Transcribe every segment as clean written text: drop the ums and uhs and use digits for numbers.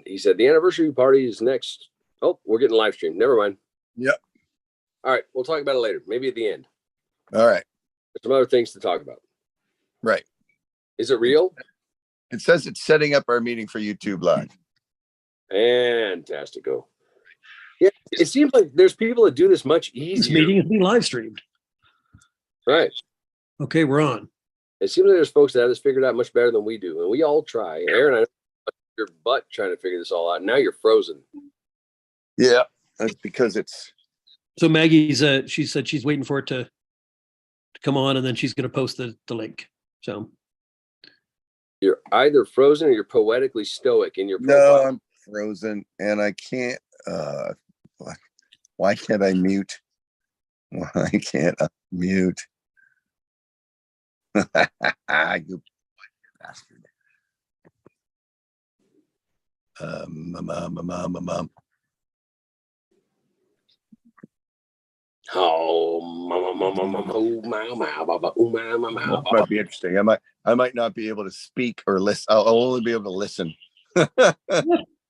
he said, the anniversary party is next. Oh, we're getting live stream. Never mind. Yep. All right. We'll talk about it later. Maybe at the end. All right. There's some other things to talk about. Right. Is it real? It says it's setting up our meeting for YouTube Live. Fantastico. Yeah. It seems like there's people that do this much easier. This meeting is being live streamed. Right. Okay, we're on. It seems like there's folks that have this figured out much better than we do. And we all try. Aaron, I know your butt trying to figure this all out. Now you're frozen. Yeah. That's because it's. So Maggie's, she said she's waiting for it to come on, and then she's going to post the link. So you're either frozen or you're poetically stoic in your profile. No, I'm frozen and I can't. Why can't I mute? Why can't I mute? You bastard. Mom. Might be interesting. I might not be able to speak or listen. I'll only be able to listen.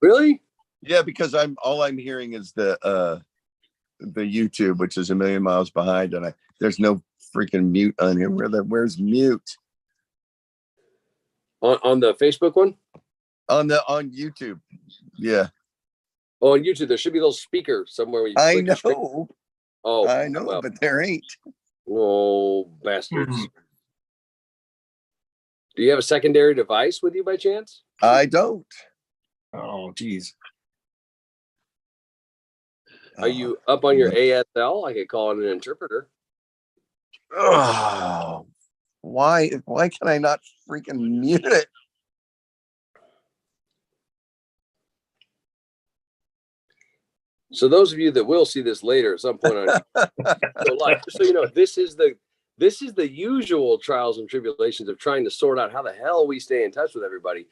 Really? Yeah, because all I'm hearing is the YouTube, which is a million miles behind, and there's no freaking mute on here. Where's mute? On the Facebook one? On YouTube. Yeah. Oh, on YouTube, there should be a little speaker somewhere where you I know. Oh, I know, well. But there ain't. Oh, bastards. Do you have a secondary device with you by chance? I don't. Oh, geez. Are you up on your ASL? I could call it an interpreter. Oh, why can I not freaking mute it? So those of you that will see this later at some point on so you know, this is the usual trials and tribulations of trying to sort out how the hell we stay in touch with everybody.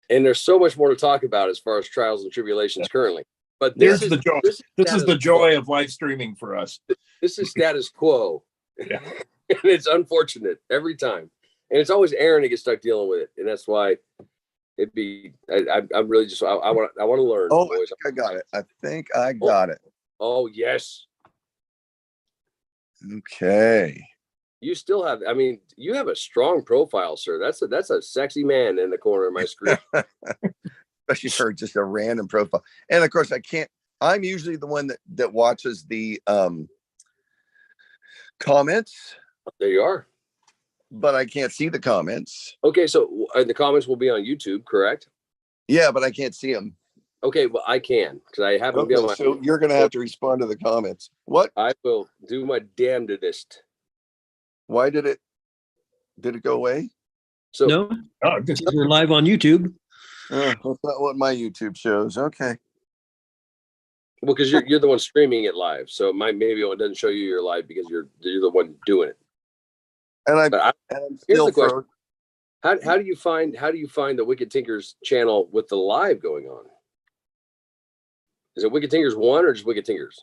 And there's so much more to talk about as far as trials and tribulations currently. But this is the joy. This is the joy of live streaming for us. This is status quo. Yeah. And it's unfortunate every time. And it's always Aaron that gets stuck dealing with it. And that's why I'm really just, I want to learn. Oh, boys. I got it. I think I got it. Oh, yes. Okay. You still have, I mean, you have a strong profile, sir. That's a sexy man in the corner of my screen. Especially for just a random profile. And of course I'm usually the one that watches the comments. There you are. But I can't see the comments. Okay, so the comments will be on YouTube, correct? Yeah, but I can't see them. Okay, well, I can, because I happen to be on my... So you're going to have to respond to the comments. What? I will do my damnedest. Why did it go away? So no, we're live on YouTube. That's not what my YouTube shows. Okay. Well, because you're the one streaming it live, so maybe it doesn't show you you're live because you're the one doing it. And I'm here's still the question. How do you find the Wicked Tinkers channel with the live going on? Is it Wicked Tinkers 1 or just Wicked Tinkers?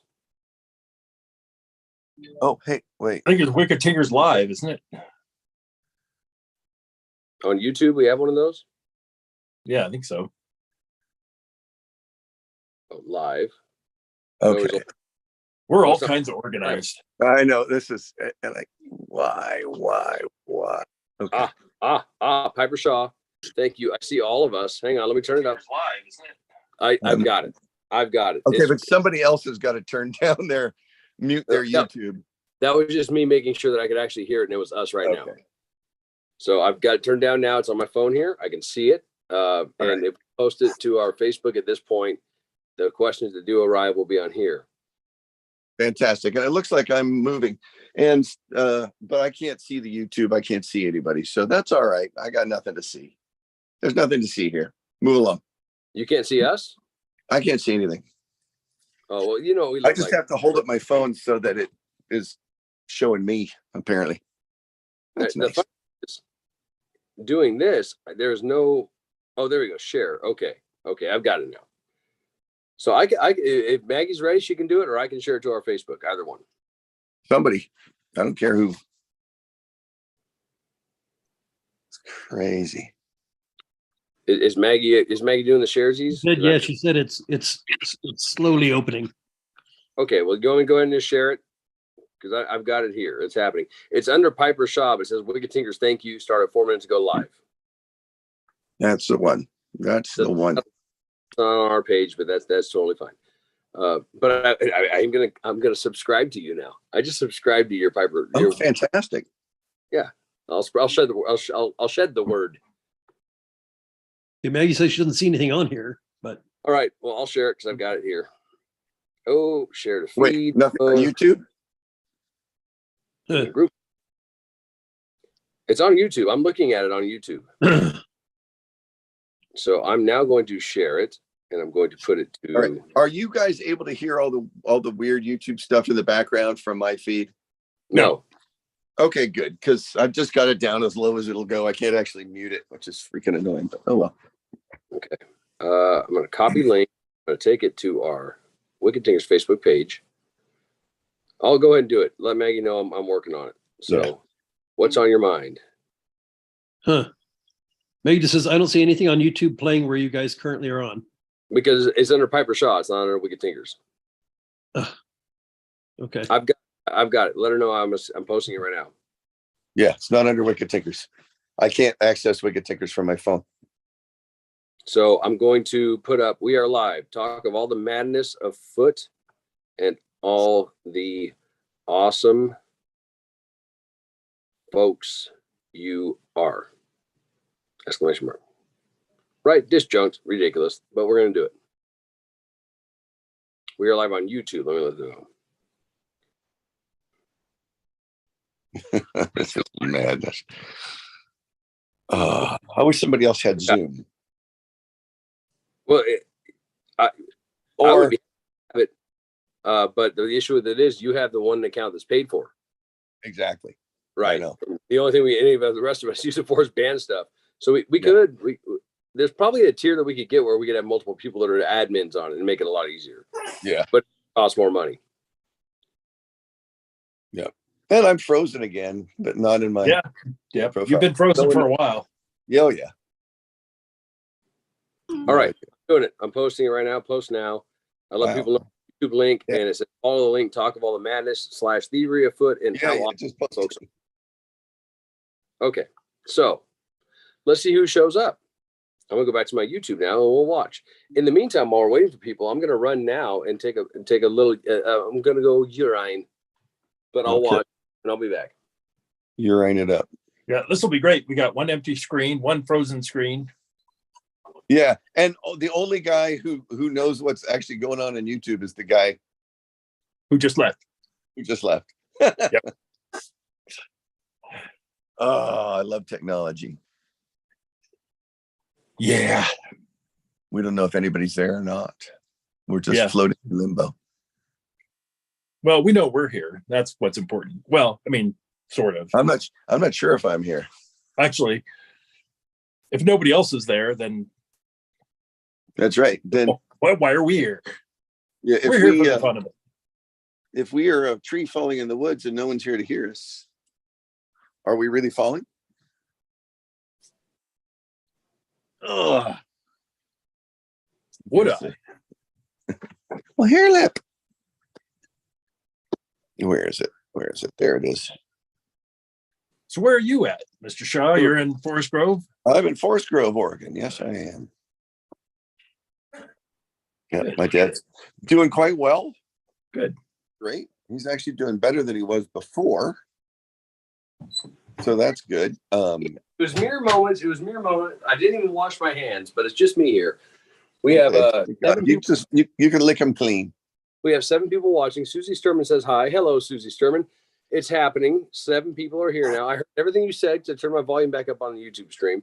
Oh, hey, wait. I think it's Wicked Tinkers Live, isn't it? On YouTube, we have one of those? Yeah, I think so. Oh, live. Okay. We're all kinds of organized. I know this is like why? Okay. Piper Shaw. Thank you. I see all of us. Hang on, let me turn it up. Live, isn't it? I've got it. Okay, but somebody else has got to turn down mute their YouTube. That was just me making sure that I could actually hear it, and it was us right now. So I've got it turned down now. It's on my phone here. I can see it. And if we post it to our Facebook at this point, the questions that do arrive will be on here. Fantastic. And it looks like I'm moving. And but I can't see the YouTube. I can't see anybody. So that's all right. I got nothing to see. There's nothing to see here. Move along. You can't see us? I can't see anything. Oh, well, you know, I just have to hold up my phone so that it is showing me, apparently. That's nice. Doing this, there's no, oh, there we go. Share. Okay. I've got it now. So I if Maggie's ready, she can do it, or I can share it to our Facebook, either one. Somebody, I don't care who. It's crazy. Is Maggie doing the sharesies? Yeah, she said it's slowly opening. Okay, well, go ahead and just share it because I've got it here. It's happening. It's under Piper Shop. It says Wicked Tinkers, thank you. Started 4 minutes ago live. That's the one. That's the one. It's on our page, but that's totally fine. But I'm gonna subscribe to you now. I just subscribed to your Piper. Oh, fantastic. Yeah, I'll shed the word. Yeah, Maggie says she doesn't see anything on here, but All right, well, I'll share it because I've got it here. Oh, share the feed. Wait, nothing on YouTube? Group. It's on YouTube. I'm looking at it on YouTube. So I'm now going to share it, and I'm going to put it to. All right. Are you guys able to hear all the weird YouTube stuff in the background from my feed? No. Okay, good. Because I've just got it down as low as it'll go. I can't actually mute it, which is freaking annoying. But oh well. Okay. I'm going to copy link. I'm going to take it to our Wicked Tinkers Facebook page. I'll go ahead and do it. Let Maggie know I'm working on it. So, Yeah. What's on your mind? huh. Maggie just says, I don't see anything on YouTube playing where you guys currently are on. Because it's under Piper Shaw. It's not under Wicked Tinkers. Okay. I've got it. Let her know I'm posting it right now. Yeah, it's not under Wicked Tinkers. I can't access Wicked Tinkers from my phone. So I'm going to put up, we are live. Talk of all the madness afoot and all the awesome folks you are. Exclamation mark. Right, disjunct, ridiculous, but we're going to do it. We are live on YouTube. Let me let them know. This is madness. I wish somebody else had Zoom. Well, I Or would be have it, but the issue with it is you have the one account that's paid for. exactly. Right. I know. The only thing the rest of us use it for is band stuff. So we could, there's probably a tier that we could get where we could have multiple people that are admins on it and make it a lot easier. Yeah. But it costs more money. Yeah. And I'm frozen again, but not in my Yeah. profile. You've been frozen for a while. Oh yeah. All right. I'm doing it. I'm posting it right now. Post now. I let people know the YouTube link and it says follow the link, talk of all the madness / thievery afoot and Yeah, how yeah, awesome just post folks. it. Okay. So let's see who shows up. I'm gonna go back to my YouTube now and we'll watch. In the meantime, while we're waiting for people, I'm gonna run now and take a little. I'm gonna go urine, but I'll watch and I'll be back. Urine it up. Yeah, this will be great. We got one empty screen, one frozen screen. Yeah, and the only guy who knows what's actually going on YouTube is the guy Who just left? who just left. Yep. Oh, I love technology. Yeah. We don't know if anybody's there or not. We're just floating in limbo. Well, we know we're here. That's what's important. Well, I mean, sort of. I'm not sure if I'm here. Actually, if nobody else is there, then That's right. Then why are we here? yeah, We're here for the fun of it. if we are a tree falling in the woods and no one's here to hear us, are we really falling? Ugh. Would I? Well, hair lip. Where is it? Where is it? There it is. So where are you at, Mr. Shaw? You're in Forest Grove? I'm in Forest Grove, Oregon. Yes, I am. Yeah, Good. my dad's doing quite well. Good. Great. He's actually doing better than he was before. So that's good. It was mere moments. It was mere moment. I didn't even wash my hands, but it's just me here. We have you can lick them clean. we have 7 people watching. Susie Sturman says hi. Hello, Susie Sturman. It's happening. 7 people are here now. I heard everything you said to turn my volume back up on the YouTube stream.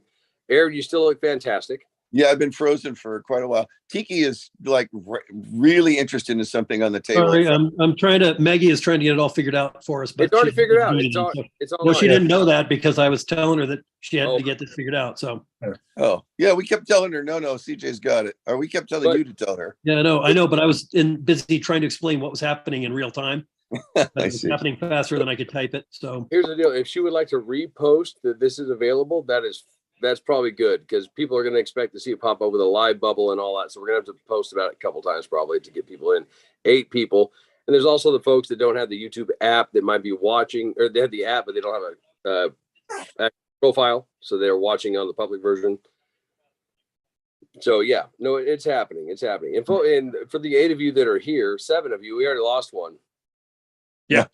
Aaron, you still look fantastic. Yeah, I've been frozen for quite a while. Tiki is like really interested in something on the table. Sorry, I'm trying to. Maggie is trying to get it all figured out for us, but It's already she- figured out. It's all No, she on. didn't know that because I was telling her that she had Oh. to get this figured out. So Oh, yeah, we kept telling her, no, CJ's got it. Or we kept telling But- you to tell her. yeah, I know, but I was busy trying to explain what was happening in real time. It I was see. happening faster than I could type it. So Here's the deal. If she would like to repost that this is available, that is that's probably good because people are going to expect to see it pop up with a live bubble and all that. So we're going to have to post about it a couple times probably to get people in. 8 people. And there's also the folks that don't have the YouTube app that might be watching, or they have the app, but they don't have a profile. So they're watching on the public version. So yeah, no, it's happening. It's happening. And for the 8 of you that are here, 7 of you, we already lost one. Yeah.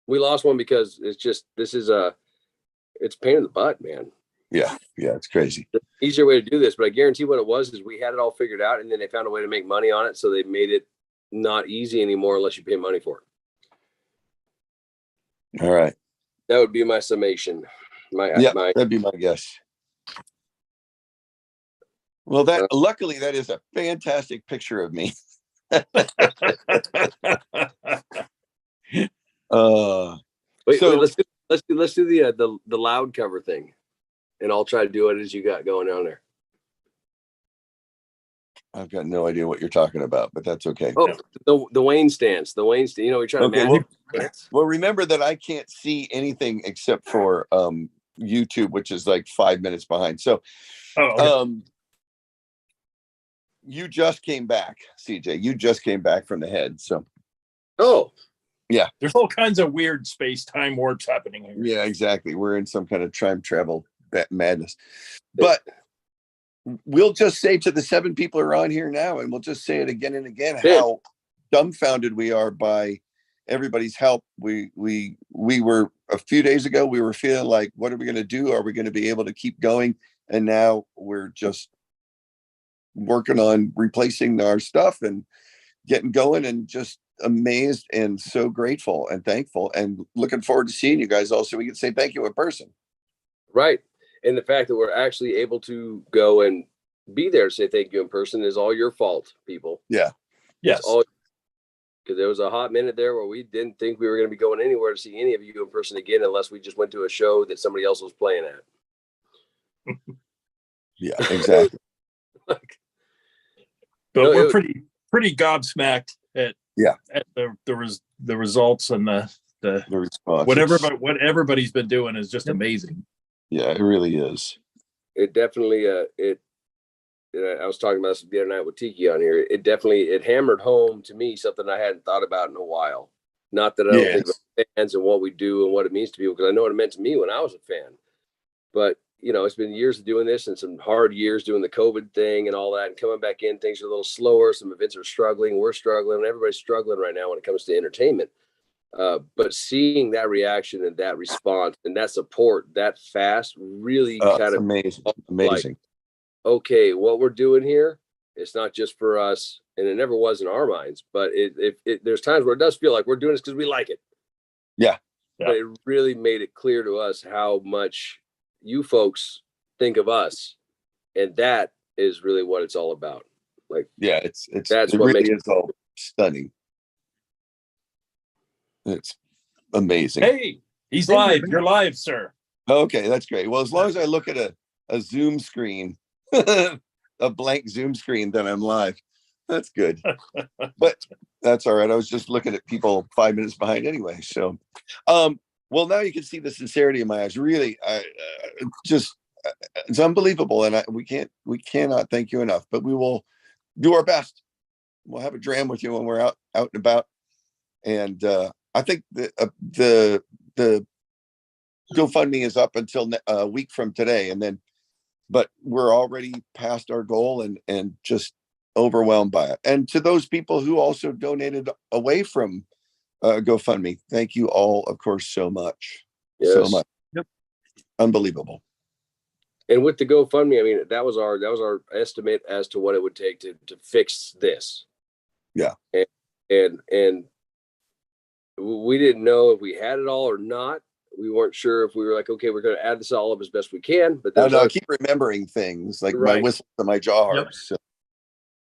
We lost one because it's just, it's a pain in the butt, man. Yeah, it's crazy. The easier way to do this, but I guarantee what it was is we had it all figured out, and then they found a way to make money on it, so they made it not easy anymore unless you pay money for it. All right. That would be my summation. That'd be my guess. Well, luckily that is a fantastic picture of me. Wait, let's do the loud cover thing, and I'll try to do it as you got going on there. I've got no idea what you're talking about, but that's okay. Oh, the Wayne stance. The Wayne stance. You know, we try to manage. Well, remember that I can't see anything except for YouTube, which is like 5 minutes behind. So, you just came back, CJ. You just came back from the head. So, yeah, there's all kinds of weird space-time warps happening here. Yeah, exactly. We're in some kind of time travel madness, but we'll just say to the 7 people who are on here now, and we'll just say it again and again, how dumbfounded we are by everybody's help. We were a few days ago, we were feeling like, what are we going to do? Are we going to be able to keep going? And now we're just working on replacing our stuff and getting going, and just amazed and so grateful and thankful, and looking forward to seeing you guys all so we can say thank you in person. Right. And the fact that we're actually able to go and be there to say thank you in person is all your fault, people. Yeah. Yes. Because there was a hot minute there where we didn't think we were going to be going anywhere to see any of you in person again, unless we just went to a show that somebody else was playing at. Yeah, exactly. But we're pretty gobsmacked at the results and the response. What everybody's been doing is just amazing. Yeah, it really is. It definitely I was talking about this the other night with Tiki on here. It hammered home to me something I hadn't thought about in a while. Not that I don't think about fans and what we do and what it means to people, because I know what it meant to me when I was a fan. But you know, it's been years of doing this and some hard years doing the COVID thing and all that, and coming back in, things are a little slower. Some events are struggling. We're struggling. Everybody's struggling right now when it comes to entertainment. But seeing that reaction and that response and that support that fast really kind of amazing. Like, okay, what we're doing here, it's not just for us, and it never was in our minds. But there's times where it does feel like we're doing this because we like it. Yeah. But it really made it clear to us how much you folks think of us, and that is really what it's all about. Like, yeah, that's it what really makes is all stunning. It's amazing. Hey, he's live. You're live, sir. Okay, that's great. Well, as long as I look at a Zoom screen, a blank Zoom screen, then I'm live. That's good. But that's all right. I was just looking at people 5 minutes behind anyway. So, well, now you can see the sincerity in my eyes. Really, it's unbelievable, and we cannot thank you enough. But we will do our best. We'll have a dram with you when we're out and about. And I think the GoFundMe is up until a week from today, but we're already past our goal and just overwhelmed by it. And to those people who also donated away from GoFundMe, thank you all, of course, so much. Yes. So much. Yep. Unbelievable. And with the GoFundMe, I mean, that was our estimate as to what it would take to fix this. Yeah. And we didn't know if we had it all or not. We weren't sure if we were like, okay, we're going to add this all up as best we can. But I keep remembering things like my whistle and my jaw harps. So.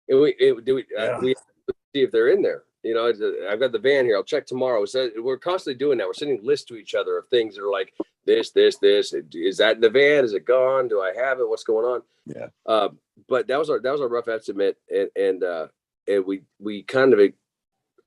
And we see if they're in there. You know, I've got the van here. I'll check tomorrow. So we're constantly doing that. We're sending lists to each other of things that are like this. Is that in the van? Is it gone? Do I have it? What's going on? Yeah. But that was our rough estimate, and we kind of,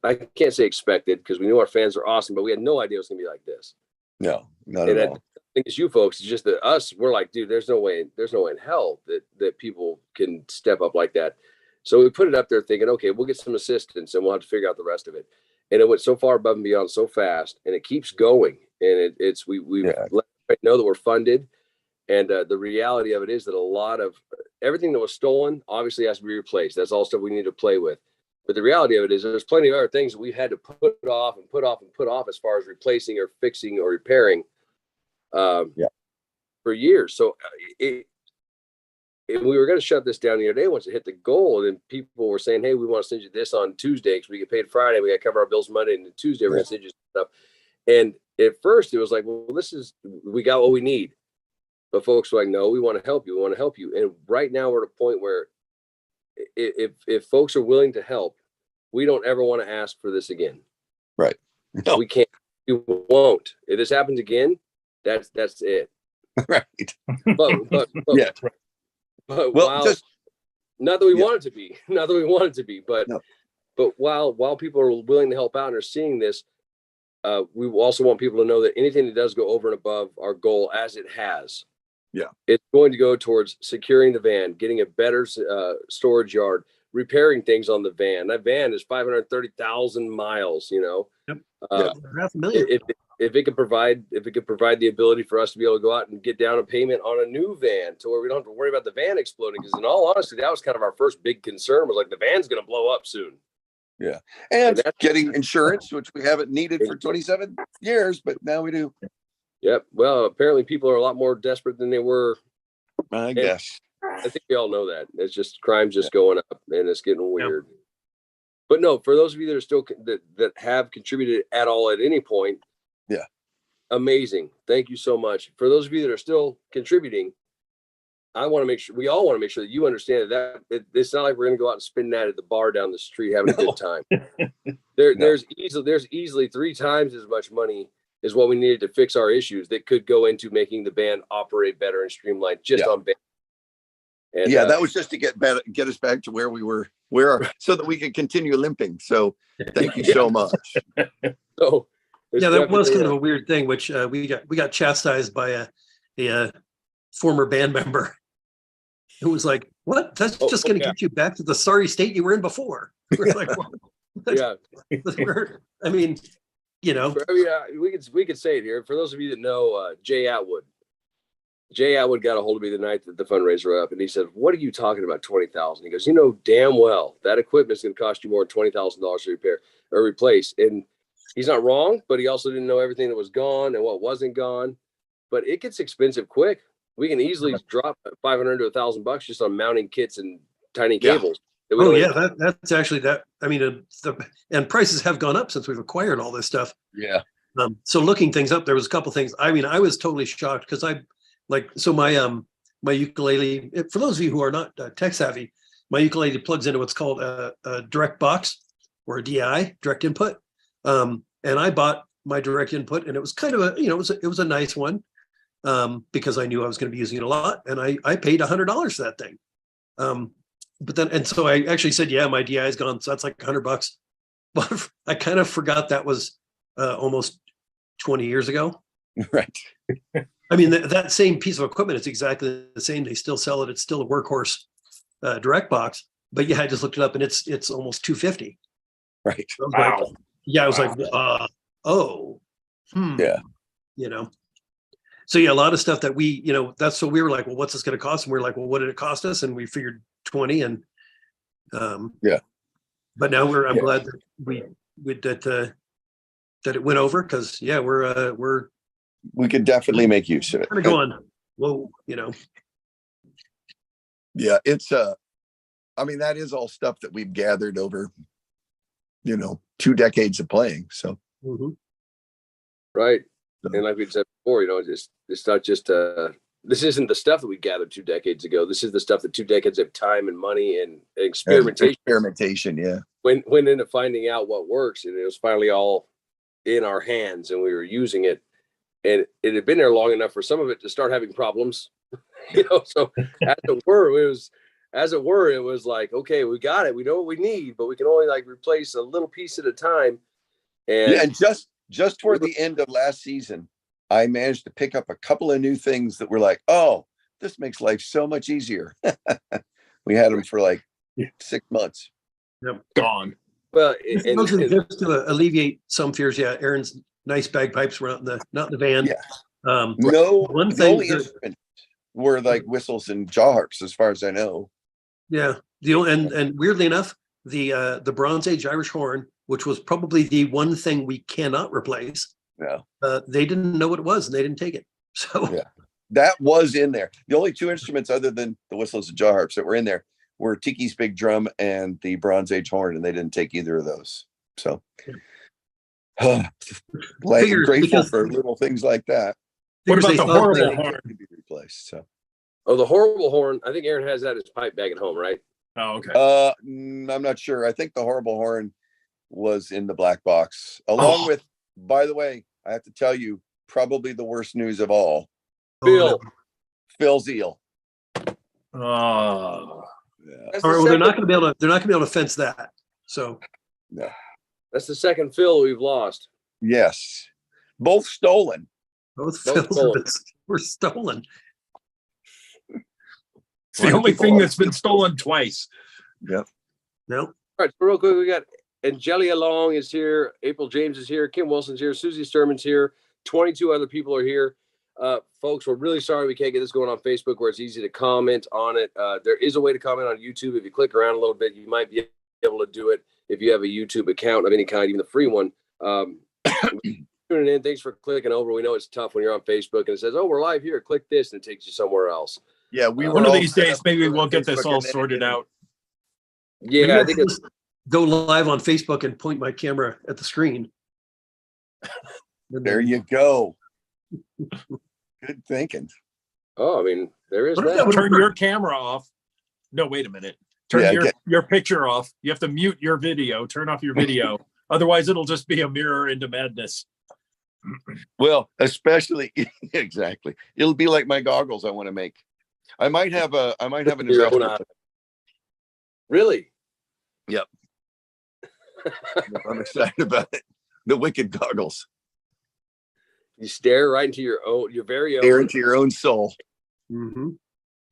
I can't say expected, because we knew our fans are awesome, but we had no idea it was going to be like this. No, not at all. think it's you folks. It's just that us, we're like, dude, there's no way in hell that people can step up like that. So we put it up there thinking, okay, we'll get some assistance and we'll have to figure out the rest of it. And it went so far above and beyond so fast, and it keeps going. And we've let everybody know that we're funded. And the reality of it is that a lot of everything that was stolen obviously has to be replaced. That's all stuff we need to play with. But the reality of it is there's plenty of other things that we've had to put off and put off and put off as far as replacing or fixing or repairing for years. So we were going to shut this down the other day once it hit the goal. And then people were saying, hey, we want to send you this on Tuesday because we get paid Friday. We got to cover our bills Monday, and then Tuesday we're going to send you stuff. And at first it was like, well, we got what we need. But folks were like, no, we want to help you. We want to help you. And right now we're at a point where if folks are willing to help, we don't ever want to ask for this again. Right. No. We can't. We won't. If this happens again, that's it. Right. But yeah. But well, not that we want it to be, but while people are willing to help out and are seeing this, we also want people to know that anything that does go over and above our goal, as it has, it's going to go towards securing the van, getting a better storage yard, repairing things on the van. That van is 530,000 miles. Yep. $500,000. If it could provide the ability for us to be able to go out and get down a payment on a new van to where we don't have to worry about the van exploding. Because in all honesty, that was kind of our first big concern, was like, the van's going to blow up soon. Yeah. And getting insurance, which we haven't needed for 27 years, but now we do. Yep. Well, apparently people are a lot more desperate than they were. I guess. I think we all know that. It's just crime's just going up, and it's getting weird. Yep. But no, for those of you that are still that have contributed at all at any point, amazing. Thank you so much. For those of you that are still contributing, we all want to make sure that you understand that it's not like we're going to go out and spend that at the bar down the street having a good time. There's easily 3 times as much money as what we needed to fix our issues that could go into making the band operate better and streamlined just on band. And, that was just to get us back to where we were, so that we could continue limping. So thank you so much. So that was kind of a weird thing, which we got chastised by a former band member who was like, "What? That's just going to get you back to the sorry state you were in before." We're like, well, I mean, we could say it here. For those of you that know Jay Atwood got a hold of me the night that the fundraiser up, and he said, "What are you talking about, 20,000?" He goes, "You know damn well that equipment is going to cost you more than $20,000 to repair or replace." And he's not wrong, but he also didn't know everything that was gone and what wasn't gone. But it gets expensive quick. We can easily drop $500 to $1,000 just on mounting kits and tiny cables. That's actually that. I mean, and prices have gone up since we've acquired all this stuff. Yeah. So looking things up, there was a couple things. I mean, I was totally shocked because my ukulele. For those of you who are not tech savvy, my ukulele plugs into what's called a direct box or a DI, direct input. And I bought my direct input, and it was kind of it was a nice one. Because I knew I was going to be using it a lot, and I paid $100 for that thing. So I actually said, my DI is gone. So that's like $100. But I kind of forgot that was almost 20 years ago. Right. I mean, that same piece of equipment is exactly the same. They still sell it. It's still a workhorse direct box, but I just looked it up, and it's almost $250. Right. Wow. I was like, So a lot of stuff that we, that's what we were like, well, what's this going to cost? And we were like, well, what did it cost us? And we figured 20. And but now I'm glad that that it went over, because we could definitely make use of it. Kind of going, whoa, Yeah, it's I mean, that is all stuff that we've gathered over 2 decades of playing. So right. And like we said before, it's not just this isn't the stuff that we gathered 2 decades ago. This is the stuff that 2 decades of time and money and experimentation. Went into finding out what works, and it was finally all in our hands, and we were using it, and it had been there long enough for some of it to start having problems. So as it were, it was like, okay, we got it. We know what we need, but we can only replace a little piece at a time. And just toward the end of last season, I managed to pick up a couple of new things that were like, oh, this makes life so much easier. We had them for like 6 months. Yep. Gone. Well, Mostly just to alleviate some fears. Yeah, Aaron's nice bagpipes were not in the van. Yeah. No, one the thing only instruments were like whistles and jaw harps, as far as I know. Yeah, and weirdly enough, the Bronze Age Irish horn, which was probably the one thing we cannot replace. Yeah. They didn't know what it was, and they didn't take it. So yeah, that was in there. The only two instruments other than the whistles and jaw harps that were in there were Tiki's big drum and the Bronze Age horn, and they didn't take either of those. So, like, grateful for little things like that. What about the horrible horn? To be replaced. So. Oh, the horrible horn. I think Aaron has that as pipe back at home, right? Oh, okay. I'm not sure. I think the horrible horn was in the black box, along with, by the way, I have to tell you, probably the worst news of all. Phil Zeal. Oh. Yeah. All right, well, they're not going to be able to fence that. So no. That's the second Phil we've lost. Yes. Both stolen. Both Phils were stolen. It's the only thing that's been stolen twice. Yep. No. All right, so real quick, we got Angelia Long is here, April James is here, Kim Wilson's here, Susie Sturman's here, 22 other people are here. Folks, we're really sorry we can't get this going on Facebook where it's easy to comment on it. There is a way to comment on YouTube. If you click around a little bit, you might be able to do it if you have a YouTube account of any kind, even the free one. Tuning in, thanks for clicking over. We know it's tough when you're on Facebook and it says, oh, we're live here. Click this, and it takes you somewhere else. Yeah, we were one of these days, maybe we'll get this all sorted out. Yeah, I think it's go live on Facebook and point my camera at the screen. There you go. Good thinking. Oh, I mean, there is that. Turn your camera off. No, wait a minute. Turn your picture off. You have to mute your video. Turn off your video. Otherwise, it'll just be a mirror into madness. Well, especially exactly. It'll be like my goggles I want to make. I might have an investor. Really? Yep. I'm excited about it. The wicked goggles. You stare right into your very own. Stare into your own soul. Mm-hmm.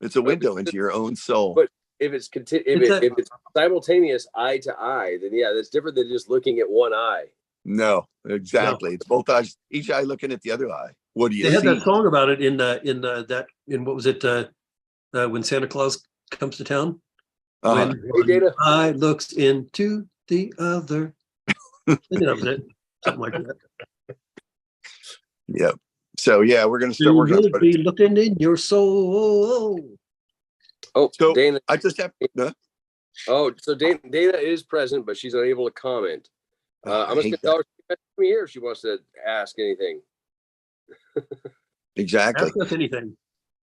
It's a window into your own soul. But if it's if it's simultaneous eye to eye, then yeah, that's different than just looking at one eye. No, exactly. No. It's both eyes, each eye looking at the other eye. What do you see? They had that song about it in what was it? When Santa Claus comes to town. When one eye looks into the other. That was it. Something like that. Yep. So yeah, we're gonna start working on it. Be looking in your soul. Oh, so Dana, I just have. Oh, so Dana is present, but she's unable to comment. I'm just gonna tell her to me here if she wants to ask anything. Exactly. Ask us anything.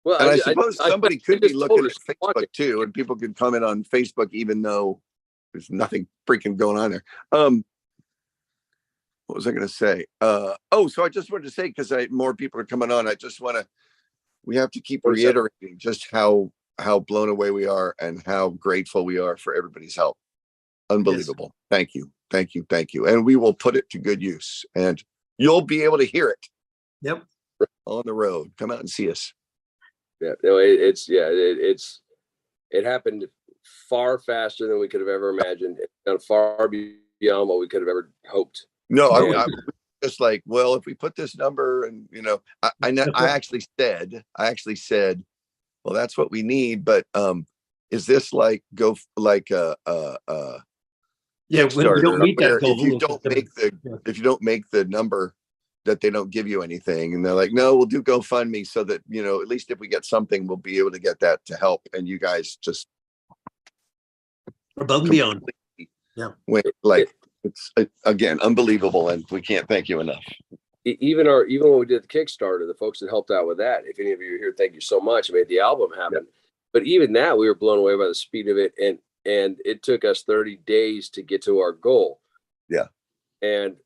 Well, and I suppose somebody could be looking at Facebook too, and people could comment on Facebook even though there's nothing freaking going on there. What was I going to say? So I just wanted to say, because more people are coming on, we have to keep reiterating just how blown away we are and how grateful we are for everybody's help. Unbelievable. Yes. Thank you. Thank you. Thank you. And we will put it to good use, and you'll be able to hear it. Yep. On the road. Come out and see us. Yeah. No, it happened far faster than we could have ever imagined. It's gone far beyond what we could have ever hoped. No, I just like, well, if we put this number and, I actually said, well, that's what we need. But is this like when you don't meet that goal, if you don't make the number, that they don't give you anything, and they're like, no, we'll do GoFundMe so that at least if we get something, we'll be able to get that to help. And you guys just above and beyond. Yeah, it's again unbelievable, and we can't thank you enough. Even when we did the Kickstarter, the folks that helped out with that, if any of you are here, thank you so much. It made the album happen. Yeah. But even that, we were blown away by the speed of it, and it took us 30 days to get to our goal. Yeah, and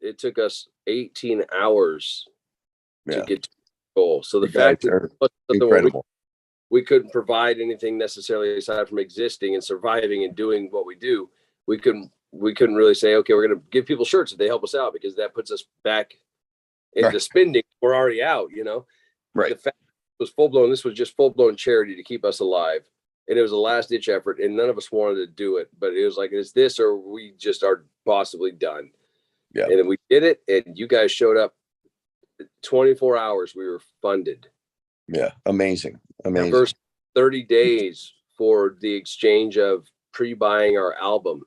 it took us 18 hours to get to the goal. So the fact that incredible. We couldn't provide anything necessarily aside from existing and surviving and doing what we do. We couldn't really say, okay, we're going to give people shirts if they help us out, because that puts us back and the spending were already out, you know. Right. The fact was full blown. This was just full blown charity to keep us alive, and it was a last ditch effort, and none of us wanted to do it. But it was like, it's this or we just are possibly done. Yeah. And then we did it, and you guys showed up. 24 hours we were funded. Yeah, amazing. The first 30 days for the exchange of pre-buying our album.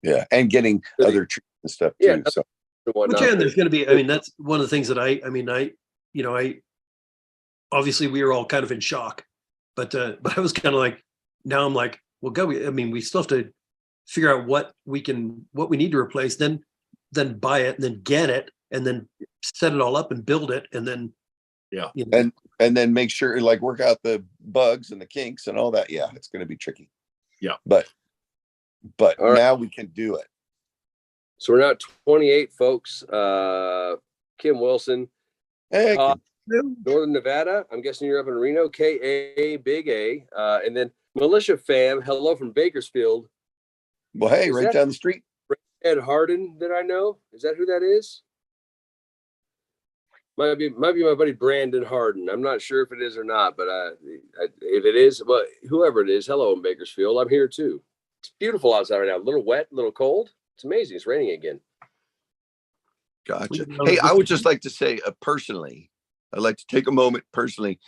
Yeah, and getting other treatment and stuff too. Yeah, so. Which, and there's going to be, I mean, that's one of the things that I obviously we were all kind of in shock, but I was kind of like, now I'm like, well, we still have to figure out what we need to replace, then buy it, and then get it, and then set it all up and build it, and then and then make sure, like, work out the bugs and the kinks and all that. Yeah, it's going to be tricky. Yeah, but right. Now we can do it. So we're now at 28 folks. Kim Wilson, hey, Northern Nevada. I'm guessing you're up in Reno. KA, Big A, and then Militia Fam. Hello from Bakersfield. Well, hey, right down the street. Ed Harden that I know. Is that who that is? Might be my buddy Brandon Harden. I'm not sure if it is or not, but if it is, well, whoever it is, hello in Bakersfield. I'm here too. It's beautiful outside right now. A little wet, a little cold. It's amazing. It's raining again. Gotcha. Hey, I would just like to say personally, I'd like to take a moment personally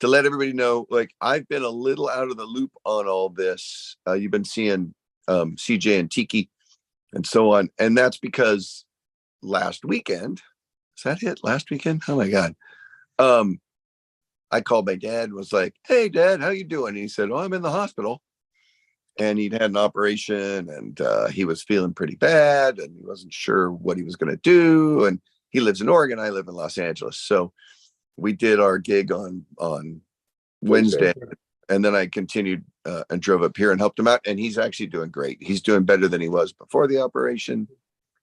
to let everybody know, like, I've been a little out of the loop on all this. You've been seeing CJ and Tiki and so on. And that's because last weekend, is that it? Last weekend? Oh my God. I called my dad and was like, hey Dad, how you doing? And he said, oh, I'm in the hospital. And he'd had an operation, and he was feeling pretty bad, and he wasn't sure what he was going to do. And he lives in Oregon. I live in Los Angeles. So we did our gig on Wednesday, and then I continued and drove up here and helped him out. And he's actually doing great. He's doing better than he was before the operation.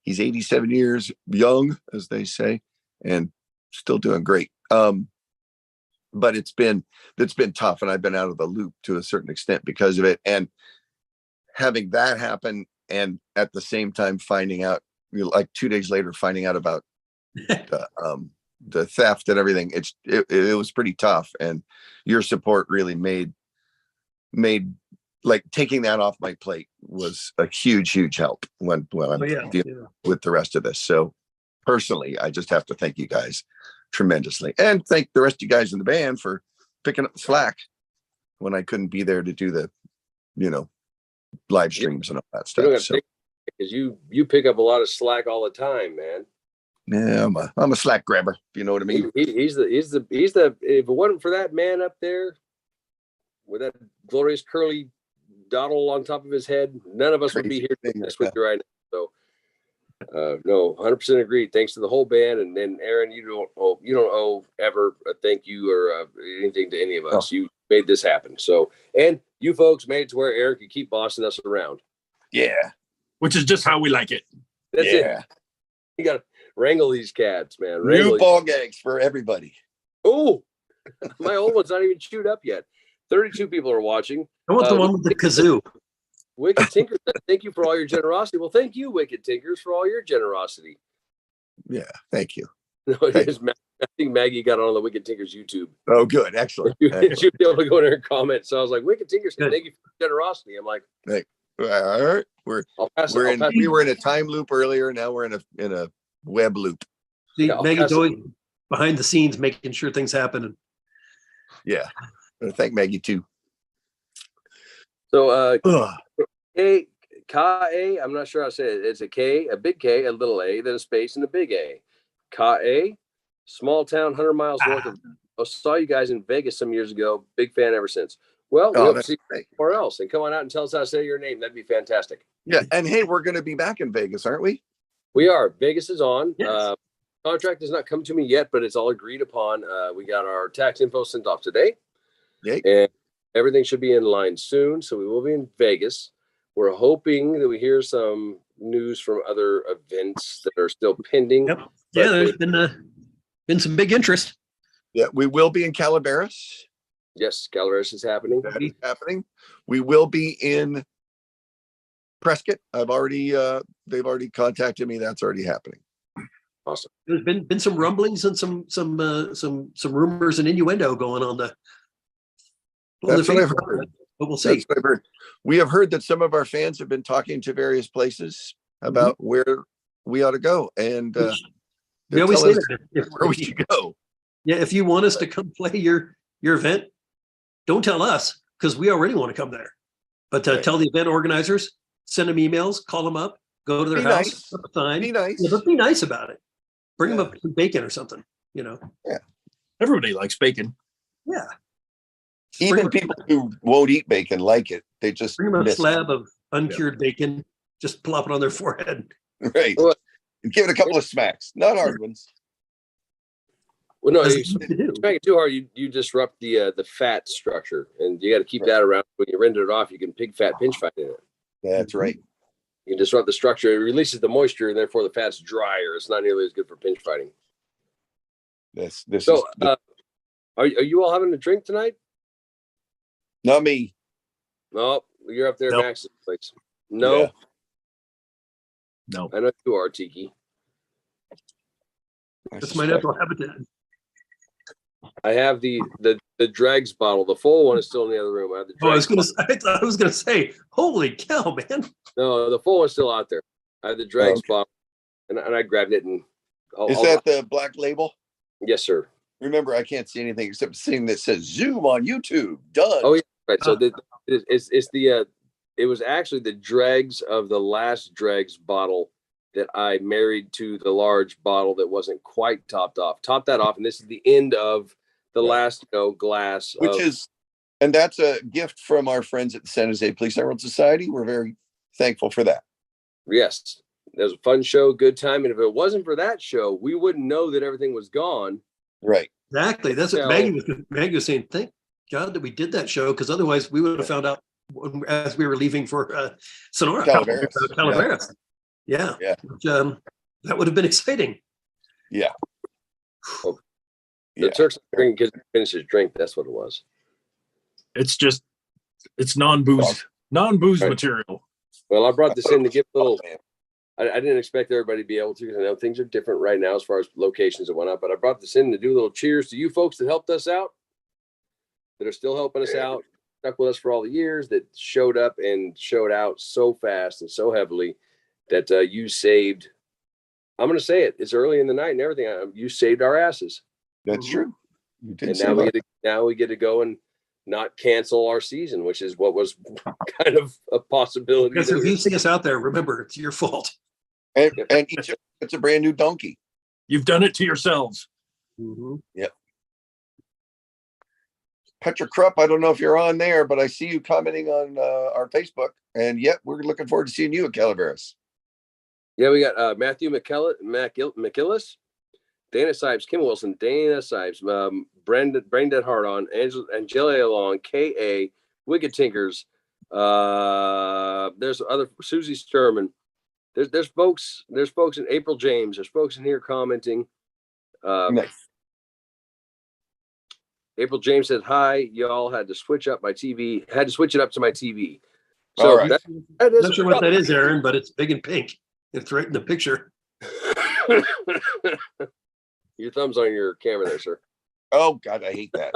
He's 87 years young, as they say, and still doing great. But it's been tough, and I've been out of the loop to a certain extent because of it. And having that happen, and at the same time finding out, like 2 days later, finding out about the theft and everything, it was pretty tough. And your support really made like taking that off my plate was a huge help when I'm dealing with the rest of this. So personally, I just have to thank you guys tremendously, and thank the rest of you guys in the band for picking up the slack when I couldn't be there to do the, live streams and all that stuff. So because you pick up a lot of slack all the time, man. Yeah, I'm a slack grabber. You know what I mean? He's the if it wasn't for that man up there with that glorious curly doddle on top of his head, none of us would be here doing this with you right now. So no, 100% agreed. Thanks to the whole band, and then Aaron, you don't owe ever a thank you or anything to any of us. You made this happen. So, and you folks made it to where Aaron could keep bossing us around. Yeah, which is just how we like it. That's it. You got to wrangle these cats, man. New ball gags for everybody. Oh, my old one's not even chewed up yet. 32 people are watching. I want the one with the kazoo. Wicked Tinkers, thank you for all your generosity. Well, thank you, Wicked Tinkers, for all your generosity. Yeah, thank you. No, it is. I think Maggie got on the Wicked Tinkers YouTube. Oh, good, excellent. She'd be able to go in there and comment. So I was like, Wicked Tinkers, thank you for your generosity. I'm like, hey, all right, we were in a time loop earlier. Now we're in a web loop. See, Maggie's always behind the scenes, making sure things happen. Yeah, thank Maggie too. So, K-A, I'm not sure how to say it. It's a K, a big K, a little A, then a space, and a big A. K-A, small town, 100 miles north of. I saw you guys in Vegas some years ago. Big fan ever since. Well, we'll see you somewhere else, and come on out and tell us how to say your name. That'd be fantastic. Yeah, and hey, we're going to be back in Vegas, aren't we? We are. Vegas is on. Yes. Contract has not come to me yet, but it's all agreed upon. We got our tax info sent off today. Yay. And everything should be in line soon. So we will be in Vegas. We're hoping that we hear some news from other events that are still pending. Yep. Yeah, there's been some big interest. Yeah, we will be in Calaveras. Yes, Calaveras is happening. That is happening. We will be in Prescott. They've already contacted me. That's already happening. Awesome. There's been some rumblings and some rumors and innuendo going on the. That's what I've heard. But we'll see. That's what I've heard. We have heard that some of our fans have been talking to various places about where we ought to go, and we always say that where we should go. Yeah, if you want us to come play your event, don't tell us because we already want to come there. But tell the event organizers, send them emails, call them up, go to their house, put a sign. Be nice. Yeah, but be nice about it. Bring them up some bacon or something. Yeah. Everybody likes bacon. Yeah. Even people who won't eat bacon like it. They just bring them a slab of uncured bacon. Just plop it on their forehead. Right. And give it a couple of smacks, not hard ones. Well, no, you smack it too hard, you disrupt the fat structure, and you got to keep that around. When you render it off, you can pig fat pinch fight in it. That's right. You disrupt the structure, it releases the moisture, and therefore the fat's drier. It's not nearly as good for pinch fighting. Are you all having a drink tonight? Not me. No, you're up there, Nope. Max's place. No. Yeah. No. I know you are, Tiki. That's my natural habitat. I have the dregs bottle. The full one is still in the other room. I have the I was gonna say, holy cow, man. No, the full one's still out there. I have the dregs bottle, and I grabbed it and. Is that the black label? Yes, sir. Remember, I can't see anything except the thing that says Zoom on YouTube. Done. Oh yeah, right. So it was actually the dregs of the last dregs bottle that I married to the large bottle that wasn't quite topped off. Top that off, and this is the end of the last glass. And that's a gift from our friends at the San Jose Police Emerald Society. We're very thankful for that. Yes, it was a fun show, good time, and if it wasn't for that show, we wouldn't know that everything was gone. Right. Exactly. That's what Maggie was saying. Thank God that we did that show, because otherwise we would have found out as we were leaving for Sonora, Calaveras. Yeah. Which, that would have been exciting. Yeah. The Turks drinking because he finished his drink. That's what it was. It's non-booze material. Well, I brought this in to give a little. I didn't expect everybody to be able to, because I know things are different right now as far as locations and whatnot. But I brought this in to do a little cheers to you folks that helped us out, that are still helping us out, stuck with us for all the years, that showed up and showed out so fast and so heavily that you saved. I'm going to say it. It's early in the night and everything. You saved our asses. That's true. You did. And now we get to go and not cancel our season, which is what was kind of a possibility. Because if you see us out there, remember, it's your fault. And it's a brand new donkey. You've done it to yourselves. Mm-hmm. Yep. Petra Krupp, I don't know if you're on there, but I see you commenting on our Facebook. And we're looking forward to seeing you at Calaveras. Yeah, we got Matthew McKillis, Dana Sipes, Kim Wilson, Dana Sipes, Brain Dead Hard On, Angela Long, K.A., Wicked Tinkers. There's other Susie Sturman. There's folks in April James. There's folks in here commenting. Nice. April James said, "Hi, y'all had to switch up my TV. Had to switch it up to my TV." So right. that is not sure what that is, Aaron, but it's big and pink. It's right in the picture. Your thumb's on your camera there, sir. Oh God, I hate that.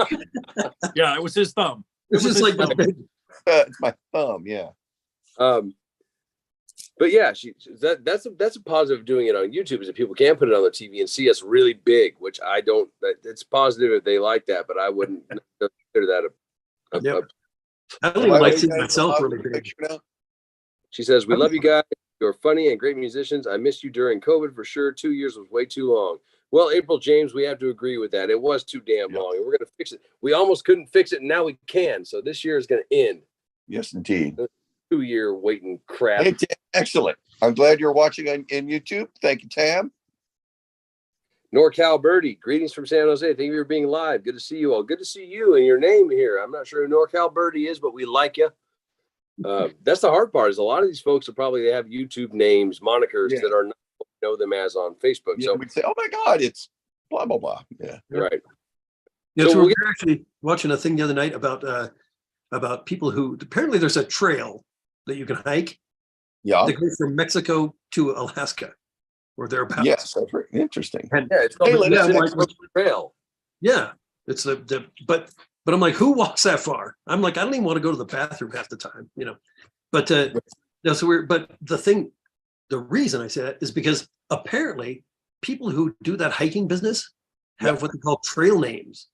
Yeah, it was his thumb. It's just like it's my thumb. Yeah. But yeah, that's a positive of doing it on YouTube, is that people can put it on their TV and see us really big, which I don't. It's positive if they like that, but I wouldn't consider that I don't even like seeing myself really big. She says, "We love you guys. You're funny and great musicians. I missed you during COVID for sure. 2 years was way too long." Well, April James, we have to agree with that. It was too damn long, and we're going to fix it. We almost couldn't fix it, and now we can. So this year is going to end. Yes, indeed. 2-year waiting crap. Hey, excellent. I'm glad you're watching on YouTube. Thank you, Tam. NorCal Birdie, greetings from San Jose. Thank you for being live. Good to see you all. Good to see you and your name here. I'm not sure who NorCal Birdie is, but we like you. That's the hard part, is a lot of these folks will probably have YouTube names, monikers that are not what we know them as on Facebook. Yeah, so we'd say, "Oh my God, it's blah blah blah." Yeah, right. Yeah, so we're actually watching a thing the other night about people who apparently there's a trail that you can hike. Yeah, that goes from Mexico to Alaska, or thereabouts. Yes, I've heard. Interesting. And Yeah, it's called Hey, the let's- Mississippi Trail. yeah, it's but I'm like, who walks that far? I'm like, I don't even want to go to the bathroom half the time, But no, so but the reason I say that is because apparently people who do that hiking business have what they call trail names.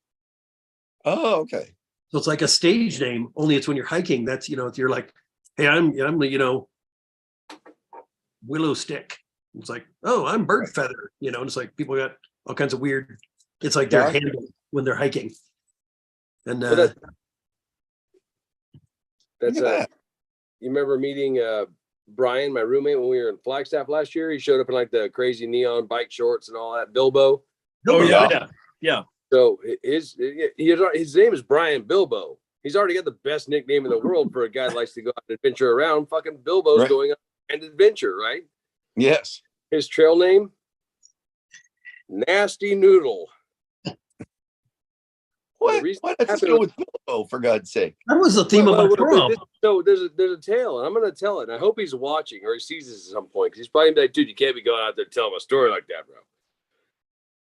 Oh, okay. So it's like a stage name, only it's when you're hiking. That's you're like, hey, I'm Willow Stick. It's like, oh, I'm Bird Feather. And it's like people got all kinds of weird. It's like their handle when they're hiking. And that's Look at that. You remember meeting Brian, my roommate, when we were in Flagstaff last year? He showed up in like the crazy neon bike shorts and all that. Bilbo. Oh Yeah. yeah. So his name is Brian Bilbo. He's already got the best nickname in the world for a guy that likes to go out and adventure around. Fucking Bilbo's Right. going on an adventure, right? Yes. His trail name, Nasty Noodle. What? reason What does this happened go with Bilbo, for God's sake? that was the theme of my prom. So there's a tale, and I'm gonna tell it. And I hope he's watching or he sees this at some point, because he's probably gonna be like, dude, you can't be going out there telling a story like that, bro.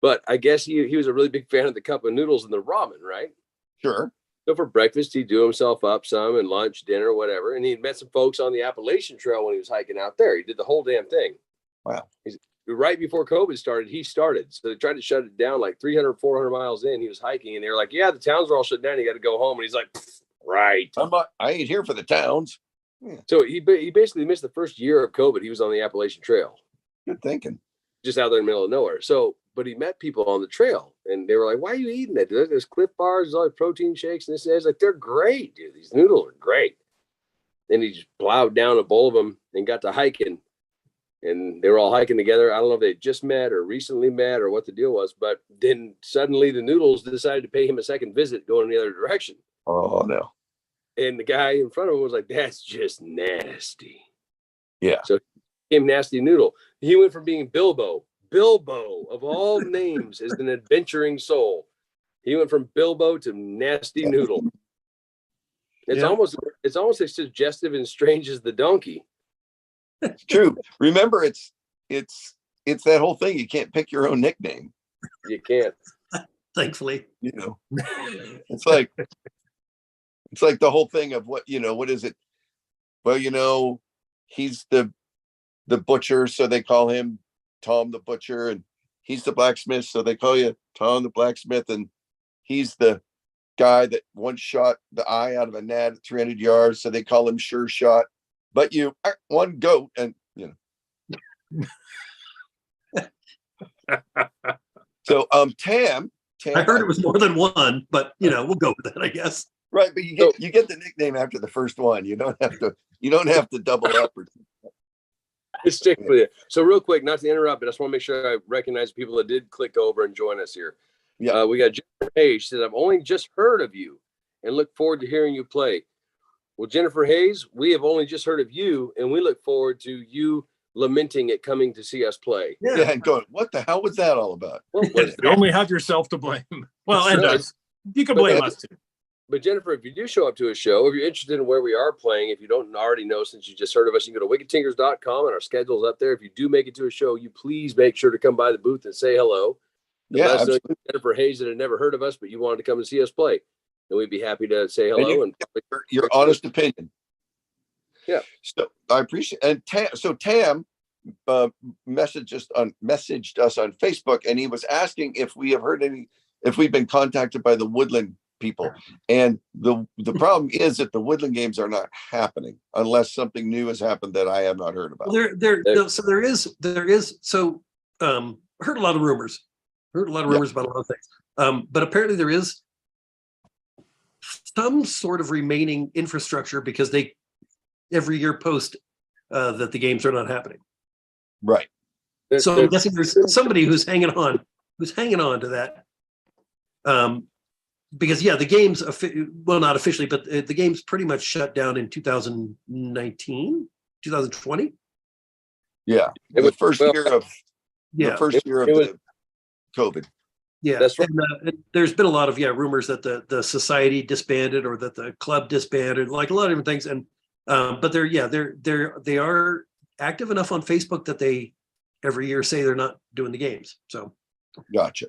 But I guess he was a really big fan of the cup of noodles and the ramen, right? Sure. So for breakfast, he'd do himself up some, and lunch, dinner, whatever. And he'd met some folks on the Appalachian Trail when he was hiking out there. He did the whole damn thing. Wow. Right before COVID started, he started. So they tried to shut it down like 300, 400 miles in. He was hiking, and they were like, yeah, the towns are all shut down. You got to go home. And he's like, right. I ain't here for the towns. So he basically missed the first year of COVID. He was on the Appalachian Trail, Good thinking. just out there in the middle of nowhere. So, but he met people on the trail, and they were like, why are you eating that? There's Cliff Bars, there's all the protein shakes, and this and that. He's like, they're great, dude. These noodles are great. Then he just plowed down a bowl of them and got to hiking. And they were all hiking together. I don't know if they just met or recently met or what the deal was, but then suddenly the noodles decided to pay him a second visit going in the other direction. Oh, no. And the guy in front of him was like, that's just nasty. Yeah. So he became Nasty Noodle. He went from being Bilbo of all names, as an adventuring soul. He went from Bilbo to Nasty Noodle. It's almost as suggestive and strange as the donkey. It's true. Remember, it's that whole thing. You can't pick your own nickname. You can't. Thankfully. It's like the whole thing of what is it? Well, he's the butcher, so they call him Tom the Butcher, and he's the blacksmith, so they call you Tom the Blacksmith, and he's the guy that once shot the eye out of a gnat at 300 yards, so they call him Sure Shot. But you are one goat, and So Tam, I heard it was more than one, but we'll go with that, I guess. Right, but you get the nickname after the first one. You don't have to double up or Stick with it. So real quick, not to interrupt, but I just want to make sure I recognize people that did click over and join us here. Yeah. We got Jennifer Hayes. She said, I've only just heard of you and look forward to hearing you play. Well, Jennifer Hayes, we have only just heard of you, and we look forward to you lamenting at coming to see us play. Yeah, and going, what the hell was that all about? What was You only have yourself to blame. Well, and us. You can blame us too. But Jennifer, if you do show up to a show, if you're interested in where we are playing, if you don't already know since you just heard of us, you can go to wickedtinkers.com, and our schedule's up there. If you do make it to a show, you please make sure to come by the booth and say hello. And Yeah, let us know absolutely. Jennifer Hayes that had never heard of us, but you wanted to come and see us play. And we'd be happy to say hello. And Your honest opinion. Yeah. So I appreciate. And Tam messaged us on Facebook, and he was asking if we've been contacted by the Woodland people. And the problem is that the Woodland games are not happening unless something new has happened that I have not heard about. Well, there is. So heard a lot of rumors. Heard a lot of rumors about a lot of things. But apparently there is some sort of remaining infrastructure because they every year post that the games are not happening. Right. So I'm guessing there's somebody who's hanging on to that. Because the games, well, not officially, but the games pretty much shut down in 2019, 2020. Yeah. The first year of the COVID. Yeah, that's right. And there's been a lot of rumors that the society disbanded or that the club disbanded, like a lot of different things. And but they are active enough on Facebook that they every year say they're not doing the games. So Gotcha.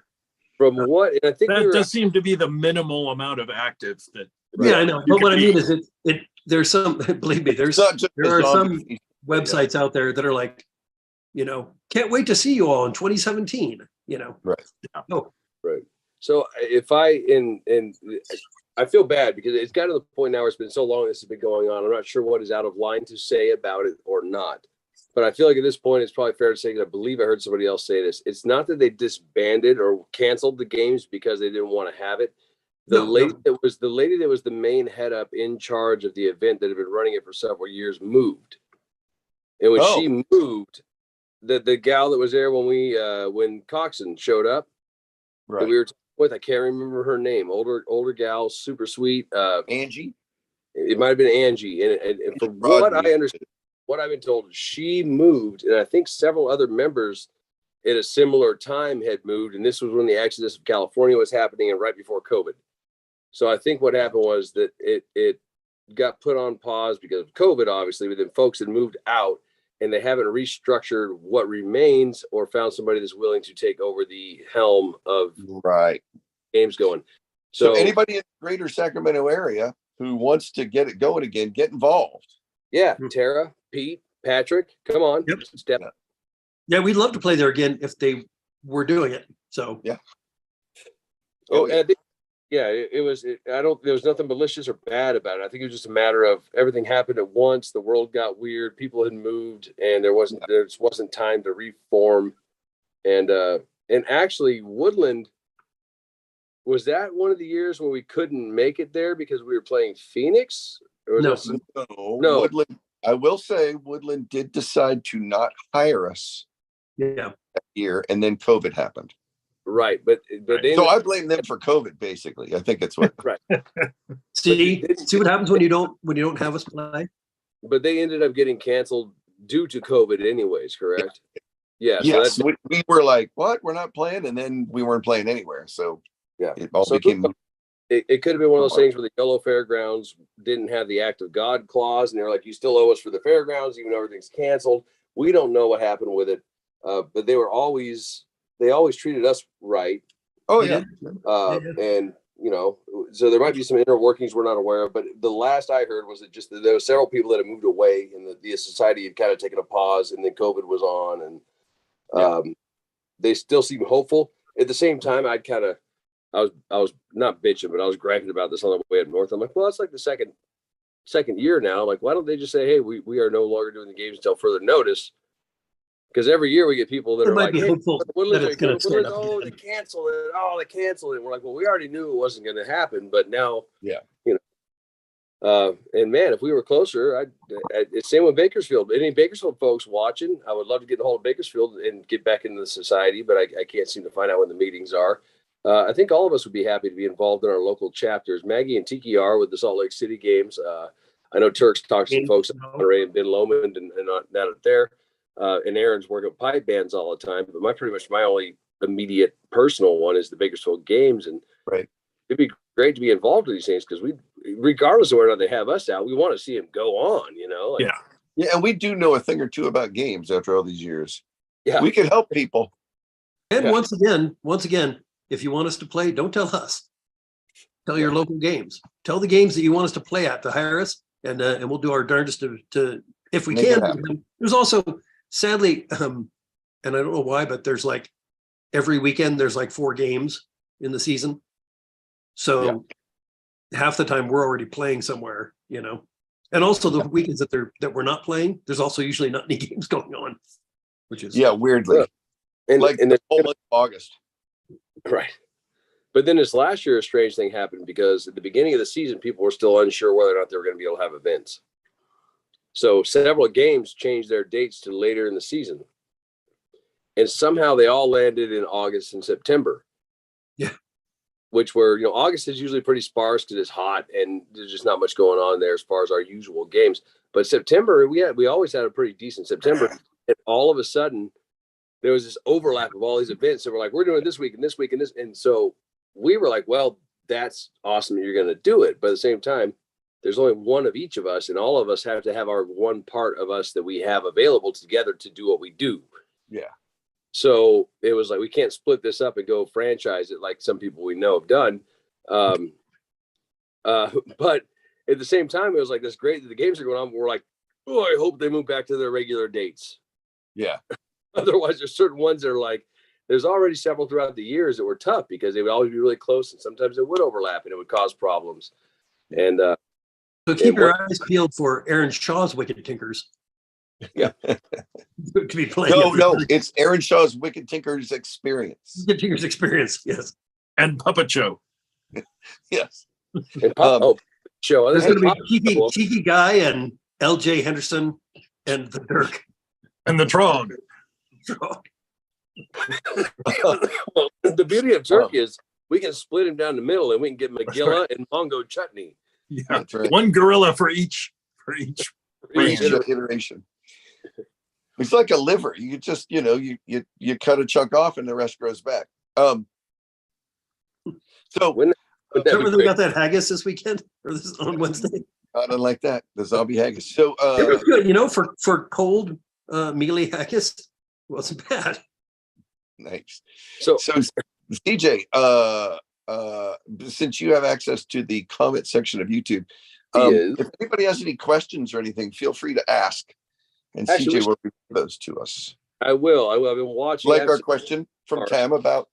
From what, and I think That does seem to be the minimal amount of active that. yeah, I know. You But what I could mean be- is there's some, believe me, It's not just there a are some zombie. websites out there that are like, can't wait to see you all in 2017, Right. Oh, right. So if I I feel bad because it's gotten to the point now where it's been so long this has been going on. I'm not sure what is out of line to say about it or not. But I feel like at this point it's probably fair to say, 'cause I believe I heard somebody else say this. It's not that they disbanded or canceled the games because they didn't want to have it. The lady that was the main head up in charge of the event that had been running it for several years moved. And when she moved, the gal that was there when Coxon showed up, that we were talking with, I can't remember her name, older gal, super sweet. Angie. It might have been Angie. And from what I understand, what I've been told, she moved, and I think several other members at a similar time had moved, and this was when the exodus of California was happening and right before COVID. So I think what happened was that it got put on pause because of COVID, obviously, but then folks had moved out and they haven't restructured what remains or found somebody that's willing to take over the helm of games going. So anybody in the greater Sacramento area who wants to get it going again, get involved. Yeah, Tara, Pete, Patrick, come on. Yep. Step. Yeah, we'd love to play there again if they were doing it. So yeah. And I think, it was. There was nothing malicious or bad about it. I think it was just a matter of everything happened at once. The world got weird. People had moved, and there just wasn't time to reform. And actually, Woodland, was that one of the years where we couldn't make it there because we were playing Phoenix? Or was No. Woodland. I will say Woodland did decide to not hire us. Yeah. That year, and then COVID happened. Right, but so I blame them for COVID. Basically, I think it's what. Right. See what happens when you don't have us play. But they ended up getting canceled due to COVID, anyways. Correct? Yeah. Yes. So we were like, "What? We're not playing," and then we weren't playing anywhere. So yeah, it all became. It could have been one of those things where the Yellow Fairgrounds didn't have the act of God clause, and they're like, "You still owe us for the fairgrounds, even though everything's canceled." We don't know what happened with it, but they always treated us right. Oh yeah. And so there might be some inner workings we're not aware of. But the last I heard was that there were several people that had moved away, and the society had kind of taken a pause, and then COVID was on, and they still seem hopeful. At the same time, I was not bitching, but I was griping about this on the way up north. I'm like, well, it's like the second year now. I'm like, why don't they just say, hey, we are no longer doing the games until further notice? Because every year we get people that are like, hey, they canceled it. Oh, they canceled it. And we're like, well, we already knew it wasn't going to happen, but now, and man, if we were closer, it's same with Bakersfield. Any Bakersfield folks watching, I would love to get a hold of Bakersfield and get back into the society, but I can't seem to find out when the meetings are. I think all of us would be happy to be involved in our local chapters. Maggie and Tiki are with the Salt Lake City games. I know Turks talks to folks at Monterey and Ben Lomond and not there. And Aaron's working with pipe bands all the time. But pretty much my only immediate personal one is the Bakersfield games. And it'd be great to be involved in these things because regardless of whether or not they have us out, we want to see them go on, Yeah, and we do know a thing or two about games after all these years. Yeah. We can help people. And once again, if you want us to play, don't tell us. Tell your local games. Tell the games that you want us to play at to hire us, and we'll do our darndest to if we can. There's also, sadly, and I don't know why, but there's like every weekend there's like 4 games in the season. So half the time we're already playing somewhere, And also the weekends that we're not playing, there's also usually not any games going on, which is weirdly. And the whole month of August. Right. But then this last year, a strange thing happened because at the beginning of the season, people were still unsure whether or not they were going to be able to have events. So several games changed their dates to later in the season. And somehow they all landed in August and September. Yeah. Which were, August is usually pretty sparse because it's hot and there's just not much going on there as far as our usual games. But September, we always had a pretty decent September. And all of a sudden, there was this overlap of all these events. So we're like, we're doing this week and this week and this. And so we were like, well, that's awesome that you're going to do it. But at the same time, there's only one of each of us, and all of us have to have our one part of us that we have available together to do what we do. Yeah. So it was like, we can't split this up and go franchise it like some people we know have done. But at the same time, it was like, this great that the games are going on. But we're like, oh, I hope they move back to their regular dates. Yeah. Otherwise, there's certain ones that are like, there's already several throughout the years that were tough because they would always be really close, and sometimes it would overlap and it would cause problems. And so keep your eyes peeled for Aaron Shaw's Wicked Tinkers. Yeah. To be playing. No, it's Aaron Shaw's Wicked Tinkers Experience. Wicked Tinkers Experience, yes. And Puppet Show. Yes. And show. There's going to be Cheeky Guy and L.J. Henderson and the Dirk. And the Trog. Well, the beauty of Turk is we can split him down the middle and we can get Magilla and Mongo chutney. Yeah, that's right. One gorilla for each iteration. It's like a liver. You just, you cut a chunk off and the rest grows back. So remember we got that haggis this weekend or this on Wednesday? Not unlike that, the zombie haggis. So it was good, for cold mealy haggis, it wasn't bad. Nice. So CJ, since you have access to the comment section of YouTube, if anybody has any questions or anything, feel free to ask, and actually, CJ will read those to us. I will. I've been watching. Like our question from Tam about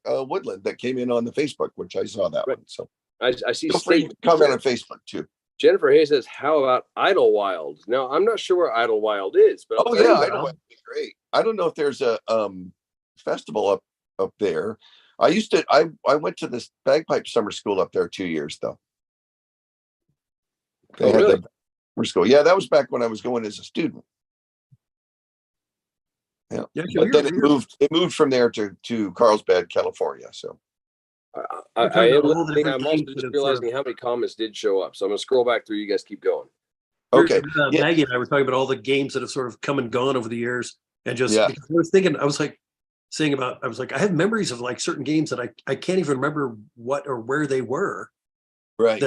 Woodland that came in on the Facebook, which I saw that one. So I see. Feel free to comment on Facebook too. Jennifer Hayes says, "How about Idlewild?" Now, I'm not sure where Idlewild is, but Idlewild would be great. I don't know if there's a festival up there. I went to this bagpipe summer school up there 2 years though. They had the summer school. Yeah, that was back when I was going as a student. Yeah, but then it moved from there to Carlsbad, California. So I'm also just realizing how many comments did show up. So I'm gonna scroll back through. You guys keep going. Okay. Maggie and I were talking about all the games that have sort of come and gone over the years, and just because I was thinking, I was like, I have memories of like certain games that I can't even remember what or where they were. Right.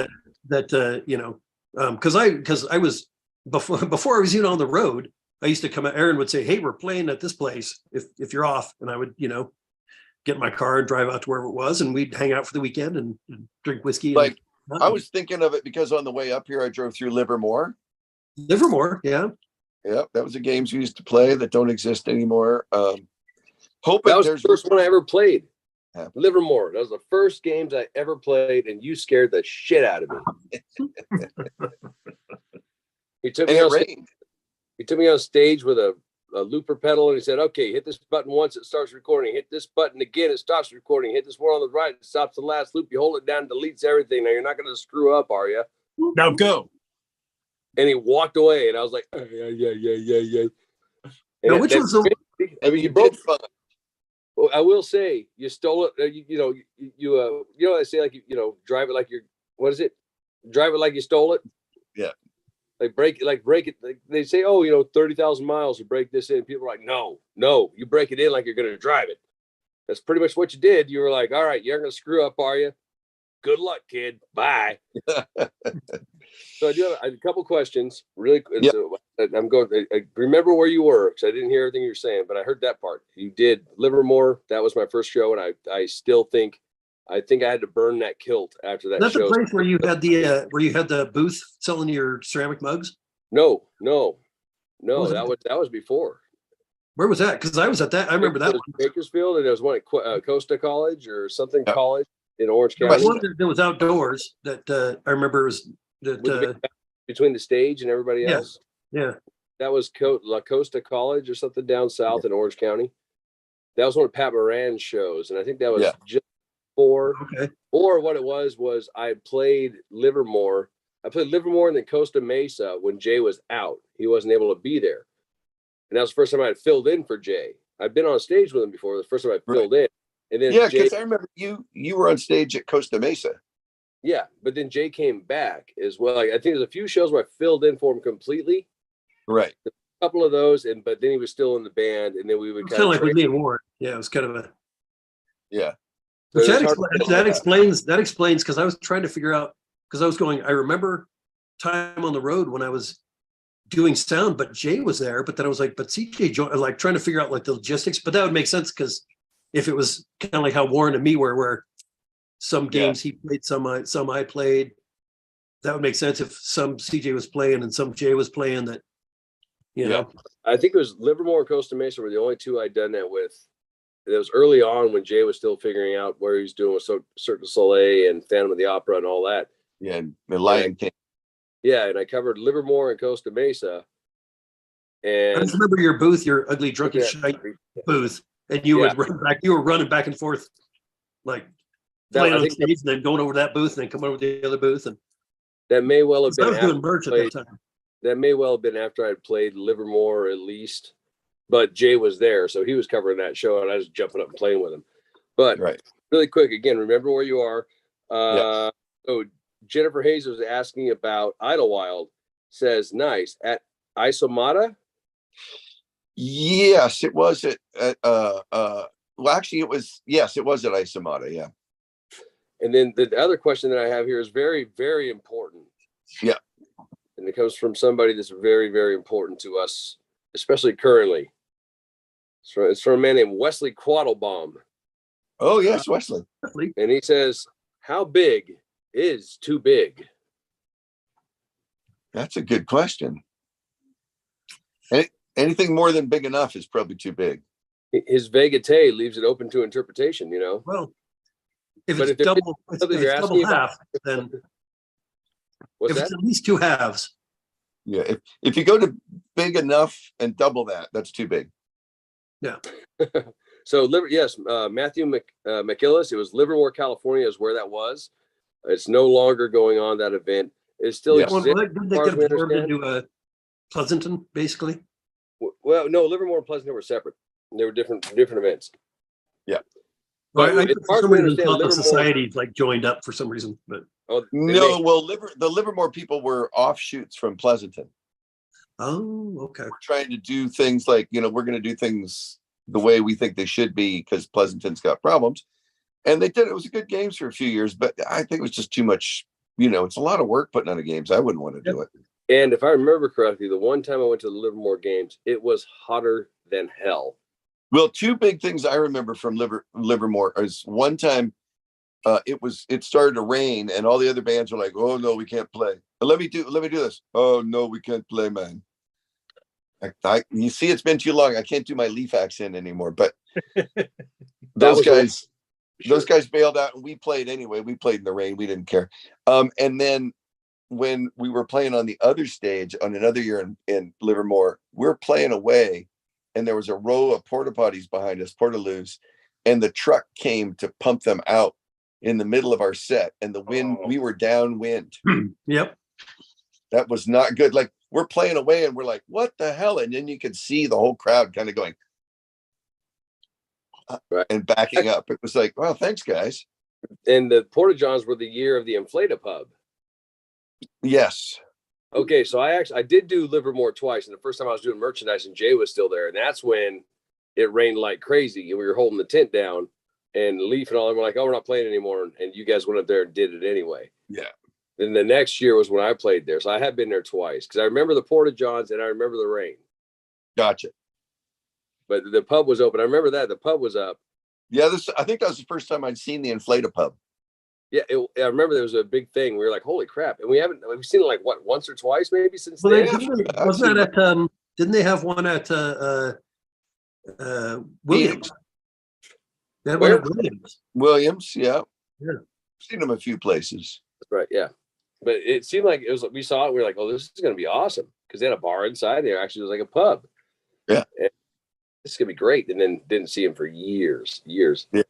Because I was before I was even on the road, I used to come out. Aaron would say, "Hey, we're playing at this place if you're off," and I would get in my car and drive out to wherever it was, and we'd hang out for the weekend and drink whiskey. I was thinking of it because on the way up here, I drove through Livermore. Yeah. Yeah, that was the games we used to play that don't exist anymore. That was the first one I ever played. Yeah. Livermore. That was the first games I ever played, and you scared the shit out of me. He took me on stage with a looper pedal, and he said, "Okay, hit this button once, it starts recording. Hit this button again, it stops recording. Hit this one on the right, it stops the last loop. You hold it down, deletes everything. Now you're not going to screw up, are you? Now go." And he walked away, and I was like, yeah. Now, which was the? I mean, you broke fun. Well, I will say you stole it. I say like drive it like you're. What is it? Drive it like you stole it. Yeah. Break it. Like they say, 30,000 miles to break this in. People are like, no, you break it in like you're going to drive it. That's pretty much what you did. You were like, all right, you're going to screw up, are you? Good luck, kid. Bye. So I do have a couple questions. Really, yep. So I'm going. I remember where you were because I didn't hear everything you were saying, but I heard that part. You did Livermore. That was my first show, and I still think I had to burn that kilt after that. That's the place where you had the booth selling your ceramic mugs. No, that was before. Where was that? Because I was at that. I remember that one. Bakersfield, and there was one at Costa College or something college in Orange County. One that was outdoors. That I remember was between the stage and everybody else. Yeah. That was La Costa College or something down south in Orange County. That was one of Pat Moran's shows, and I think that was just before. Okay. Or what it was I played Livermore. I played Livermore and then Costa Mesa when Jay was out. He wasn't able to be there. And that was the first time I had filled in for Jay. I've been on stage with him before. The first time I filled in. And then because I remember you were on stage at Costa Mesa. Yeah, but then Jay came back as well. Like I think there's a few shows where I filled in for him completely. Right. A couple of those, but then he was still in the band, and then we would kind of like with me and Warren. Yeah, it was kind of a. Yeah. Which that explains because I was trying to figure out because I was going. I remember time on the road when I was doing sound, but Jay was there. But then I was like, but CJ joined, like trying to figure out like the logistics. But that would make sense because if it was kind of like how Warren and me were, where some games he played, some I played, that would make sense if some CJ was playing and some Jay was playing. That you know, I think it was Livermore and Costa Mesa were the only two I'd done that with. It was early on when Jay was still figuring out where he was doing with Cirque du Soleil and Phantom of the Opera and all that. Yeah, and the Lion King. Yeah, and I covered Livermore and Costa Mesa. And I just remember your booth, your ugly drunken shite booth, and you would run back. You were running back and forth, like playing on stage, and then going over to that booth, and then coming over to the other booth, and that may well have been. I was doing merch at that time. That may well have been after I'd played Livermore at least, but Jay was there, so he was covering that show, and I was jumping up and playing with him. But really quick, again, remember where you are. So Jennifer Hayes was asking about Idlewild. Says nice at Isomata. Yes, it was at well, actually, it was at Isomata. Yeah. And then the other question that I have here is very, very important. Yeah. And it comes from somebody that's very, very important to us, especially currently. It's from a man named Wesley Quattlebaum. Oh, yes, Wesley. And he says, how big is too big? That's a good question. Anything more than big enough is probably too big. His vegetae leaves it open to interpretation, you know? Well, if it's double half, then what's if that? it's at least two halves. Yeah, if you go to big enough and double that, that's too big. Yeah. So, Matthew McIllis, it was Livermore, California is where that was. It's no longer going on, that event. It still exists. Did they get absorbed into Pleasanton, basically? Well, no, Livermore and Pleasanton were separate. They were different events. Yeah. But I for some reason thought the societies like joined up for some reason, but the Livermore people were offshoots from Pleasanton. Oh, okay. We're trying to do things like, we're going to do things the way we think they should be because Pleasanton's got problems. And they did. It was a good games for a few years, but I think it was just too much. It's a lot of work putting on a games. I wouldn't want to do it. And if I remember correctly, the one time I went to the Livermore games, it was hotter than hell. Well, two big things I remember from Livermore is one time it started to rain and all the other bands were like, oh no, we can't play. Let me do this. Oh no, we can't play, man. You see, it's been too long. I can't do my Leaf accent anymore, but those guys bailed out and we played anyway. We played in the rain. We didn't care. And then when we were playing on the other stage on another year in Livermore, we're playing away and there was a row of porta potties behind us, portaloos, and the truck came to pump them out in the middle of our set. And the wind, we were downwind. Yep. That was not good. Like we're playing away and we're like, what the hell? And then you could see the whole crowd kind of going and backing up. It was like, well, thanks guys. And the Porta Johns were the year of the Inflata Pub. Yes. Okay, so I did do Livermore twice, and the first time I was doing merchandise and Jay was still there, and that's when it rained like crazy, and we were holding the tent down, and Leaf and all them were like, oh, we're not playing anymore, and you guys went up there and did it anyway. Yeah. Then the next year was when I played there, so I have been there twice, because I remember the Porta Johns, and I remember the rain. Gotcha. But the pub was open. I remember that. The pub was up. Yeah, I think that was the first time I'd seen the Inflata Pub. Yeah, I remember there was a big thing. We were like, "Holy crap!" And we've seen it like what, once or twice maybe since then. Wasn't that at? Didn't they have one at Williams? They had one at Williams. Williams, yeah. Yeah, seen them a few places. That's right. Yeah, but it seemed like it was. We saw it. We were like, "Oh, this is going to be awesome," because they had a bar inside there. Actually, it was like a pub. Yeah, and this is going to be great. And then didn't see him for years. Yeah,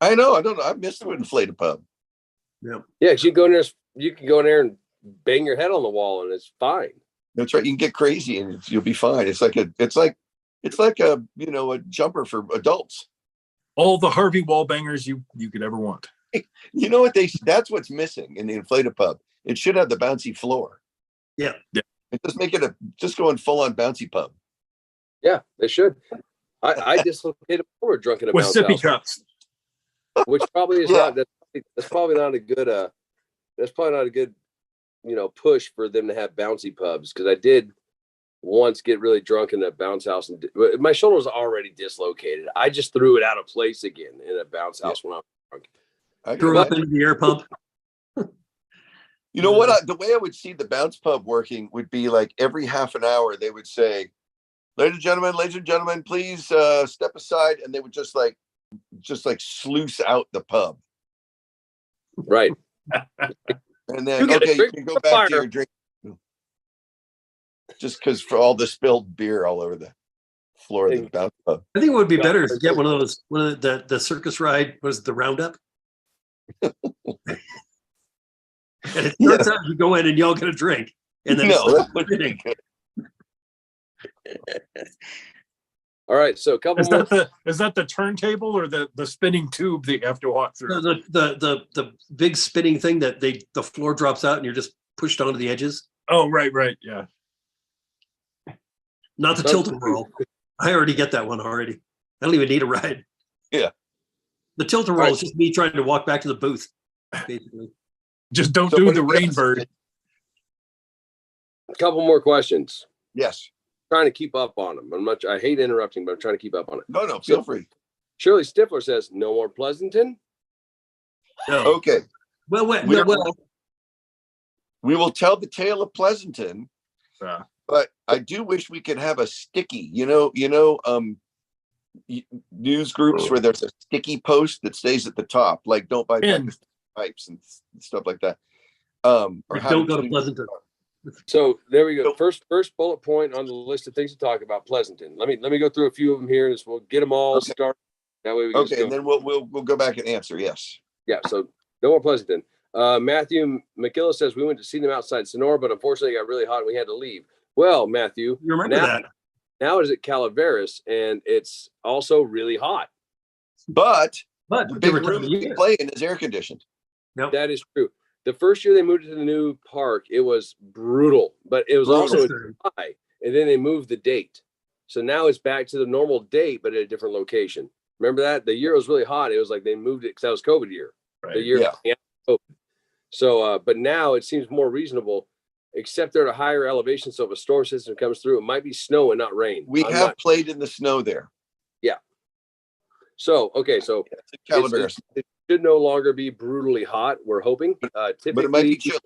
I know. I don't know. I missed the Inflata Pub. Yeah. Yeah, you can go in there and bang your head on the wall and it's fine. That's right. You can get crazy and you'll be fine. It's like a a jumper for adults. All the Harvey wall bangers you could ever want. You know what that's what's missing in the Inflata Pub. It should have the bouncy floor. Yeah. And just make it just going full on bouncy pub. Yeah, they should. I dislocated over drunk in a with bounce sippy house, cups. which probably is not. That's probably not a good. That's probably not a good, push for them to have bouncy pubs, because I did once get really drunk in a bounce house, and my shoulder was already dislocated. I just threw it out of place again in a bounce house when I was drunk. Threw up into the air pump. You know what? The way I would see the bounce pub working would be like every half an hour they would say, ladies and gentlemen, please step aside, and they would just like sluice out the pub. Right. And then you can go back to your drink. Just because for all the spilled beer all over the floor of the bounce pub. I think it would be better to get one of the circus ride. Was it the Roundup? And it starts out, you go in and y'all get a drink, and then that would be good. All right, so a couple more. Is that the turntable or the spinning tube that you have to walk through? The big spinning thing that the floor drops out and you're just pushed onto the edges. Oh, right, yeah. Not the tilt-a-whirl. I already get that one already. I don't even need a ride. Yeah. The tilt-a-whirl is just me trying to walk back to the booth, basically. Just don't do the Rainbird. A couple more questions. Yes. Trying to keep up on them. I hate interrupting, but I'm trying to keep up on it. No, feel free. Shirley Stifler says, no more Pleasanton? No. Okay. Well, we will tell the tale of Pleasanton, but I do wish we could have a sticky, news groups where there's a sticky post that stays at the top, like don't buy pipes and stuff like that. Or don't go to Pleasanton. So there we go. First bullet point on the list of things to talk about, Pleasanton. Let me go through a few of them here, and we'll get them all started. That way we can and then we'll go back and answer. Yes. Yeah. So no more Pleasanton. Matthew McKilla says we went to see them outside Sonora, but unfortunately it got really hot and we had to leave. Well, Matthew, you remember that? Now it's at Calaveras, and it's also really hot. But the big room you play in is air conditioned. Nope. That is true. The first year they moved to the new park, it was brutal, but it was also high. And then they moved the date. So now it's back to the normal date, but at a different location. Remember that? The year was really hot. It was like they moved it because that was COVID year. Right. The year COVID. So, but now it seems more reasonable, except they're at a higher elevation. So if a storm system comes through, it might be snow and not rain. We have played in the snow there. Yeah. So, okay. So Calaveras. It should no longer be brutally hot. We're hoping. Typically, but it might be chilly.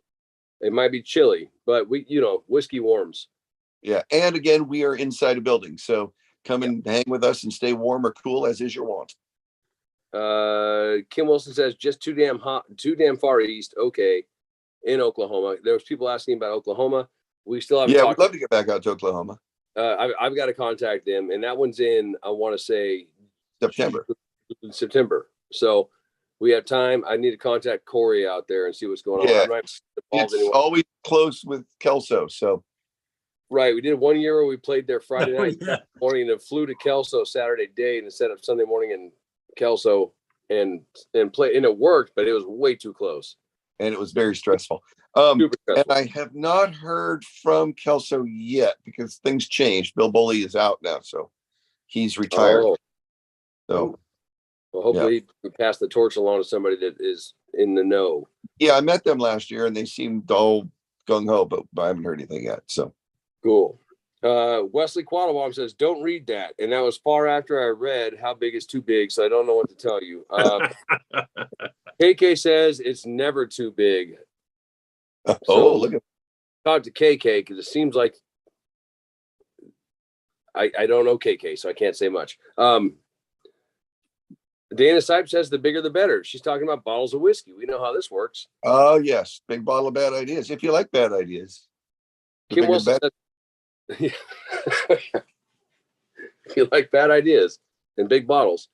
It might be chilly, but whiskey warms. Yeah. And again, we are inside a building. So come and hang with us and stay warm or cool as is your want. Kim Wilson says just too damn hot, too damn far east. Okay. In Oklahoma. There was people asking about Oklahoma. We still haven't. Yeah, we'd love to get back out to Oklahoma. I've got to contact them, and that one's in, I want to say September. So we have time. I need to contact Corey out there and see what's going on. It's always close with Kelso. So right, we did 1 year where we played there Friday night morning and flew to Kelso Saturday day and set up Sunday morning in Kelso and play, and it worked, but it was way too close. And it was very stressful. And I have not heard from Kelso yet because things changed. Bill Bully is out now, so he's retired. So, well, hopefully we pass the torch along to somebody that is in the know. Yeah, I met them last year and they seemed all gung ho, but I haven't heard anything yet. So cool. Wesley Quattlebaum says, "Don't read that," and that was far after I read "How Big Is Too Big," so I don't know what to tell you. KK says it's never too big. Look at talk to KK because it seems like I don't know KK, so I can't say much. Dana Sipe says the bigger the better. She's talking about bottles of whiskey. We know how this works. Oh yes, big bottle of bad ideas. If you like bad ideas, Kim Wilson says, if you like bad ideas and big bottles.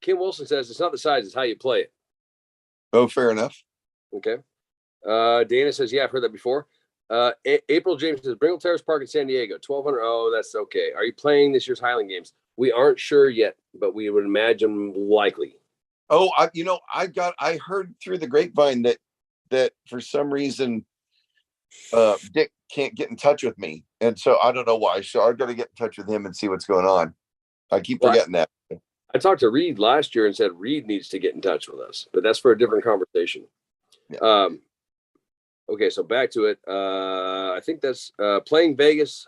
Kim Wilson says it's not the size, it's how you play it. Oh, fair enough. Okay. Dana says, yeah, I've heard that before. April James says, Bringle Terrace Park in San Diego, 1,200. Oh, that's okay. Are you playing this year's Highland Games? We aren't sure yet, but we would imagine likely. Oh, I heard through the grapevine that for some reason Dick can't get in touch with me, and so I don't know why. So I've got to get in touch with him and see what's going on. I keep forgetting that. I talked to Reed last year and said Reed needs to get in touch with us, but that's for a different conversation. Yeah. Okay, so back to it. I think that's playing Vegas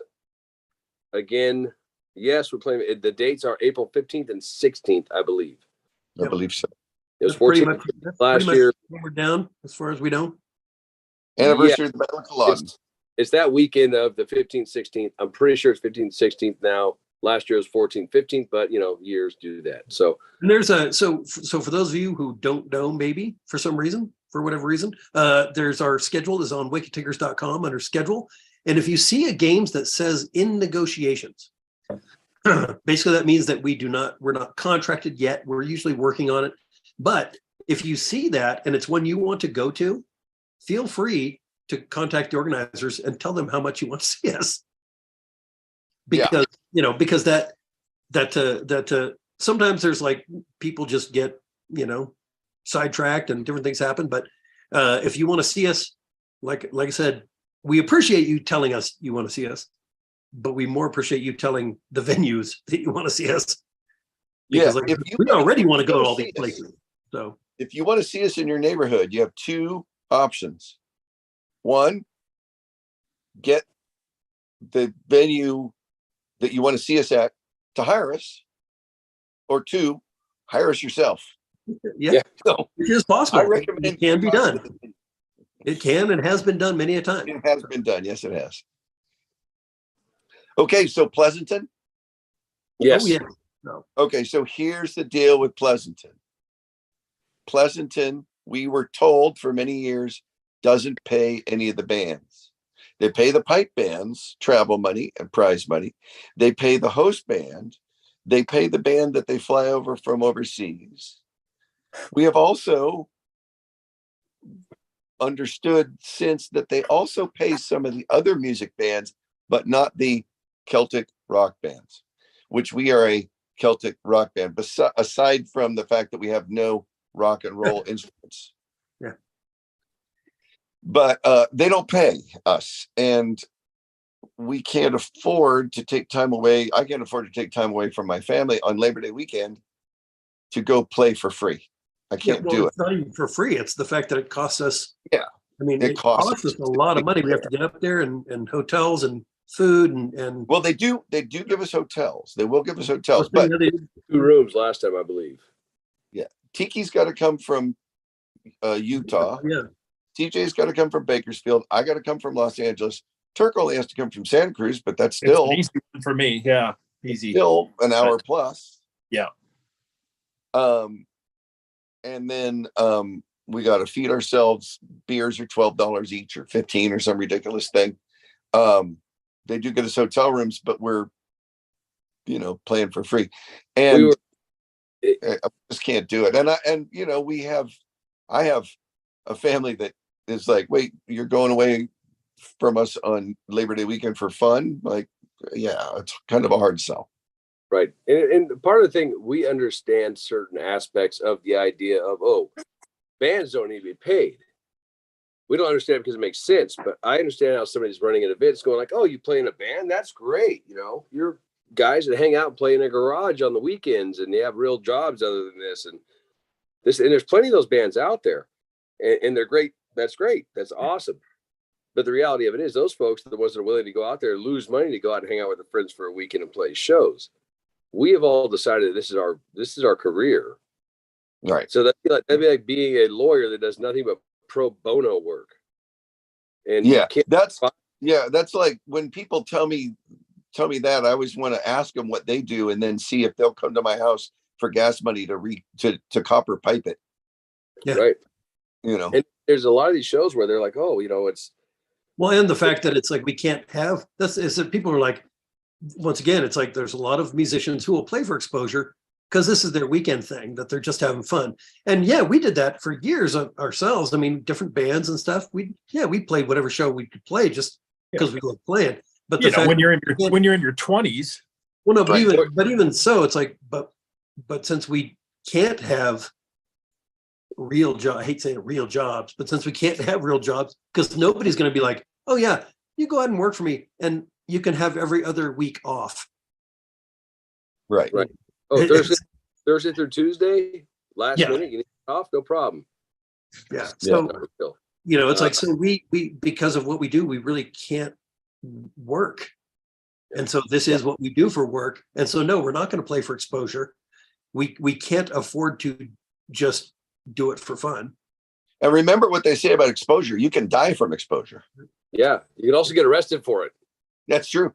again, yes, we're playing. The dates are April 15th and 16th, I believe. I believe so. It was That's pretty 14th much last year. we're down as far as we know. Anniversary of the Battle of Culloden. It's that weekend of the 15th, 16th. I'm pretty sure it's 15th, 16th now. Last year was 14th, 15th, but years do that. So And there's so for those of you who don't know, maybe for some reason, for whatever reason, there's our schedule is on wickedtickers.com under schedule. And if you see a games that says in negotiations, basically that means that we're not contracted yet. We're usually working on it. But if you see that and it's one you want to go to, feel free to contact the organizers and tell them how much you want to see us. Because because that sometimes there's like people just get sidetracked and different things happen. But if you want to see us, like I said, we appreciate you telling us you want to see us, but we more appreciate you telling the venues that you want to see us. Because we already want to go to all these places. So if you want to see us in your neighborhood, you have two options. One, get the venue that you want to see us at to hire us, or two, hire us yourself. Yeah. So it is possible. I recommend it can be done. It can and has been done many a time. It has been done. Yes, it has. Okay, so Pleasanton. yes, Oh, yeah. No. Okay, so here's the deal with Pleasanton. Pleasanton, we were told for many years, doesn't pay any of the bands. They pay the pipe bands travel money and prize money. They pay the host band. They pay the band that they fly over from overseas. We have also understood since that they also pay some of the other music bands, but not the Celtic rock bands, which we are a Celtic rock band, aside from the fact that we have no rock and roll instruments. Yeah. But they don't pay us, and we can't afford to take time away. I can't afford to take time away from my family on Labor Day weekend to go play for free. I can't do it. It's not even for free. It's the fact that it costs us. Yeah. I mean, it costs us a lot of money. We have to get up there and hotels and food and. Well, they do give us hotels. They will give us hotels, but 2 rooms last time, I believe. Yeah. Tiki's got to come from Utah. Yeah. TJ's got to come from Bakersfield. I got to come from Los Angeles. Turk only has to come from Santa Cruz, but that's still easy for me. Yeah, easy. Still an hour plus. Yeah. And then we got to feed ourselves. Beers are $12 each or $15 or some ridiculous thing. They do get us hotel rooms, but we're playing for free, and I just can't do it. And I have a family that is like, wait, you're going away from us on Labor Day weekend for fun? Like, yeah, it's kind of a hard sell. Right. And part of the thing, we understand certain aspects of the idea of, bands don't need to be paid. We don't understand it because it makes sense, but I understand how somebody's running an event is going like, oh, you play in a band? That's great. You're guys that hang out and play in a garage on the weekends and they have real jobs other than this. And there's plenty of those bands out there and they're great. That's great. That's awesome. But the reality of it is those folks are the ones that are willing to go out there and lose money to go out and hang out with their friends for a weekend and play shows. We have all decided that this is our career. Right. So that'd be like being a lawyer that does nothing but pro bono work. And that's like when people tell me that, I always want to ask them what they do and then see if they'll come to my house for gas money to copper pipe it. Yeah. Right. And there's a lot of these shows where they're like, it's. Well, and the fact that it's like we can't have this is that people are like, once again, it's like there's a lot of musicians who will play for exposure because this is their weekend thing, that they're just having fun. And yeah, we did that for years ourselves. I mean, different bands and stuff. We played whatever show we could play just because we loved playing. But the fact when you're in your 20s. Well, no, but even so, it's like, but since we can't have real job, I hate saying real jobs, but since we can't have real jobs, because nobody's going to be like, oh yeah, you go ahead and work for me and you can have every other week off. Right. Oh, Thursday through Tuesday, last minute, you need off, no problem. Yeah. So, it's like, so we because of what we do, we really can't work. And so this is what we do for work. And so, no, we're not going to play for exposure. We can't afford to just do it for fun. And remember what they say about exposure. You can die from exposure. Yeah. You can also get arrested for it. That's true.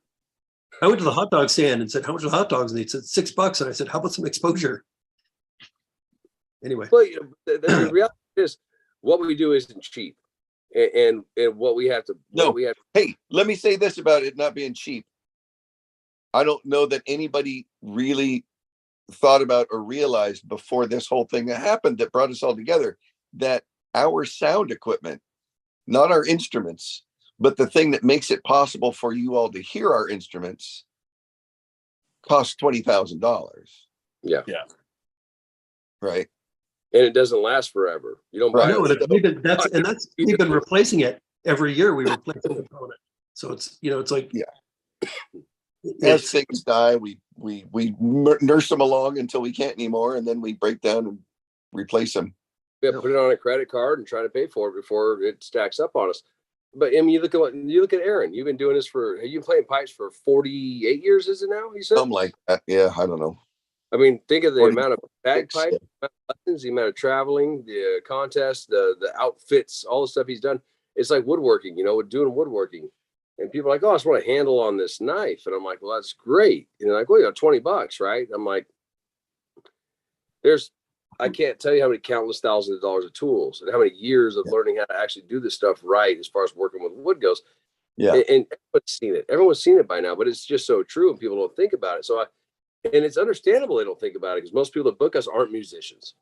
I went to the hot dog stand and said, how much are the hot dogs? And they said $6. And I said, how about some exposure? Anyway. Well, the reality is what we do isn't cheap. And what we have to, Hey, let me say this about it not being cheap. I don't know that anybody really thought about or realized before this whole thing that happened that brought us all together, that our sound equipment, not our instruments, but the thing that makes it possible for you all to hear our instruments, costs $20,000. Yeah. Right. And it doesn't last forever. You don't buy it. We've been replacing it every year. We replace a component. So it's, it's like, as things die, we nurse them along until we can't anymore, and then we break down and replace them. Yeah, put it on a credit card and try to pay for it before it stacks up on us. But I mean, you look at Aaron. You've been doing this have you been playing pipes for 48 years? Is it now? You said something like that. Yeah, I don't know. I mean, think of the 40, amount of bagpipes, the amount of traveling, the contests, the outfits, all the stuff he's done. It's like woodworking, doing woodworking. And people are like, oh, I just want a handle on this knife. And I'm like, well, that's great. And they're like, well, you got $20, right? I'm like, I can't tell you how many countless thousands of dollars of tools and how many years of learning how to actually do this stuff right as far as working with wood goes. Yeah. And everyone's seen it by now, but it's just so true and people don't think about it. So and it's understandable they don't think about it because most people that book us aren't musicians.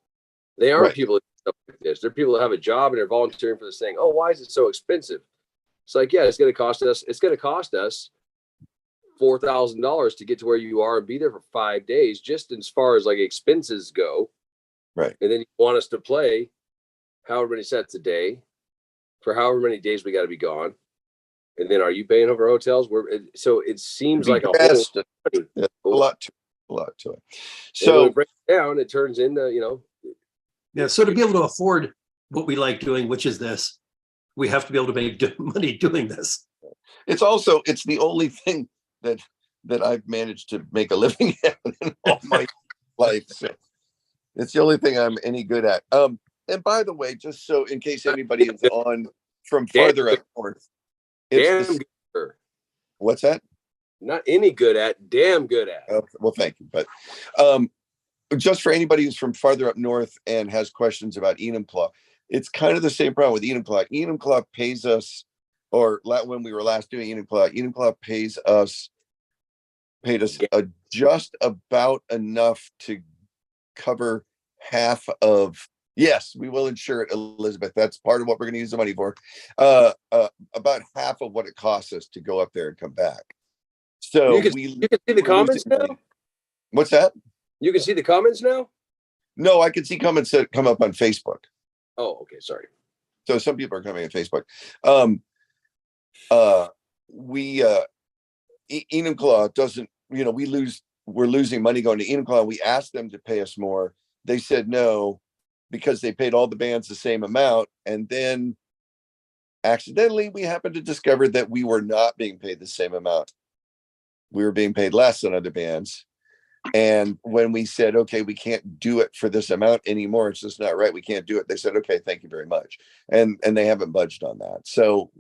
They aren't people that do stuff like this. They're people that have a job and they're volunteering for this thing. Oh, why is it so expensive? It's like, yeah, it's going to cost us $4,000 to get to where you are and be there for 5 days, just as far as like expenses go. Right. And then you want us to play however many sets a day for however many days we got to be gone. And then are you paying over hotels? So it seems like a lot to it. So when it breaks down, it turns into, Yeah. So to be able to afford what we like doing, which is this, we have to be able to make money doing this. It's the only thing that I've managed to make a living at in all my life. So it's the only thing I'm any good at. And by the way, just so in case anybody is on from farther up north, what's that? Not any good at, damn good at. Well, thank you. But just for anybody who's from farther up north and has questions about Enumclaw, it's kind of the same problem with Enumclaw. Enumclaw pays us, or when we were last doing Enumclaw paid us just about enough to cover half of. Yes, we will insure it, Elizabeth. That's part of what we're going to use the money for. About half of what it costs us to go up there and come back. So you can see the comments now. What's that? You can see the comments now. No, I can see comments that come up on Facebook. Oh, okay. Sorry. So some people are coming on Facebook. Enumclaw doesn't. We're losing money going to Enumclaw. We asked them to pay us more. They said no, because they paid all the bands the same amount. And then accidentally, we happened to discover that we were not being paid the same amount. We were being paid less than other bands. And when we said, okay, we can't do it for this amount anymore, it's just not right, we can't do it, they said, okay, thank you very much. And they haven't budged on that. So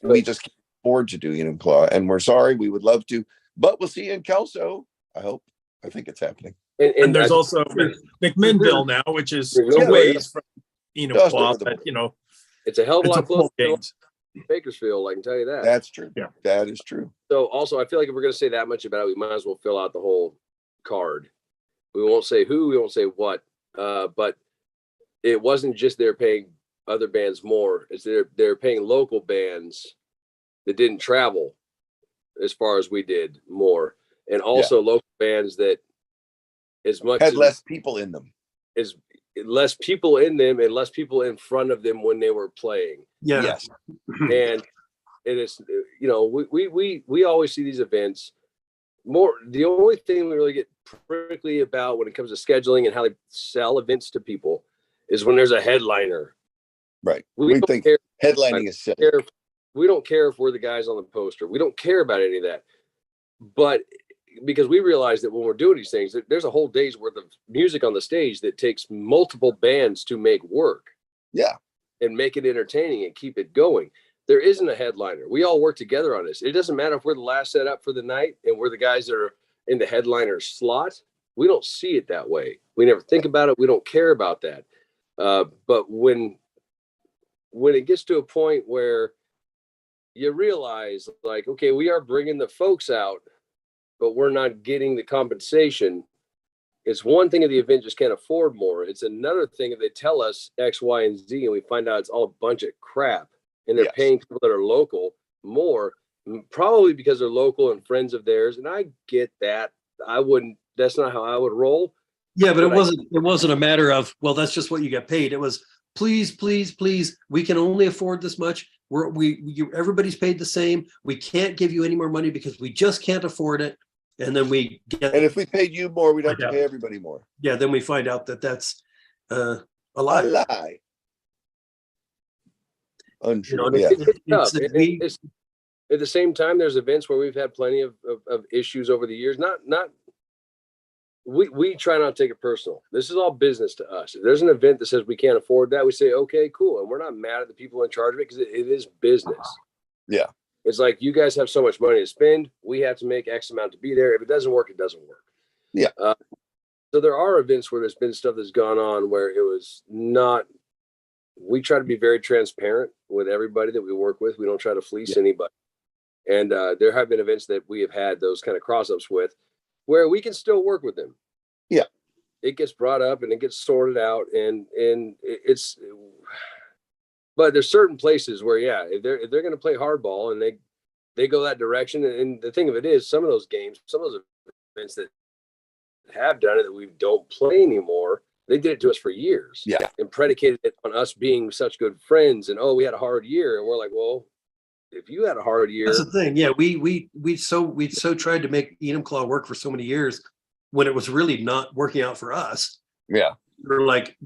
we just can't afford to do Enumclaw. And we're sorry, we would love to, but we'll see you in Kelso. I think it's happening. And there's also McMinnville now, which is 2 ways from Enumclaw, but it's a hell of a lot closer to Bakersfield, I can tell you that. That's true. Yeah, that is true. So also, I feel like if we're going to say that much about it, we might as well fill out the whole card. We won't say who, we won't say what, but it wasn't just they're paying other bands more. It's they're paying local bands that didn't travel as far as we did more, and also local bands that as much had less people in them. Is less people in them and less people in front of them when they were playing. Yeah. Yes. And it is, we always see these events more. The only thing we really get prickly about when it comes to scheduling and how they sell events to people is when there's a headliner. Right. We think headlining is silly. We don't care if we're the guys on the poster. We don't care about any of that. but because we realize that when we're doing these things, there's a whole day's worth of music on the stage that takes multiple bands to make work. Yeah. And make it entertaining and keep it going. There isn't a headliner. We all work together on this. It doesn't matter if we're the last set up for the night and we're the guys that are in the headliner slot. We don't see it that way. We never think about it. We don't care about that. But when it gets to a point where you realize, like, okay, we are bringing the folks out, but we're not getting the compensation. It's one thing if the event just can't afford more. It's another thing if they tell us X, Y, and Z, and we find out it's all a bunch of crap, and they're paying people that are local more, probably because they're local and friends of theirs. And I get that. That's not how I would roll. Yeah, but it wasn't a matter of, well, that's just what you get paid. It was, please, we can only afford this much. Everybody's paid the same. We can't give you any more money because we just can't afford it. And then and if we paid you more, we'd have to pay everybody more. Yeah, then we find out that that's a lie. A lie. Untrue. It's at the same time, there's events where we've had plenty of issues over the years. We try not to take it personal. This is all business to us. If there's an event that says we can't afford that, we say, okay, cool. And we're not mad at the people in charge of it because it is business. Yeah. It's like, you guys have so much money to spend. We have to make X amount to be there. If it doesn't work, it doesn't work. Yeah. So there are events where there's been stuff that's gone on where it was not, we try to be very transparent with everybody that we work with. We don't try to fleece anybody. And there have been events that we have had those kind of cross-ups with where we can still work with them. Yeah. It gets brought up and it gets sorted out, and but there's certain places where, if they're going to play hardball and they go that direction. And the thing of it is, some of those games, some of those events that have done it that we don't play anymore, they did it to us for years. Yeah. And predicated it on us being such good friends. And, we had a hard year. And we're like, well, if you had a hard year. That's the thing. Yeah. We so tried to make Enum Claw work for so many years when it was really not working out for us. Yeah. We're like,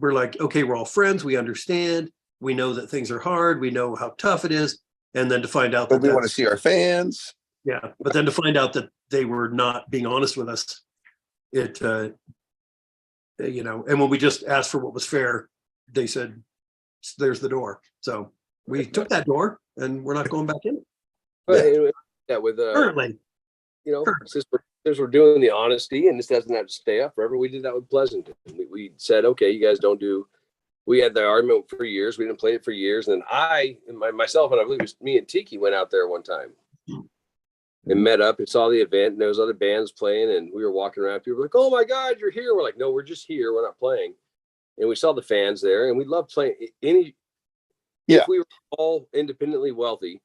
okay, we're all friends. We understand. We know that things are hard. We know how tough it is. And then to find out that we want to see our fans. Yeah. But then to find out that they were not being honest with us, and when we just asked for what was fair, they said, there's the door. So we took that door and we're not going back in. But with currently, since we're doing the honesty and this doesn't have to stay up forever, we did that with Pleasanton. We said, okay, you guys don't do. We had the argument for years. We didn't play it for years. And then myself, and I believe it was me and Tiki went out there one time and met up and saw the event, and there was other bands playing, and we were walking around. People were like, oh my God, you're here. We're like, no, we're just here. We're not playing. And we saw the fans there, and we love playing if we were all independently wealthy,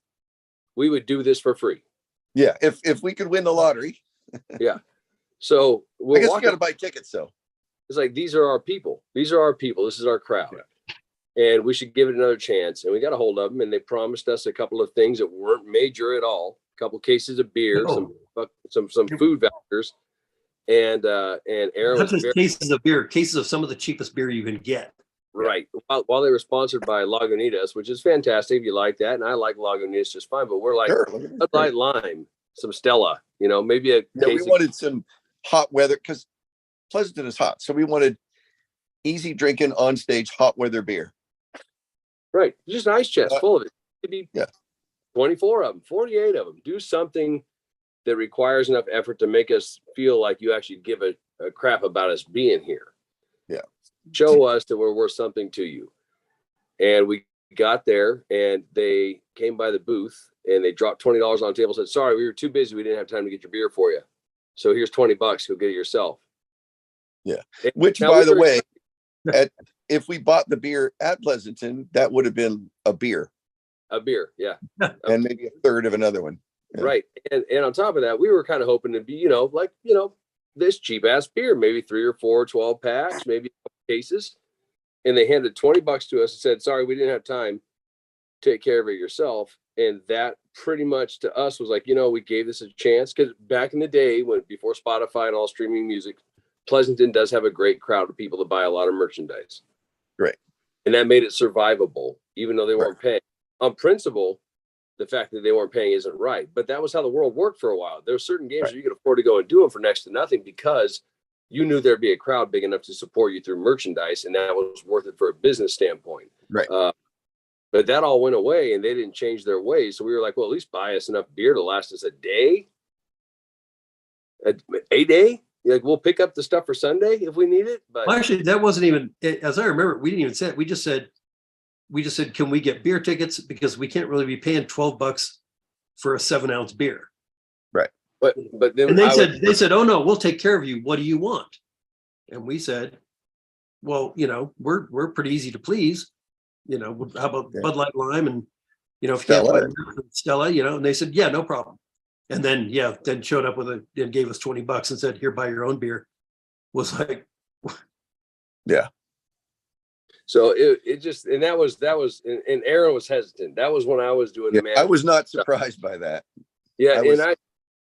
we would do this for free. Yeah. If we could win the lottery. Yeah. So I guess you got to buy tickets. So it's like, these are our people. These are our people. This is our crowd. Yeah. And we should give it another chance. And we got a hold of them, and they promised us a couple of things that weren't major at all. A couple cases of beer, some food vouchers, and Aaron not just cases of beer, cases of some of the cheapest beer you can get. Right. While they were sponsored by Lagunitas, which is fantastic if you like that, and I like Lagunitas just fine. But we're like, Bud Light Lime, some Stella, maybe a. Yeah, we wanted some hot weather because Pleasanton is hot, so we wanted easy drinking on stage hot weather beer. Right, just an ice chest full of it. It could be 24 of them, 48 of them. Do something that requires enough effort to make us feel like you actually give a crap about us being here. Yeah. Show us that we're worth something to you. And we got there, and they came by the booth, and they dropped $20 on the table and said, sorry, we were too busy. We didn't have time to get your beer for you. So here's $20. Go get it yourself. Yeah. Which, by the way, if we bought the beer at Pleasanton, that would have been a beer. A beer, yeah. And maybe a third of another one. Yeah. Right. And on top of that, we were kind of hoping to be, this cheap ass beer, maybe 3 or 4 12 packs, maybe cases. And they handed $20 to us and said, sorry, we didn't have time. Take care of it yourself. And that pretty much to us was like, we gave this a chance, because back in the day, before Spotify and all streaming music, Pleasanton does have a great crowd of people that buy a lot of merchandise. Right. And that made it survivable, even though they weren't paying. On principle, the fact that they weren't paying isn't right. But that was how the world worked for a while. There were certain games where you could afford to go and do them for next to nothing because you knew there'd be a crowd big enough to support you through merchandise, and that was worth it for a business standpoint. Right. But that all went away, and they didn't change their ways. So we were like, well, at least buy us enough beer to last us a day. A day? Like, we'll pick up the stuff for Sunday if we need it. But well, actually, that wasn't even, as I remember, we didn't even say it. We just said, can we get beer tickets? Because we can't really be paying $12 for a 7-ounce beer. Right. But then and they said, oh no, we'll take care of you. What do you want? And we said, well, we're pretty easy to please. How about Bud Light Lime and, if you can't buy Stella, and they said, yeah, no problem. And then, then showed up and gave us $20 and said, here, buy your own beer. Was like, yeah. So it just, and that was, and Aaron was hesitant. That was when I was doing the man. I was not surprised by that. Yeah.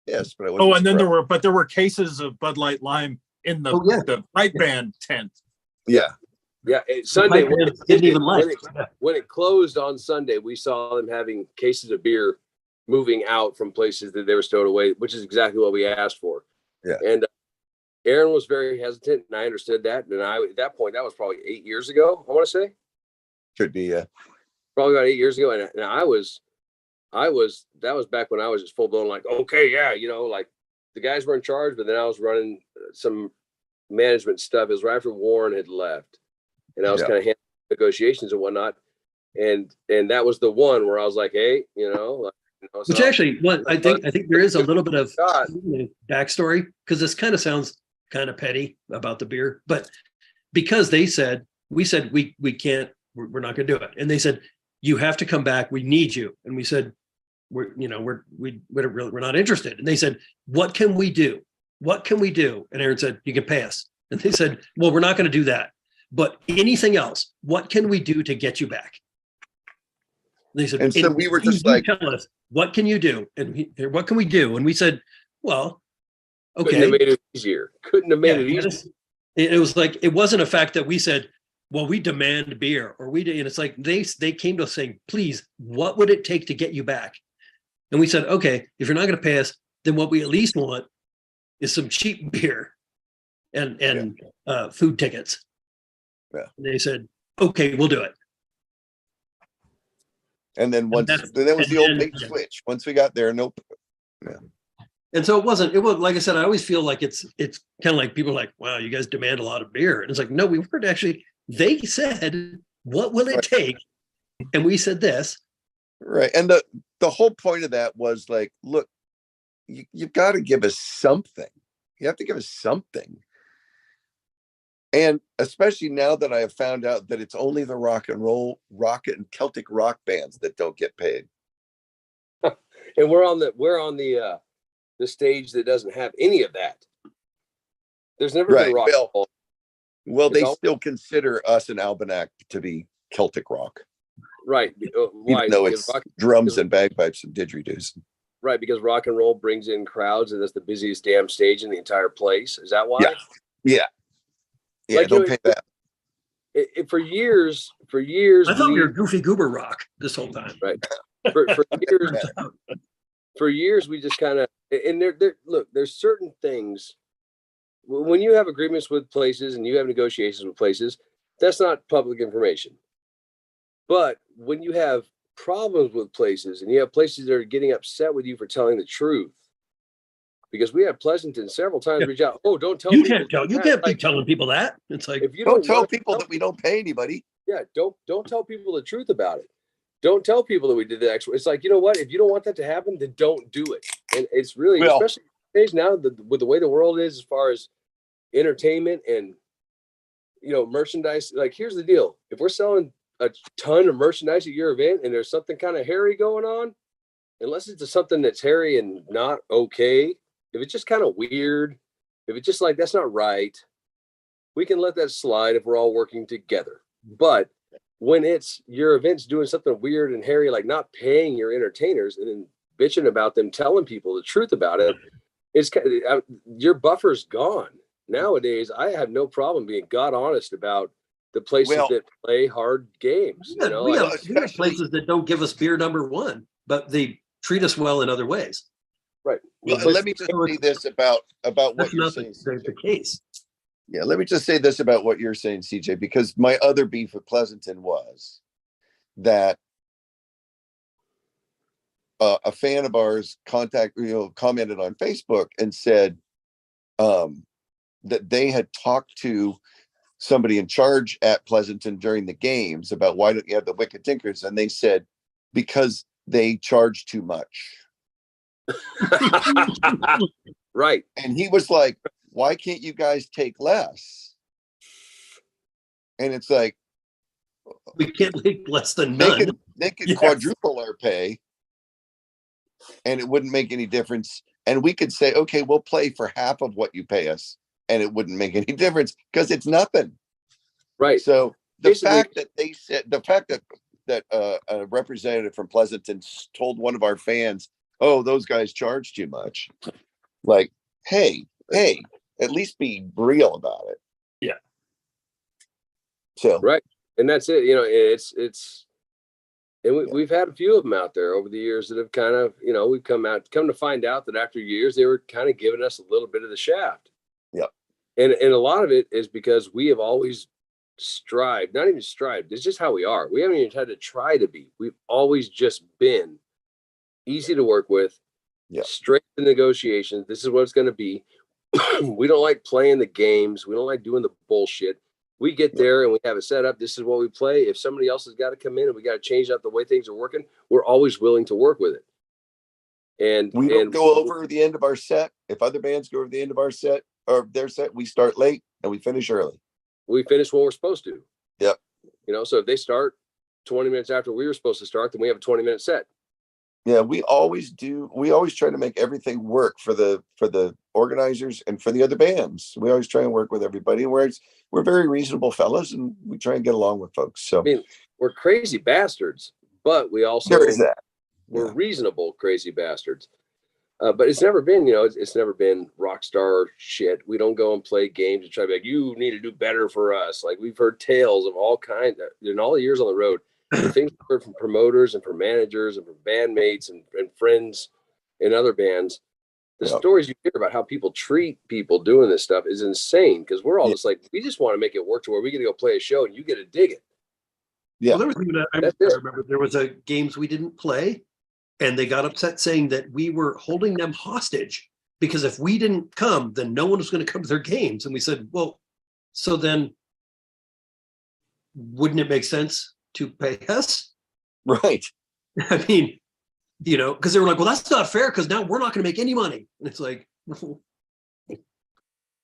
Yes, but I wasn't. Oh, and then there were cases of Bud Light Lime in the pipe band tent. Yeah. Yeah. Sunday, when it closed on Sunday, we saw them having cases of beer moving out from places that they were stowed away, which is exactly what we asked for. Yeah. And Aaron was very hesitant, and I understood that. And at that point, that was probably 8 years ago, I want to say. Could be, yeah. Probably about 8 years ago. And that was back when I was just full blown like, okay, yeah, like the guys were in charge, but then I was running some management stuff. It was right after Warren had left, and I was kind of handling negotiations and whatnot. And that was the one where I was like, hey, which actually, I think there is a little bit of backstory, because this kind of sounds kind of petty about the beer, but because we said we can't, we're not going to do it, and they said you have to come back, we need you, and we said we're not interested, and they said what can we do, and Aaron said you can pay us, and they said well we're not going to do that, but anything else, what can we do to get you back? They said, and so we were just like, tell us, what can you do? And what can we do? And we said, well, okay. Couldn't have made it easier. It was like, it wasn't a fact that we said, well, we demand beer, or and it's like, they came to us saying, please, what would it take to get you back? And we said, okay, if you're not going to pay us, then what we at least want is some cheap beer and food tickets. Yeah. And they said, okay, we'll do it. And then that was the old bait switch. Once we got there, nope. Yeah. And so it was like I said, I always feel like it's kind of like people are like, wow, you guys demand a lot of beer. And it's like, no, we weren't actually, they said, what will it take? And we said this. Right. And the whole point of that was like, look, you've got to give us something. You have to give us something. And especially now that I have found out that it's only the rock and Celtic rock bands that don't get paid. And we're on the stage that doesn't have any of that. There's never been rock. Well, they still consider us in Almanac to be Celtic rock. Right. Even though it's drums and bagpipes and didgeridoos. Right, because rock and roll brings in crowds, and that's the busiest damn stage in the entire place. Is that why? Yeah. Yeah, like, don't pay that. For years. I thought we were Goofy Goober rock this whole time. Right. For years, we just kind of, and there's certain things when you have agreements with places and you have negotiations with places, that's not public information. But when you have problems with places and you have places that are getting upset with you for telling the truth, because we have Pleasanton several times reach out. Oh, don't tell you people. You can't be telling people that. It's like, if you don't tell people that we don't pay anybody. Yeah, don't tell people the truth about it. Don't tell people that we did the extra. It's like, you know what? If you don't want that to happen, then don't do it. And it's really, especially these days now, with the way the world is as far as entertainment and merchandise. Like, here's the deal: if we're selling a ton of merchandise at your event and there's something kind of hairy going on, unless it's something that's hairy and not okay. If it's just kind of weird, if it's just like, that's not right, we can let that slide if we're all working together. But when it's your event's doing something weird and hairy, like not paying your entertainers and then bitching about them, telling people the truth about it, it's your buffer's gone. Nowadays, I have no problem being God honest about the places that play hard games. We have places that don't give us beer number one. but they treat us well in other ways. Right. Well, But- let me just say this about what That's you're not saying. the case. Yeah, let me just say this about what you're saying, CJ, because my other beef with Pleasanton was that a fan of ours commented on Facebook and said that they had talked to somebody in charge at Pleasanton during the games about why don't you have the Wicked Tinkers, and they said because they charge too much. Right. And he was like, why can't you guys take less? And it's like, We can't make less than they none. could Yes. quadruple our pay and it wouldn't make any difference. And we could say, okay, we'll play for half of what you pay us, and it wouldn't make any difference because it's nothing. Right. So the Basically- fact that they said, the fact that a representative from Pleasanton told one of our fans, oh, those guys charge too much. Like, hey, at least be real about it. Yeah. So Right. And that's it. And we've had a few of them out there over the years that have kind of, we've come to find out that after years, they were kind of giving us a little bit of the shaft. Yep. And a lot of it is because we have always not even strived. It's just how we are. We haven't even had to try to be. We've always just been easy to work with. Yep. Straight to negotiations. This is what it's going to be. We don't like playing the games. We don't like doing the bullshit. We get there and we have it set up. This is what we play. If somebody else has got to come in and we got to change up the way things are working, we're always willing to work with it. And we don't go over the end of our set. If other bands go over the end of our set or their set, we start late and we finish early. We finish when we're supposed to. Yep. So if they start 20 minutes after we were supposed to start, then we have a 20-minute set. Yeah, we always do. We always try to make everything work for the organizers and for the other bands. We always try and work with everybody. We're very reasonable fellas, and we try and get along with folks. So I mean, we're crazy bastards, but we also there is that. we're Yeah. reasonable crazy bastards. But it's never been, it's never been rock star shit. We don't go and play games and try to be like, you need to do better for us. Like we've heard tales of all kinds in all the years on the road. The things we've heard from promoters and from managers and from bandmates and friends in other bands. The Yep. stories you hear about how people treat people doing this stuff is insane because we're all Yeah. just like, we just want to make it work to where we get to go play a show and you get to dig it. Yeah. Well, there was even I That's it. remember there was a games we didn't play, and they got upset saying that we were holding them hostage because if we didn't come, then no one was going to come to their games. And we said, well, so then wouldn't it make sense to pay us? Right. I mean, because they were like, well, that's not fair because now we're not going to make any money. And it's like,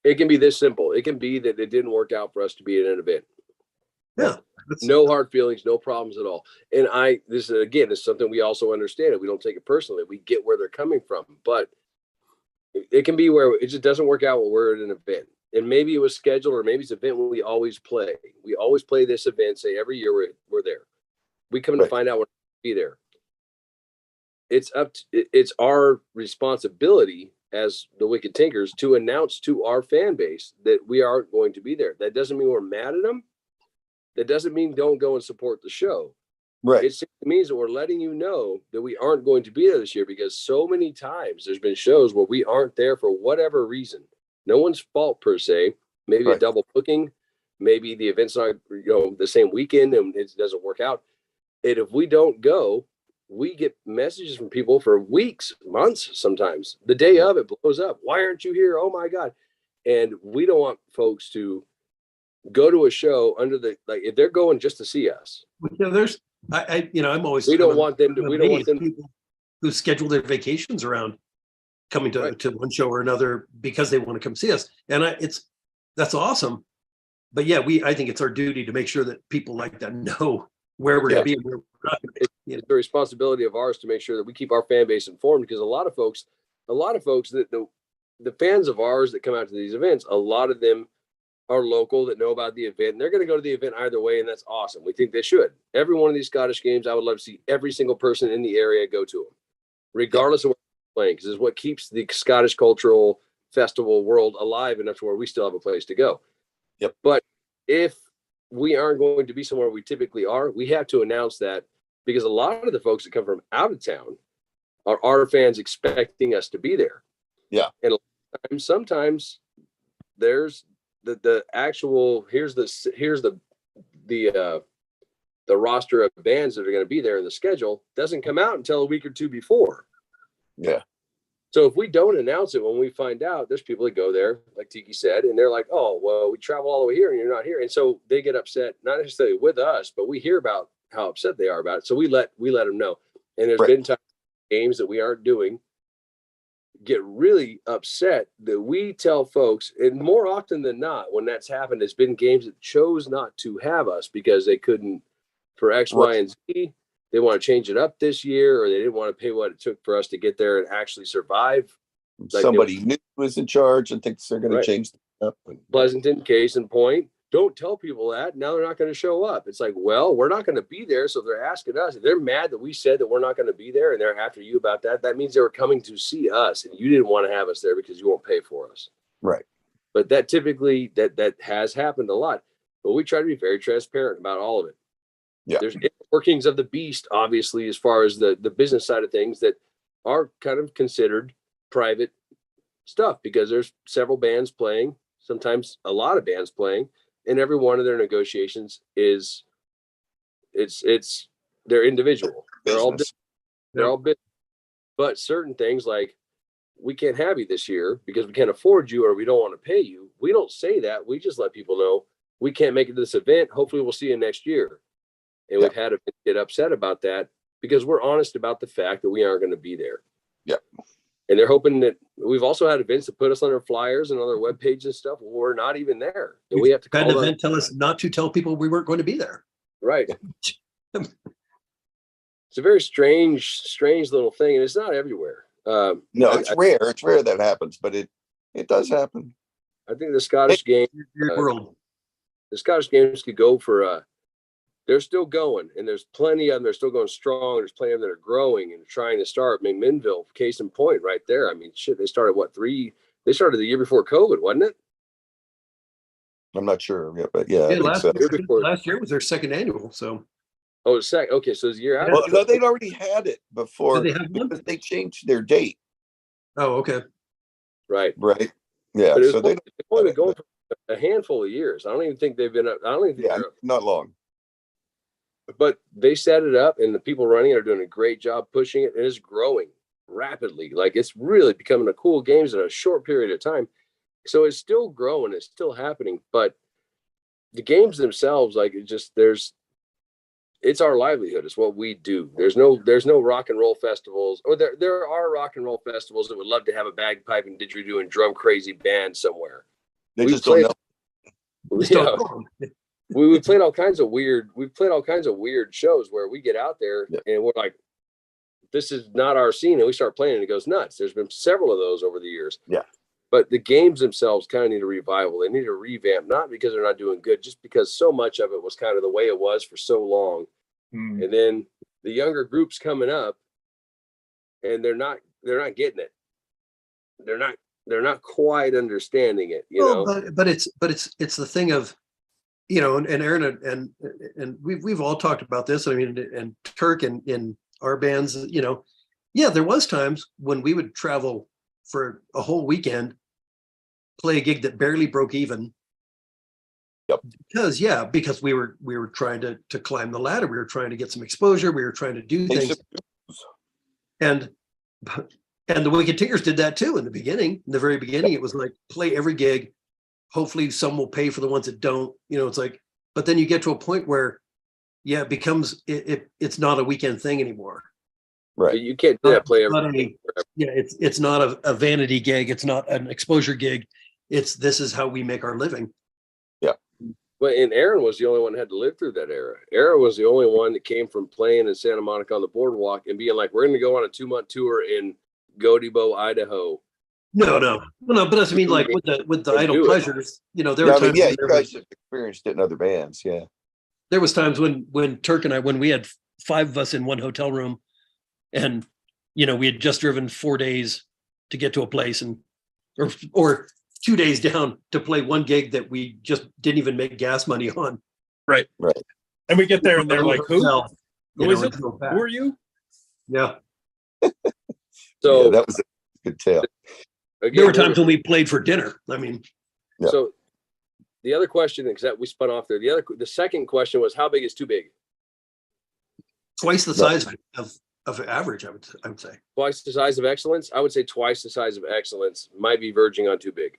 It can be this simple. It can be that it didn't work out for us to be at an event. yeah. No hard feelings, no problems at all. And this is something we also understand. We don't take it personally. We get where they're coming from, but it can be where it just doesn't work out when we're at an event. And maybe it was scheduled, or maybe it's an event when we always play. We always play this event, say every year we're there. We come to Right. find out we're not be there. It's our responsibility as the Wicked Tinkers to announce to our fan base that we aren't going to be there. That doesn't mean we're mad at them. That doesn't mean don't go and support the show. Right. It simply means that we're letting you know that we aren't going to be there this year because so many times there's been shows where we aren't there for whatever reason. No one's fault per se. Maybe a Right. double booking. Maybe the event's not the same weekend and it doesn't work out. And if we don't go, we get messages from people for weeks, months, sometimes. The day of it blows up. Why aren't you here? Oh my God. And we don't want folks to go to a show if they're going just to see us. There's, I'm always. We don't want them to. We don't want them. People who schedule their vacations around coming to one show or another because they want to come see us, and that's awesome. But yeah, I think it's our duty to make sure that people like that know where we're going to be and where we're not going to be. It's the responsibility of ours to make sure that we keep our fan base informed because a lot of folks that the fans of ours that come out to these events, a lot of them are local that know about the event and they're going to go to the event either way. And that's awesome. We think they should. Every one of these Scottish games, I would love to see every single person in the area go to them, regardless of where they're playing, because it's what keeps the Scottish cultural festival world alive enough to where we still have a place to go. Yep. But if we aren't going to be somewhere we typically are, we have to announce that because a lot of the folks that come from out of town are our fans expecting us to be there. Yeah. And sometimes there's the actual, here's the roster of bands that are going to be there in the schedule doesn't come out until a week or two before. Yeah. So if we don't announce it when we find out, there's people that go there, like Tiki said, and they're like, oh, well, we travel all the way here and you're not here. And so they get upset, not necessarily with us, but we hear about how upset they are about it. So we let them know. And there's been times games that we aren't doing get really upset that we tell folks, and more often than not, when that's happened, it's been games that chose not to have us because they couldn't for X, Y, and Z. They want to change it up this year, or they didn't want to pay what it took for us to get there and actually survive. Like somebody new was in charge and thinks they're going to change it up. Pleasanton, case in point. Don't tell people that. Now they're not going to show up. It's like, well, we're not going to be there. So they're asking us. If they're mad that we said that we're not going to be there and they're after you about that, that means they were coming to see us and you didn't want to have us there because you won't pay for us. Right. But that typically, that has happened a lot. But we try to be very transparent about all of it. Yeah. There's workings of the beast, obviously, as far as the business side of things that are kind of considered private stuff because there's several bands playing, sometimes a lot of bands playing, and every one of their negotiations is they're individual. They're all business. But certain things like we can't have you this year because we can't afford you or we don't want to pay you. We don't say that. We just let people know we can't make it to this event. Hopefully we'll see you next year. And we've had to get upset about that because we're honest about the fact that we aren't going to be there. Yeah. And they're hoping that we've also had events that put us on their flyers and on their webpage and stuff. Well, we're not even there. And we have to call an event, tell us not to tell people we weren't going to be there. Right. It's a very strange little thing. And it's not everywhere. No, it's rare. It's rare that happens, but it does happen. I think the Scottish game, the Scottish games could go for, they're still going, and there's plenty of them. They're still going strong. There's plenty of them that are growing and trying to start. I mean, Minville, case in point, right there. I mean, shit, they started they started the year before COVID, wasn't it? I'm not sure, but yeah. Last year was their second annual, so. Oh, it's second. Okay, so it's a year out. Well, no, they'd already had it before because they changed their date. Oh, okay. Right. Yeah. But so they've only been going for a handful of years. I don't even think they've been. I don't even think they're not long. But they set it up, and the people running it are doing a great job pushing it, and it's growing rapidly. Like it's really becoming a cool games in a short period of time. So it's still growing, it's still happening, but the games themselves, like it's our livelihood. It's what we do. There's no rock and roll festivals, or there are rock and roll festivals that would love to have a bagpipe and didgeridoo and drum crazy band somewhere. They just don't know. We've played all kinds of weird shows where we get out there and we're like, this is not our scene, and we start playing and it goes nuts. There's been several of those over the years. Yeah. But the games themselves kind of need a revival. They need a revamp, not because they're not doing good, just because so much of it was kind of the way it was for so long. And then the younger groups coming up, and they're not getting it. They're not quite understanding it, you know. But it's the thing of, you know, and Aaron and we've all talked about this. I mean, and Kirk and in our bands, you know, there was times when we would travel for a whole weekend, play a gig that barely broke even. Because we were trying to climb the ladder. We were trying to get some exposure. We were trying to do things. And the Wicked Tinkers did that too in the beginning. In the very beginning, it was like play every gig. Hopefully some will pay for the ones that don't. You know, it's like, but then you get to a point where, it becomes it's not a weekend thing anymore. Right. You can't do that play every it's not a vanity gig. It's not an exposure gig. This is how we make our living. Yeah. But and Aaron was the only one that had to live through that era. Aaron was the only one that came from playing in Santa Monica on the boardwalk and being like, we're going to go on a 2-month tour in Godibo, Idaho. No. But I mean, like with the Idle Pleasures, you know, there were times. You guys have experienced it in other bands. Yeah. There was times when Turk and I, when we had 5 of us in one hotel room, and you know, we had just driven 4 days to get to a place, and or 2 days down to play one gig that we just didn't even make gas money on. Right. And we get there and they're like, who? Who is it? Who are you? Yeah. So that was a good tale. Again, there were times when we played for dinner. I mean, so the other question, except we spun off there. The second question was, how big is too big? twice the size of average, I would say. Twice the size of excellence. I would say twice the size of excellence. Might be verging on too big.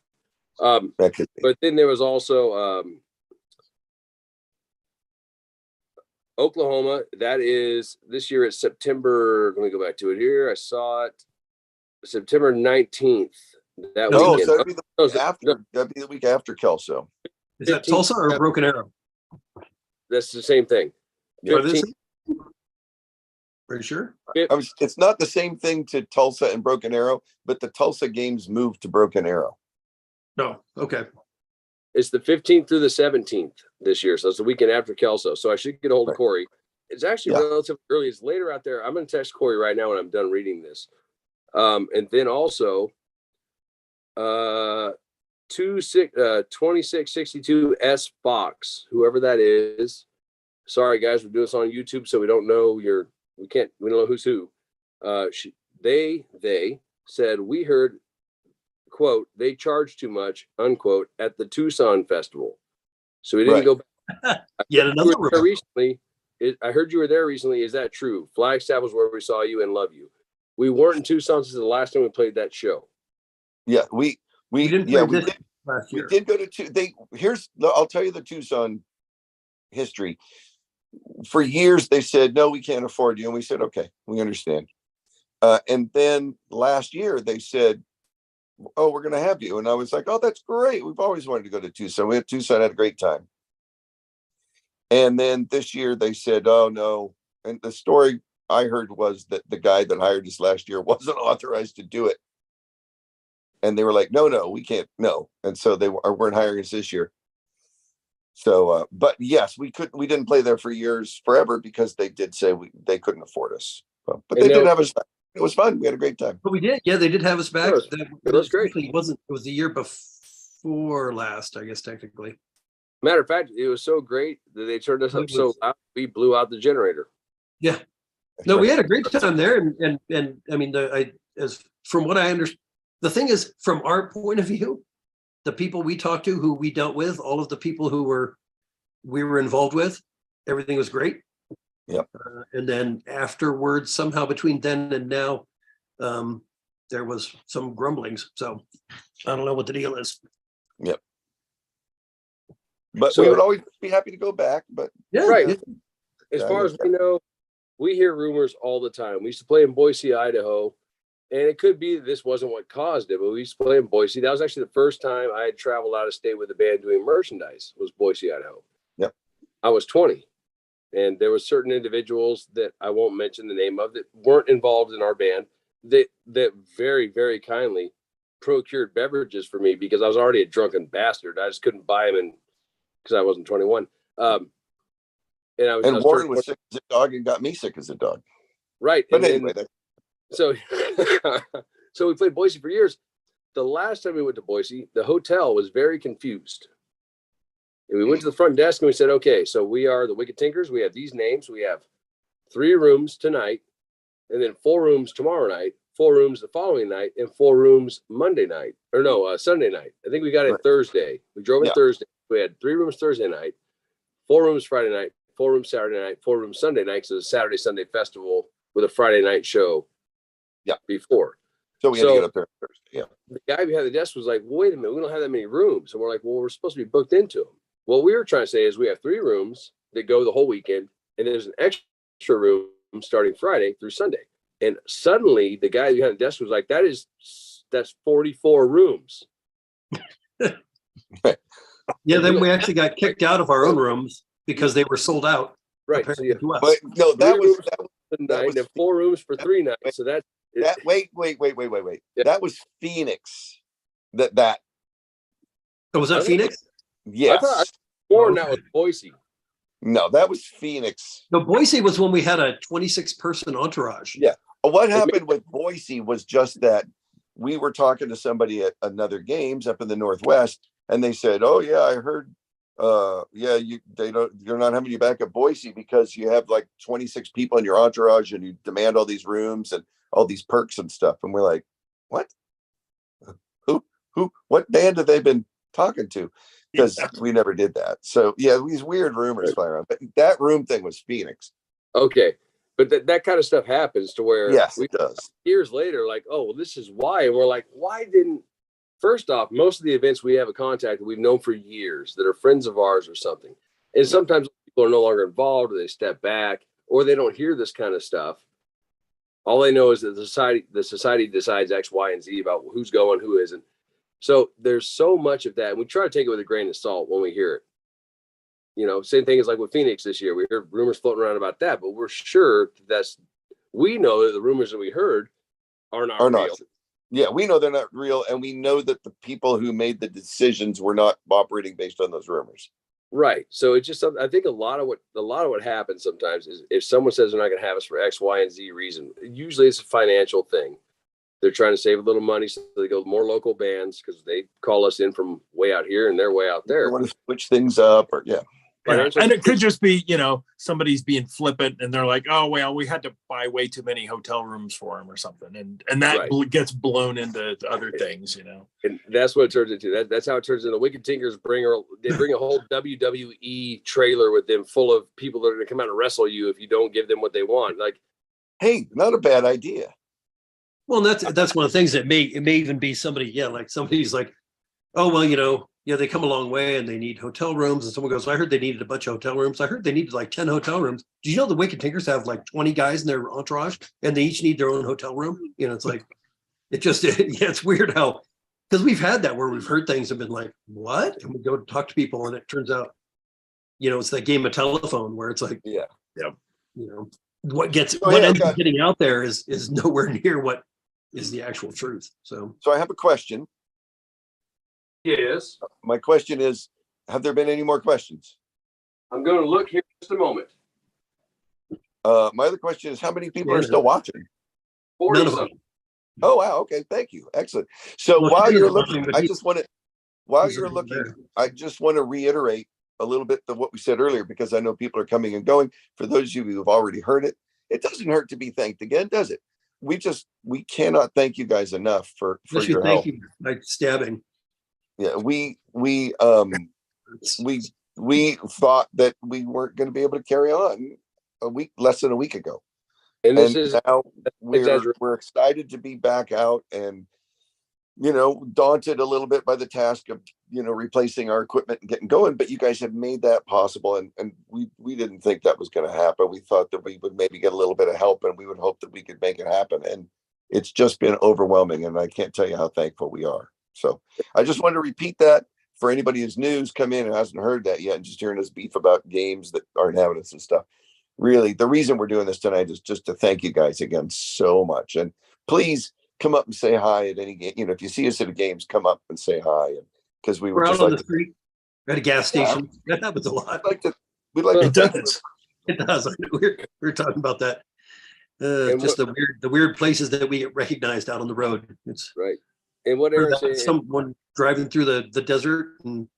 But then there was also Oklahoma. That is this year. It's September. Let me go back to it here. I saw it September 19th. That weekend. So that'd be the week after Kelso. Is that Tulsa or Broken Arrow? That's the same thing. 15th. Are you sure? It's not the same thing to Tulsa and Broken Arrow, but the Tulsa games moved to Broken Arrow. No. Okay. It's the 15th through the 17th this year. So it's the weekend after Kelso. So I should get a hold of Corey. It's actually relatively early. It's later out there. I'm going to text Corey right now when I'm done reading this. And then also 2662 S Fox, whoever that is. Sorry guys, we're doing this on YouTube, so we don't know we don't know who's who. They said, we heard, quote, they charge too much, unquote, at the Tucson festival. So we didn't go back. Yet another recently. I heard you were there recently. Is that true? Flagstaff was where we saw you and love you. We weren't in Tucson since the last time we played that show. Yeah, we did go to I'll tell you the Tucson history. For years they said, no, we can't afford you, and we said, okay, we understand. And then last year they said, oh, we're going to have you, and I was like, oh, that's great. We've always wanted to go to Tucson. We had Tucson, had a great time. And then this year they said, oh no. And the story I heard was that the guy that hired us last year wasn't authorized to do it. And they were like, no, we can't, no. And so they weren't hiring us this year. So, but yes, we didn't play there forever because they did say they couldn't afford us. But they did have us back. It was fun. We had a great time. But we did. Yeah, they did have us back. It was great. It was the year before last, I guess, technically. Matter of fact, it was so great that they turned us up so loud, we blew out the generator. Yeah. No, we had a great time there. And I mean, as from what I understand, the thing is, from our point of view, the people we talked to, who we dealt with, all of the people we were involved with, everything was great. Yep. And then afterwards, somehow between then and now, there was some grumblings. So I don't know what the deal is. Yep. But we would always be happy to go back. But yeah, right. As far as we know, we hear rumors all the time. We used to play in Boise, Idaho. And it could be that this wasn't what caused it, but we used to play in Boise. That was actually the first time I had traveled out of state with a band doing merchandise, was Boise, Idaho. Yep. I was 20. And there were certain individuals that I won't mention the name of that weren't involved in our band that very, very kindly procured beverages for me because I was already a drunken bastard. I just couldn't buy them because I wasn't 21. And Warren was sick as a dog and got me sick as a dog. Right. But anyway, so we played Boise for years. The last time we went to Boise, the hotel was very confused. And we went to the front desk and we said, okay, so we are the Wicked Tinkers. We have these names. We have 3 rooms tonight, and then 4 rooms tomorrow night, 4 rooms the following night, and 4 rooms Monday night. Or no, Sunday night. I think we got it Thursday. We drove in Thursday. We had 3 rooms Thursday night, 4 rooms Friday night, 4 rooms Saturday night, 4 rooms Sunday night. So it's a Saturday, Sunday festival with a Friday night show. Yeah. Before. So we had to get up there Thursday. Yeah. The guy behind the desk was like, well, wait a minute, we don't have that many rooms. And we're like, well, we're supposed to be booked into them. What we were trying to say is we have 3 rooms that go the whole weekend, and there's an extra room starting Friday through Sunday. And suddenly the guy behind the desk was like, that's 44 rooms. Yeah, then we actually got kicked out of our own rooms because they were sold out. Right. So yeah. But no, that was night and 4 rooms for 3 nights. So wait. Yeah. That was Phoenix. That. Oh, was that Phoenix? Yes. I thought that was Boise. No, that was Phoenix. No, Boise was when we had a 26-person entourage. Yeah. What happened with Boise was just that we were talking to somebody at another games up in the Northwest, and they said, oh yeah, I heard Yeah, they're not having you back at Boise because you have like 26 people in your entourage and you demand all these rooms and all these perks and stuff. And we're like, what? What band have they been talking to? Because we never did that. So yeah, these weird rumors fly around. But that room thing was Phoenix. Okay. But that kind of stuff happens to where yes, it does. Years later, like, oh, well, this is why. And we're like, why didn't, first off, most of the events we have a contact that we've known for years that are friends of ours or something. And sometimes people are no longer involved or they step back or they don't hear this kind of stuff. All they know is that the society decides X, Y, and Z about who's going, who isn't. So there's so much of that. And we try to take it with a grain of salt when we hear it. You know, same thing as like with Phoenix this year. We heard rumors floating around about that, but we're sure we know that the rumors that we heard are not real. Yeah, we know they're not real. And we know that the people who made the decisions were not operating based on those rumors. Right. So it's just, I think a lot of what happens sometimes is if someone says they're not going to have us for X, Y, and Z reason, usually it's a financial thing. They're trying to save a little money, so they go more local bands because they call us in from way out here and they're way out there. They want to switch things up, or Yeah. And it could just be, you know, somebody's being flippant and they're like, oh, well, we had to buy way too many hotel rooms for him or something. And that gets blown into other things, you know. And that's what it turns into. That's how it turns into. Wicked Tinkers bring a whole WWE trailer with them full of people that are going to come out and wrestle you if you don't give them what they want. Like, hey, not a bad idea. Well, that's one of the things that it may even be somebody, like somebody's like, oh, well, they come a long way and they need hotel rooms. And someone goes, I heard they needed a bunch of hotel rooms. I heard they needed like 10 hotel rooms. Do you know the Wicked Tinkers have like 20 guys in their entourage and they each need their own hotel room? You know, it's like, it's weird how, because we've had that where we've heard things and been like, what? And we go to talk to people and it turns out, it's that game of telephone where it's like, what ends up getting out there is nowhere near what is the actual truth. So I have a question. Yes. My question is, have there been any more questions? I'm going to look here in just a moment. My other question is, how many people are still watching? 40. Oh, wow. Okay. Thank you. Excellent. So while you're looking, I just want to reiterate a little bit of what we said earlier, because I know people are coming and going. For those of you who have already heard it, it doesn't hurt to be thanked again, does it? We cannot thank you guys enough for your help. You, like stabbing. Yeah, we thought that we weren't going to be able to carry on less than a week ago, and now we're excited to be back out and daunted a little bit by the task of replacing our equipment and getting going. But you guys have made that possible, and we didn't think that was going to happen. We thought that we would maybe get a little bit of help, and we would hope that we could make it happen. And it's just been overwhelming, and I can't tell you how thankful we are. So I just wanted to repeat that for anybody who's news come in and hasn't heard that yet and just hearing us beef about games that aren't having us and stuff. Really, the reason we're doing this tonight is just to thank you guys again so much. And please come up and say hi at any game. If you see us at a games, come up and say hi. Because we're out on the street at a gas station. That happens a lot. We'd like it does. It does. We're talking about that. Just the weird places that we get recognized out on the road. It's right. And what Aaron's saying, someone driving through the desert and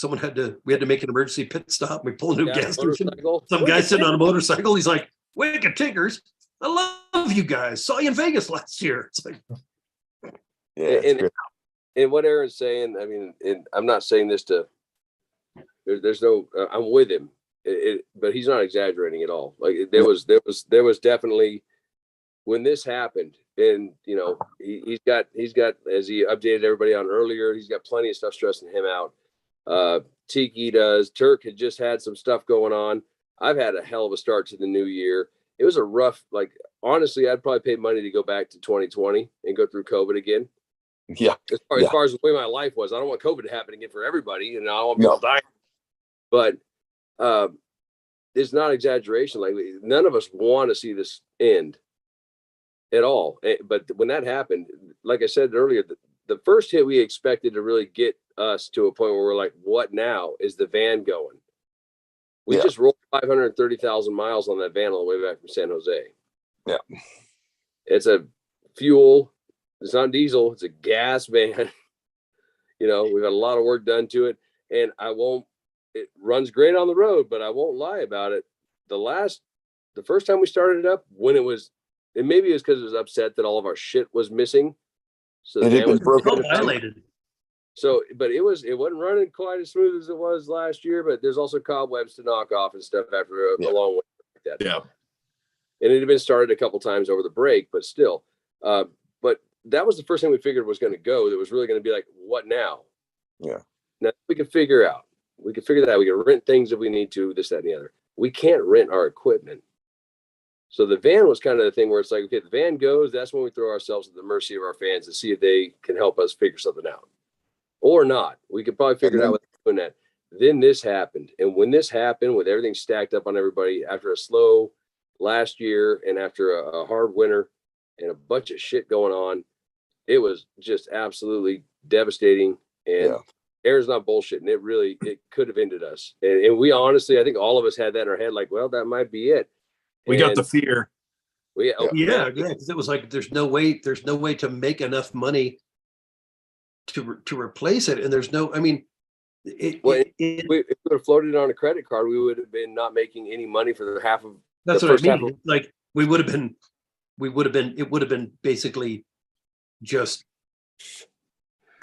we had to make an emergency pit stop. We pulled into a gas station. Some guy sitting on a motorcycle. He's like, Wicked Tinkers, I love you guys. Saw you in Vegas last year. It's like, and what Aaron's saying, I mean, and I'm not saying this to, there's no, I'm with him, but he's not exaggerating at all. Like there was definitely, when this happened, and he's got, as he updated everybody on earlier, he's got plenty of stuff stressing him out. Tiki does. Turk had just had some stuff going on. I've had a hell of a start to the new year. It was a rough, honestly, I'd probably pay money to go back to 2020 and go through COVID again. Yeah. As far as the way my life was, I don't want COVID to happen again for everybody, and I don't want people dying. But it's not exaggeration. Like none of us want to see this end at all. But when that happened, like I said earlier, the first hit we expected to really get us to a point where we're like, what now? Is the van going? We just rolled 530,000 miles on that van all the way back from San Jose. Yeah. It's a fuel. It's not diesel. It's a gas van. We've had a lot of work done to it. And it runs great on the road, but I won't lie about it. The first time we started it up, and maybe it was because it was upset that all of our shit was missing. So It had been broken. Violated. So, but it wasn't running quite as smooth as it was last year, but there's also cobwebs to knock off and stuff after a long way like that. Yeah. And it had been started a couple times over the break, but still, but that was the first thing we figured was going to go. That was really going to be like, what now? Yeah. Now we can figure that out. We can rent things if we need to, this, that, and the other. We can't rent our equipment. So the van was kind of the thing where it's like, okay, the van goes, that's when we throw ourselves at the mercy of our fans to see if they can help us figure something out. Or not. We could probably figure it out without doing that. Then this happened. And when this happened, with everything stacked up on everybody after a slow last year and after a hard winter and a bunch of shit going on, it was just absolutely devastating. And Aaron's not bullshitting. It could have ended us. And we honestly, I think all of us had that in our head, like, well, that might be it. We got the fear. Because it was like there's no way to make enough money to replace it, and there's no. I mean, if we would have floated on a credit card, we would have been not making any money for the half of. That's what I mean. Like it would have been basically just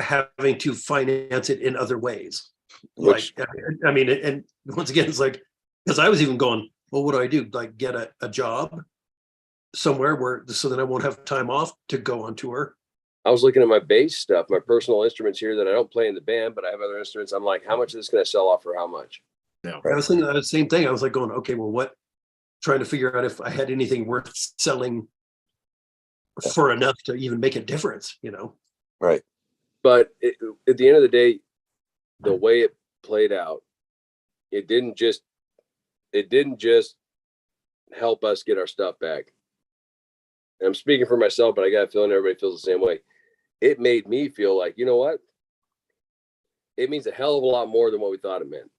having to finance it in other ways. Like, I mean, and once again, it's like, because I was even going, well, what do I do? Like get a job somewhere so that I won't have time off to go on tour. I was looking at my bass stuff, my personal instruments here that I don't play in the band, but I have other instruments. I'm like, how much of this can I sell off for how much? Yeah. I was thinking the same thing. I was like going, okay, well, trying to figure out if I had anything worth selling for enough to even make a difference, Right. But at the end of the day, the way it played out, it didn't just help us get our stuff back. And I'm speaking for myself, but I got a feeling everybody feels the same way. It made me feel like, you know what? It means a hell of a lot more than what we thought it meant.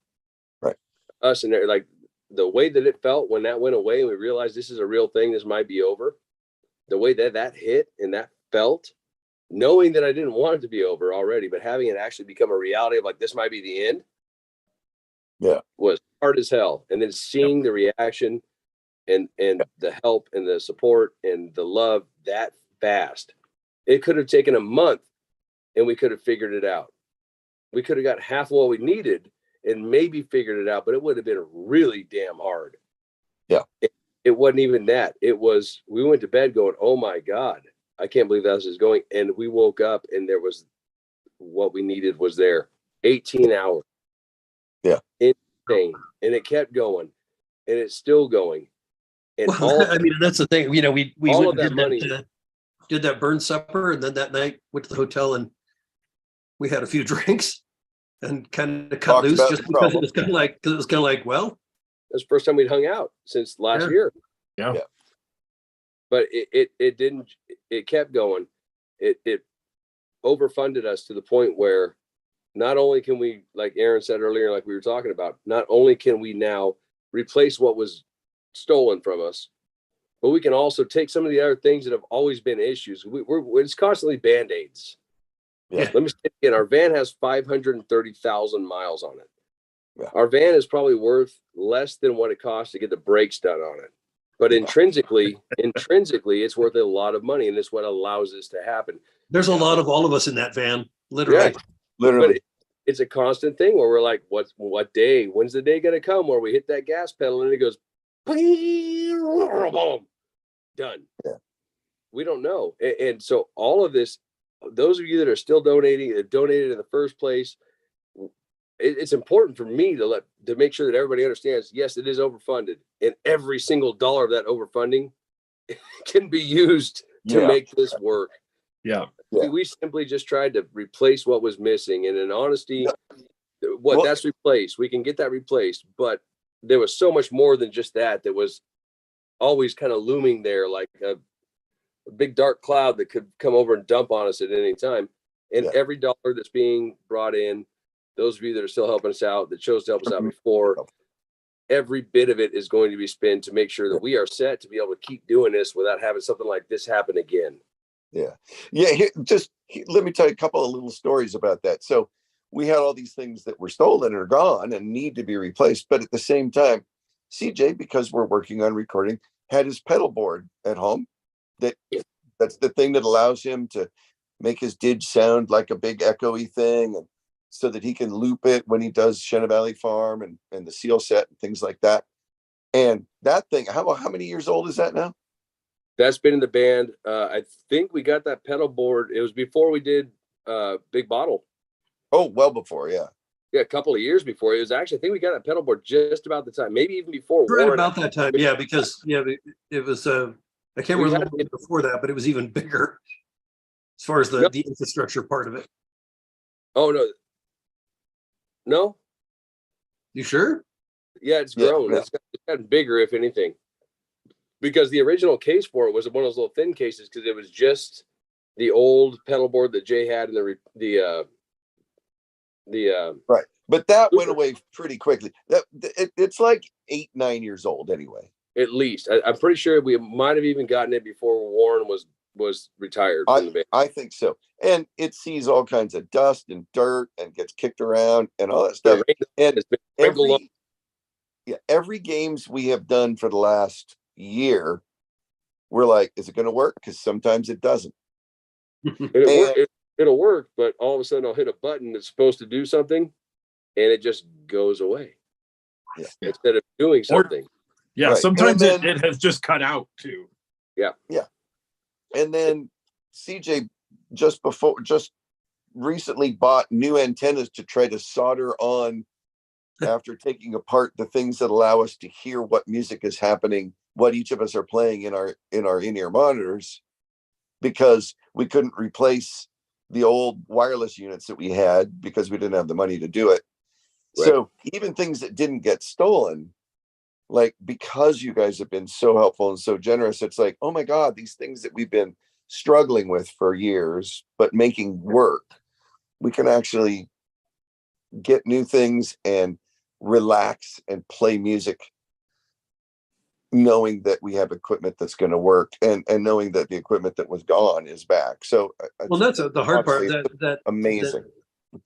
Right. Us and like the way that it felt when that went away and we realized this is a real thing, this might be over. The way that hit and that felt, knowing that I didn't want it to be over already, but having it actually become a reality of like, this might be the end. Yeah. Was hard as hell. And then seeing the reaction and the help and the support and the love that fast. It could have taken a month and we could have figured it out. We could have got half of what we needed and maybe figured it out, but it would have been really damn hard. Yeah. It wasn't even that. We went to bed going, oh my God, I can't believe this is going. And we woke up and there was what we needed was there. 18 hours. Yeah. Insane. And it kept going and it's still going. And I mean, that's the thing. We all went of that money. Did that burn supper, and then that night went to the hotel and we had a few drinks and kind of cut loose just because it was kind of like, well, that's the first time we'd hung out since last year. Yeah. But it kept going. It overfunded us to the point where not only can we, like Aaron said earlier, like we were talking about, not only can we now replace what was stolen from us, but we can also take some of the other things that have always been issues. It's constantly Band-Aids. Yeah. Let me say it again. Our van has 530,000 miles on it. Yeah. Our van is probably worth less than what it costs to get the brakes done on it. But intrinsically, it's worth a lot of money, and it's what allows this to happen. There's a lot of all of us in that van, literally. Yeah, literally. But it's a constant thing where we're like, what day? When's the day going to come where we hit that gas pedal and it goes, boom, done. Yeah. We don't know. And so all of this, those of you that are still donating, that donated in the first place, it's important for me to make sure that everybody understands, yes, it is overfunded, and every single dollar of that overfunding can be used to make this work. Yeah. We simply just tried to replace what was missing. And in honesty, that's replaced. We can get that replaced, but there was so much more than just that was always kind of looming there, like a big dark cloud that could come over and dump on us at any time. And every dollar that's being brought in, those of you that are still helping us out, that chose to help us out before, every bit of it is going to be spent to make sure that we are set to be able to keep doing this without having something like this happen again. Yeah. Let me tell you a couple of little stories about that. So we had all these things that were stolen or gone and need to be replaced. But at the same time, CJ, because we're working on recording, had his pedal board at home. That's the thing that allows him to make his didge sound like a big echoey thing, and so that he can loop it when he does Shenna Valley Farm and the Seal Set and things like that. And that thing, how many years old is that now? That's been in the band. I think we got that pedal board. It was before we did Big Bottle. Oh, well before, yeah. Yeah, a couple of years before. It was actually, I think we got that pedal board just about the time, maybe even before. Right Warren. about that time, yeah, because it was. I can't remember before that, but it was even bigger as far as the infrastructure part of it. Oh no. You sure? Yeah, it's grown. Yeah. It's gotten bigger, if anything, because the original case for it was one of those little thin cases, because it was just the old pedal board that Jay had in the right. But that went away pretty quickly. It's like 8-9 years old anyway. At least I'm pretty sure we might have even gotten it before Warren was retired from the band. I think so. And it sees all kinds of dust and dirt and gets kicked around and all that stuff. And every games we have done for the last year, we're like, is it going to work? Because sometimes it doesn't. It'll work, but all of a sudden I'll hit a button that's supposed to do something, and it just goes away. Yeah. Instead of doing something. Yeah, right. Sometimes it has just cut out too. Yeah. Yeah. And then CJ just recently bought new antennas to try to solder on after taking apart the things that allow us to hear what music is happening, what each of us are playing in our in-ear monitors, because we couldn't replace the old wireless units that we had because we didn't have the money to do it. Right. So even things that didn't get stolen, like, because you guys have been so helpful and so generous, it's like, oh my God, these things that we've been struggling with for years, but making work, we can actually get new things and relax and play music, knowing that we have equipment that's going to work, and knowing that the equipment that was gone is back. So well, that's the hard part. That amazing.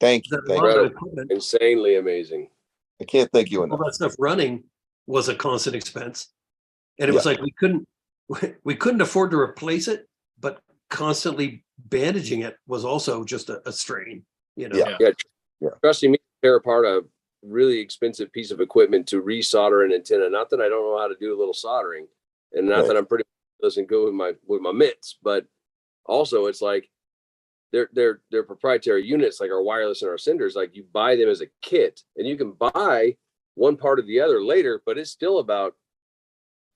Thank you. Insanely amazing. I can't thank you enough. All that stuff running was a constant expense, and it was like we couldn't afford to replace it, but constantly bandaging it was also just a strain. You know. Yeah. Trusting me to tear apart a really expensive piece of equipment to resolder an antenna. Not that I don't know how to do a little soldering, and not that I'm pretty doesn't go with my mitts, but also it's like they're proprietary units, like our wireless and our senders. Like, you buy them as a kit, and you can buy one part or the other later, but it's still about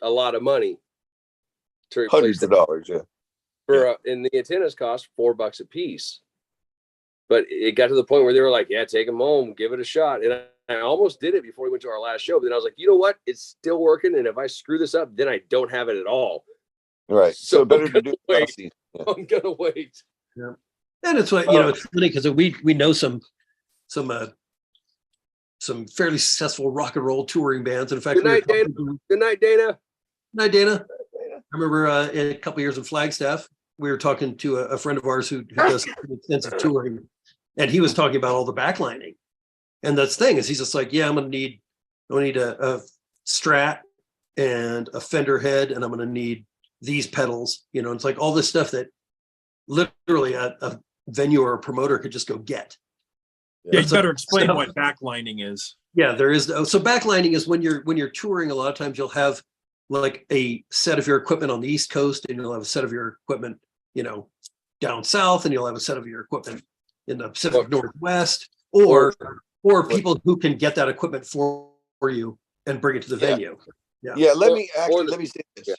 a lot of money to replace hundreds of dollars. Yeah. And the antennas cost $4 a piece. But it got to the point where they were like, yeah, take them home, give it a shot. And I almost did it before we went to our last show. But then I was like, you know what? It's still working. And if I screw this up, then I don't have it at all. Right. So better to do wait. I'm going to wait. Yeah. And it's what, it's funny because we know some fairly successful rock and roll touring bands. In fact, good night, Dana. Good night, Dana. Night, Dana. I remember a couple of years in Flagstaff, we were talking to a friend of ours who does extensive touring, and he was talking about all the backlining. And that's the thing is, he's just like, yeah, I'm gonna need a Strat and a Fender head, and I'm gonna need these pedals. It's like all this stuff that literally a venue or a promoter could just go get. Yeah, you better explain what backlining is. Yeah, there is. So backlining is when you're touring, a lot of times you'll have like a set of your equipment on the East Coast, and you'll have a set of your equipment, down south, and you'll have a set of your equipment in the Pacific Northwest, or people who can get that equipment for you and bring it to the venue. Yeah. Let me say this. Yeah.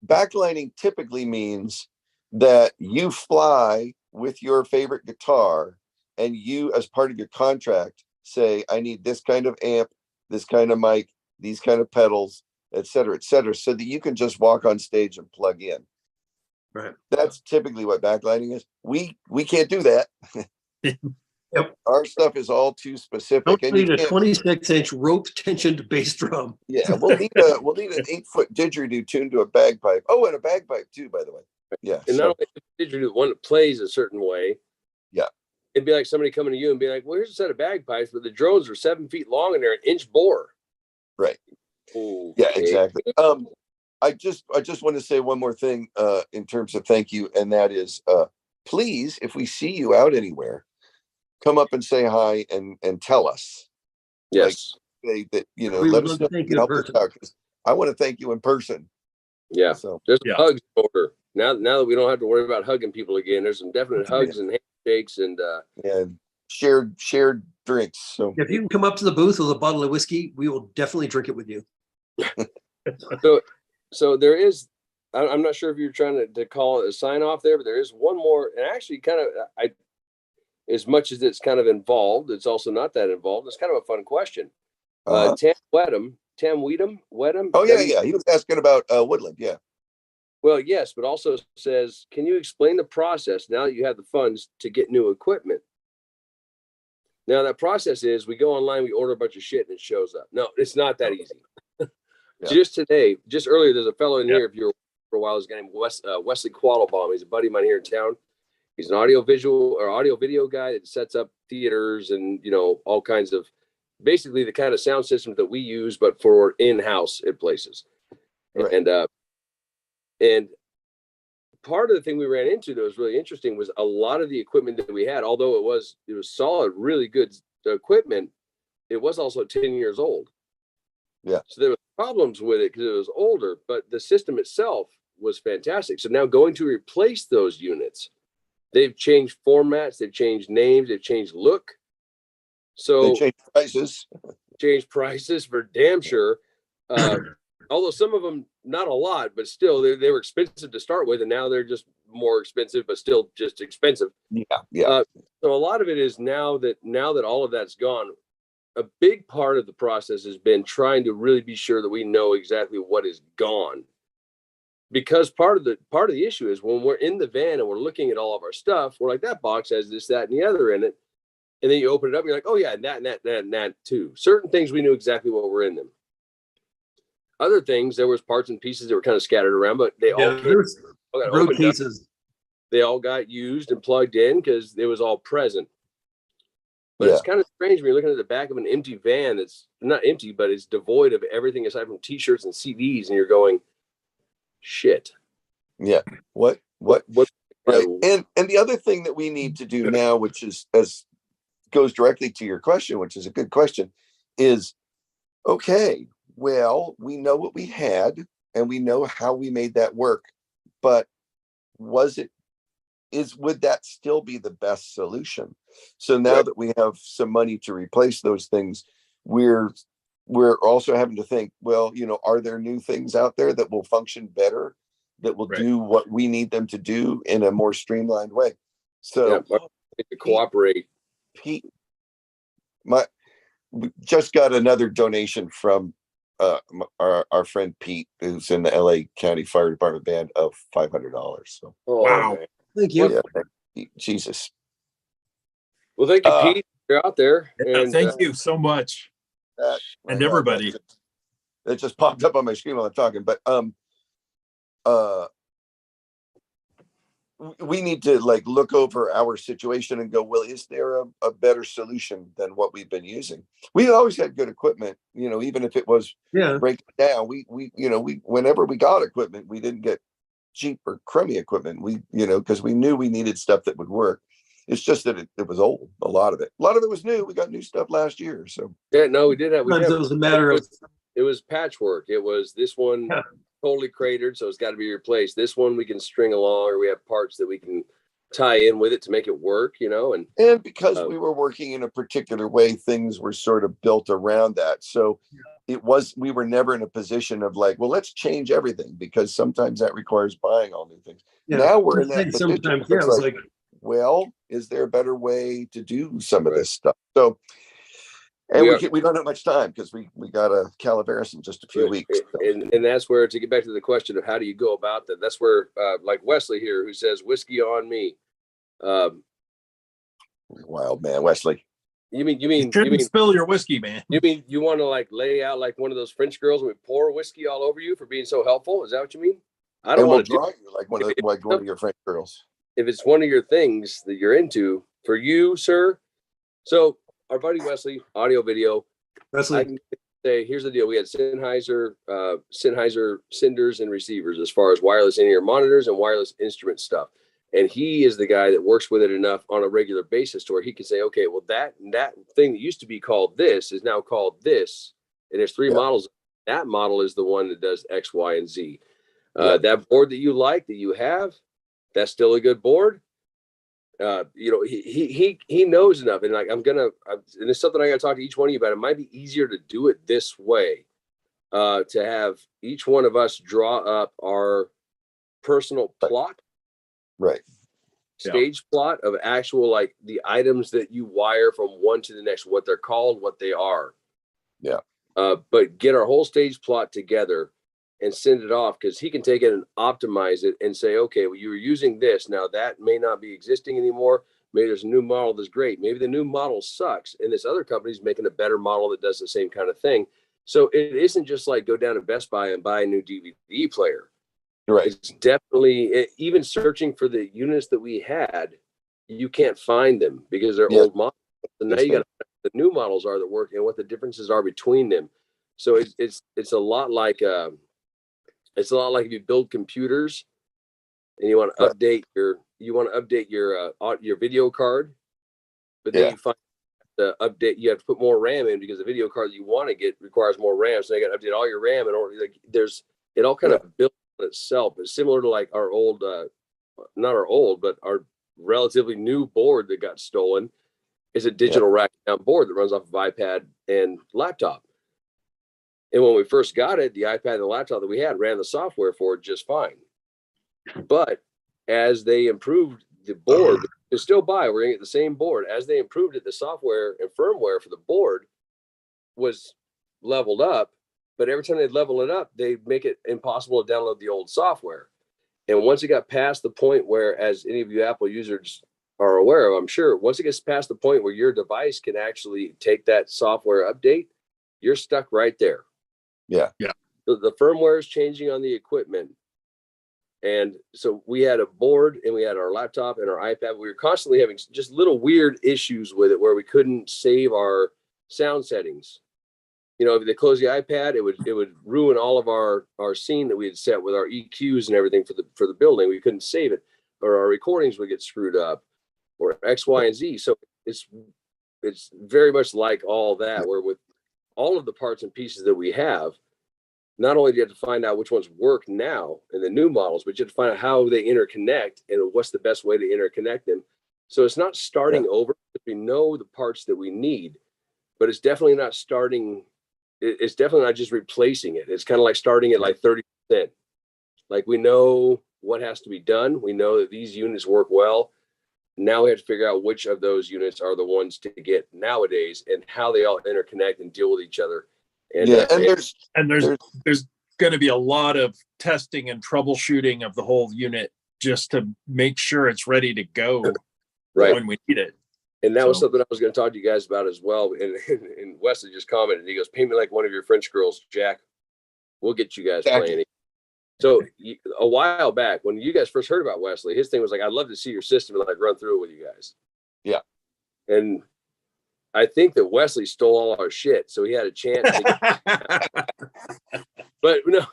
Backlining typically means that you fly with your favorite guitar, and you, as part of your contract, say, I need this kind of amp, this kind of mic, these kind of pedals, et cetera, so that you can just walk on stage and plug in. Right. That's typically what backlining is. We can't do that. Yep. Our stuff is all too specific. Don't need a 26-inch rope tensioned bass drum. Yeah, we'll need an 8-foot didgeridoo tuned to a bagpipe. Oh, and a bagpipe too, by the way. Yeah. And not only didgeridoo, one that plays a certain way. Yeah. it'd be like somebody coming to you and be like, well, here's a set of bagpipes, but the drones are 7 feet long and they're an inch bore. Right. Okay. Yeah, exactly. I just want to say one more thing in terms of thank you, and that is please, if we see you out anywhere, come up and say hi and tell us. Yes. Like, say that, you know, We let would us love know to thank you you in help us person. out, 'cause I want to thank you in person. Yeah. So There's Yeah. hugs in order. Now that we don't have to worry about hugging people again, there's some definite hugs and handshakes and and shared drinks. So If you can come up to the booth with a bottle of whiskey, we will definitely drink it with you. so there is. I'm not sure if you're trying to call it a sign off there, but there is one more, and actually, kind of, as much as it's kind of involved, it's also not that involved. It's kind of a fun question. Tam Wedham. oh yeah, he was asking about Woodland. Yeah. Well, yes, but also says, can you explain the process now that you have the funds to get new equipment? Now that process is we go online, we order a bunch of shit and it shows up. No, it's not that easy. Yeah. Just earlier, there's a fellow in Yeah. here, if you're for a while, his name Wesley Quattlebaum. He's a buddy of mine here in town. He's an audio video guy that sets up theaters and, you know, all kinds of, basically the kind of sound systems that we use, but for in-house at places. Right. And part of the thing we ran into that was really interesting was a lot of the equipment that we had, although it was solid, really good equipment, it was also 10 years old. Yeah. So there were problems with it because it was older, but the system itself was fantastic. So now going to replace those units, they've changed formats, they've changed names, they've changed look. So They changed prices. for damn sure. Although some of them not a lot, but still they were expensive to start with, and now they're just more expensive, but still just expensive. Yeah. So a lot of it is now that all of that's gone, a big part of the process has been trying to really be sure that we know exactly what is gone. Because part of the issue is when we're in the van and we're looking at all of our stuff, we're like, that box has this, that, and the other in it. And then you open it up and you're like, oh yeah, and that too. Certain things we knew exactly what were in them. Other things, there was parts and pieces that were kind of scattered around, but they all came, road cases. they all got used and plugged in because it was all present. But Yeah. it's kind of strange when you're looking at the back of an empty van that's not empty, but it's devoid of everything aside from t-shirts and CDs, and you're going, shit. Yeah. What? What Right. And the other thing that we need to do now, which is goes directly to your question, which is a good question, is okay, well, we know what we had and we know how we made that work, but would that still be the best solution? So now Right. that we have some money to replace those things, we're also having to think, well, you know, are there new things out there that will function better, that will Right. do what we need them to do in a more streamlined way? So to cooperate. Pete, we just got another donation from our friend Pete, who's in the LA County Fire Department band, of $500. So Wow. Man. Thank you. yeah, Jesus. Well, thank you, Pete. You're out there. Yeah, And thank you so much. I And know, everybody. that just popped up on my screen while I'm talking, but we need to like look over our situation and go, well, is there a better solution than what we've been using? We always had good equipment, you know, even if it was breaking down. We whenever we got equipment, we didn't get cheap or crummy equipment. We, you know, because we knew we needed stuff that would work. It's just that it was old. A lot of it was new. We got new stuff last year. So yeah, no, we did have. Sometimes it was a matter of It was patchwork. It was this one totally cratered, so it's got to be replaced. This one we can string along, or we have parts that we can tie in with it to make it work, you know. And because we were working in a particular way, things were sort of built around that. So we were never in a position of like, well, let's change everything, because sometimes that requires buying all new things. Now we're in that position. Sometimes, It's like, well, is there a better way to do some of this stuff? So, and we don't have much time because we got a Calaveras in just a few weeks. And that's where, to get back to the question of how do you go about that, that's where like Wesley here, who says whiskey on me. Wild man, Wesley. You mean spill your whiskey, man. You mean you want to like lay out like one of those French girls and we pour whiskey all over you for being so helpful? Is that what you mean? I don't want to draw you like one of your French girls. If it's one of your things that you're into, for you, sir. So our buddy Wesley, audio video. Wesley. I can say, here's the deal. We had Sennheiser senders and receivers as far as wireless in-ear monitors and wireless instrument stuff. And he is the guy that works with it enough on a regular basis to where he can say, okay, well, that thing that used to be called this is now called this. And there's three models. That model is the one that does X, Y, and Z. That board that you like, that you have, that's still a good board. He knows enough. And like, and it's something I got to talk to each one of you about. It might be easier to do it this way, to have each one of us draw up our personal plot. Right. Stage plot of actual, like the items that you wire from one to the next, what they're called, what they are. Yeah. But get our whole stage plot together and send it off, because he can take it and optimize it and say, okay, well, you were using this. Now that may not be existing anymore. Maybe there's a new model that's great. Maybe the new model sucks, and this other company's making a better model that does the same kind of thing. So it isn't just like go down to Best Buy and buy a new DVD player. Right. It's definitely, even searching for the units that we had, you can't find them because they're old models. So now you got the new models are that work and what the differences are between them. So it's a lot like if you build computers and you want to update your video card, but then you find the update, you have to put more RAM in because the video card that you want to get requires more RAM. So you got to update all your RAM in order. Like it all kind of builds on itself. It's similar to like our old, not our old, but our relatively new board that got stolen is a digital rack mount board that runs off of iPad and laptop. And when we first got it, the iPad and the laptop that we had ran the software for it just fine. But as they improved the board, we're going to get the same board. As they improved it, the software and firmware for the board was leveled up. But every time they'd level it up, they'd make it impossible to download the old software. And once it got past the point where, as any of you Apple users are aware of, I'm sure, once it gets past the point where your device can actually take that software update, you're stuck right there. Yeah. The firmware is changing on the equipment. And so we had a board and we had our laptop and our iPad. We were constantly having just little weird issues with it where we couldn't save our sound settings. You know, if they close the iPad, it would ruin all of our scene that we had set with our EQs and everything for the building. We couldn't save it, or our recordings would get screwed up, or X, Y, and Z. So it's very much like all that, where with all of the parts and pieces that we have, not only do you have to find out which ones work now in the new models, but you have to find out how they interconnect and what's the best way to interconnect them. So it's not starting over. We know the parts that we need, but it's definitely not starting. It's definitely not just replacing it. It's kind of like starting at like 30%. Like we know what has to be done. We know that these units work well. Now we have to figure out which of those units are the ones to get nowadays and how they all interconnect and deal with each other. And, there's going to be a lot of testing and troubleshooting of the whole unit just to make sure it's ready to go when we need it. And that was something I was going to talk to you guys about as well. And Wesley just commented, he goes, "Paint me like one of your French girls, Jack. We'll get you guys playing." So a while back, when you guys first heard about Wesley, his thing was like, "I'd love to see your system and like run through it with you guys." Yeah. And I think that Wesley stole all our shit, so he had a chance. But no,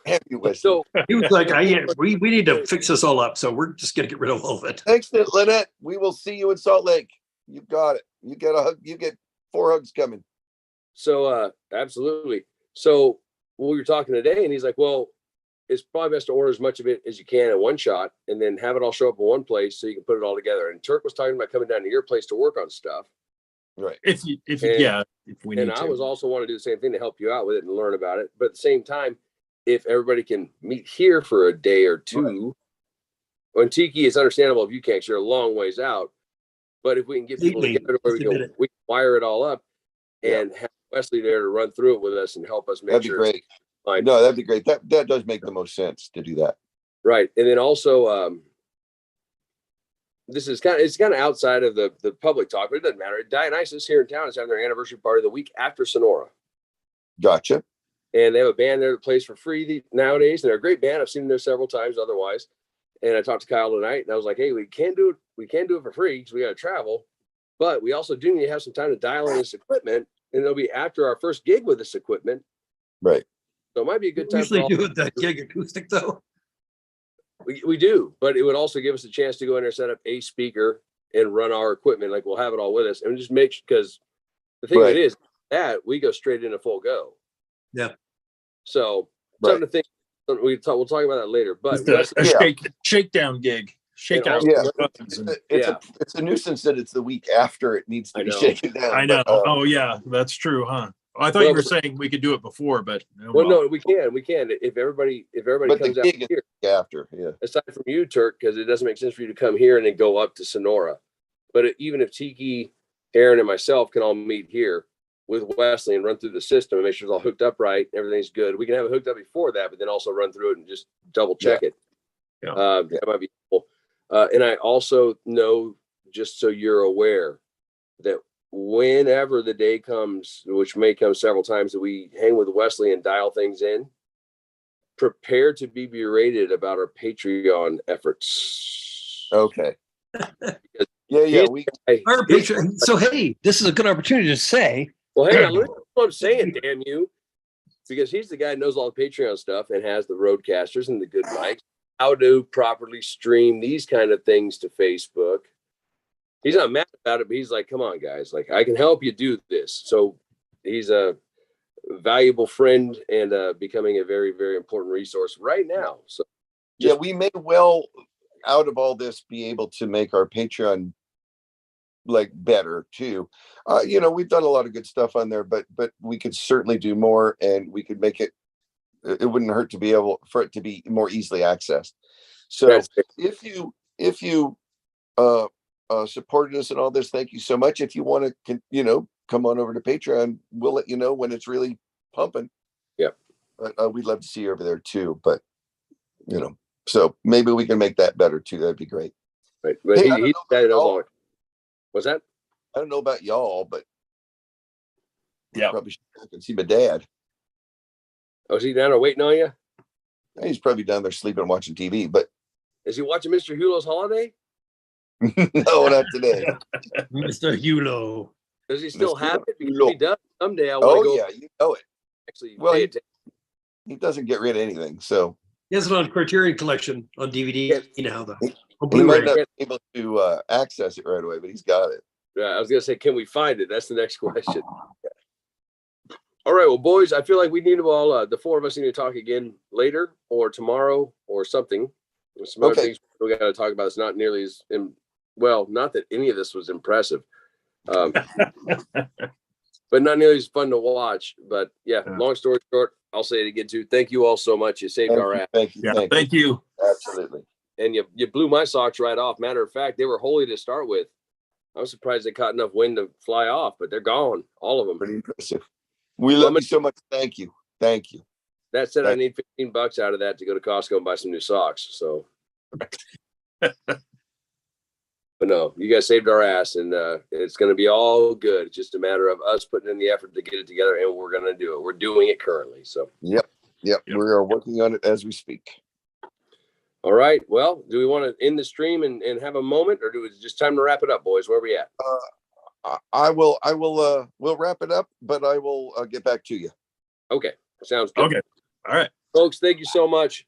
so he was like, we need to fix this all up, so we're just gonna get rid of all of it. Thanks, Lynette. We will see you in Salt Lake. You got it. You get a hug. You get 4 hugs coming. So absolutely. So we were talking today, and he's like, "Well, it's probably best to order as much of it as you can in one shot, and then have it all show up in one place so you can put it all together." And Turk was talking about coming down to your place to work on stuff. Right. If we need to. I was also want to do the same thing to help you out with it and learn about it. But at the same time, if everybody can meet here for a day or two, on Tiki, it's understandable if you can't, 'cause you're a long ways out. But if we can get people together where we can wire it all up and have Wesley there to run through it with us and help us make sure. That'd be great. No, that'd be great. That does make the most sense to do that. Right. And then also, this is it's kind of outside of the public talk, but it doesn't matter. Dionysus here in town is having their anniversary party the week after Sonora. Gotcha. And they have a band there that plays for free nowadays. And they're a great band. I've seen them there several times otherwise. And I talked to Kyle tonight and I was like, "Hey, we can't do it for free because we got to travel. but we also do need to have some time to dial in this equipment, and it'll be after our first gig with this equipment. Right. So it might be a good time. Usually do it that gig acoustic though. We do, but it would also give us a chance to go in there, set up a speaker, and run our equipment. Like we'll have it all with us, and just make sure, because the thing of it is that we go straight into full go. Yeah. So something to think. We'll talk about that later. But shakedown gig. Shakedown. It's a nuisance that it's the week after it needs to be shaken down. I know. Oh yeah, that's true, huh? Oh, I thought you were saying we could do it before, but no, we can. If everybody comes out here after, aside from you, Turk, because it doesn't make sense for you to come here and then go up to Sonora. But even if Tiki, Aaron, and myself can all meet here with Wesley and run through the system and make sure it's all hooked up right, everything's good. We can have it hooked up before that, but then also run through it and just double check it. Yeah. That might be cool. And I also know, just so you're aware, that whenever the day comes, which may come several times, that we hang with Wesley and dial things in, prepare to be berated about our Patreon efforts. Okay. Our Patreon. So hey, this is a good opportunity to say. Well, hang on, listen to what I'm saying, damn you. Because he's the guy who knows all the Patreon stuff and has the Roadcasters and the good mics, how to properly stream these kind of things to Facebook. He's not mad about it, but he's like, come on, guys, like I can help you do this. So he's a valuable friend and becoming a very, very important resource right now. So we may well, out of all this, be able to make our Patreon like better too. We've done a lot of good stuff on there, but we could certainly do more, and we could make it wouldn't hurt to be able for it to be more easily accessed. So if you supported us and all this, thank you so much. If you want to come on over to Patreon, we'll let you know when it's really pumping. But we'd love to see you over there too, but so maybe we can make that better too. That'd be great. Right. But hey, what's that? I don't know about y'all, but probably should see my dad. Oh, is he down there waiting on you? He's probably down there sleeping, watching TV. But is he watching Mr. Hulo's Holiday? No, not today. Mr. Hulo. Does he still have it? Because he does someday. I want to go. You know it. Actually, he doesn't get rid of anything. So he has it on Criterion Collection on DVD now, though. He might not be able to access it right away, but he's got it. Yeah, I was gonna say, can we find it? That's the next question. All right, well, boys, I feel like we need to all the four of us need to talk again later or tomorrow or something. There's some other things we got to talk about. It's not nearly as not that any of this was impressive, but not nearly as fun to watch. But long story short, I'll say it again too. Thank you all so much. You saved our ass. Thank you. Thank you. Absolutely. And you blew my socks right off. Matter of fact, they were holey to start with. I was surprised they caught enough wind to fly off, but they're gone, all of them. Pretty impressive. We love you so much. Thank you. Thank you. That said, I need $15 out of that to go to Costco and buy some new socks. So, but no, you guys saved our ass, and it's going to be all good. It's just a matter of us putting in the effort to get it together, and we're going to do it. We're doing it currently. So, yep. We are working on it as we speak. All right. Well, do we want to end the stream and have a moment, or is it just time to wrap it up, boys? Where are we at? We'll wrap it up, but I will get back to you. Okay. Sounds good. Okay. All right. Folks, thank you so much.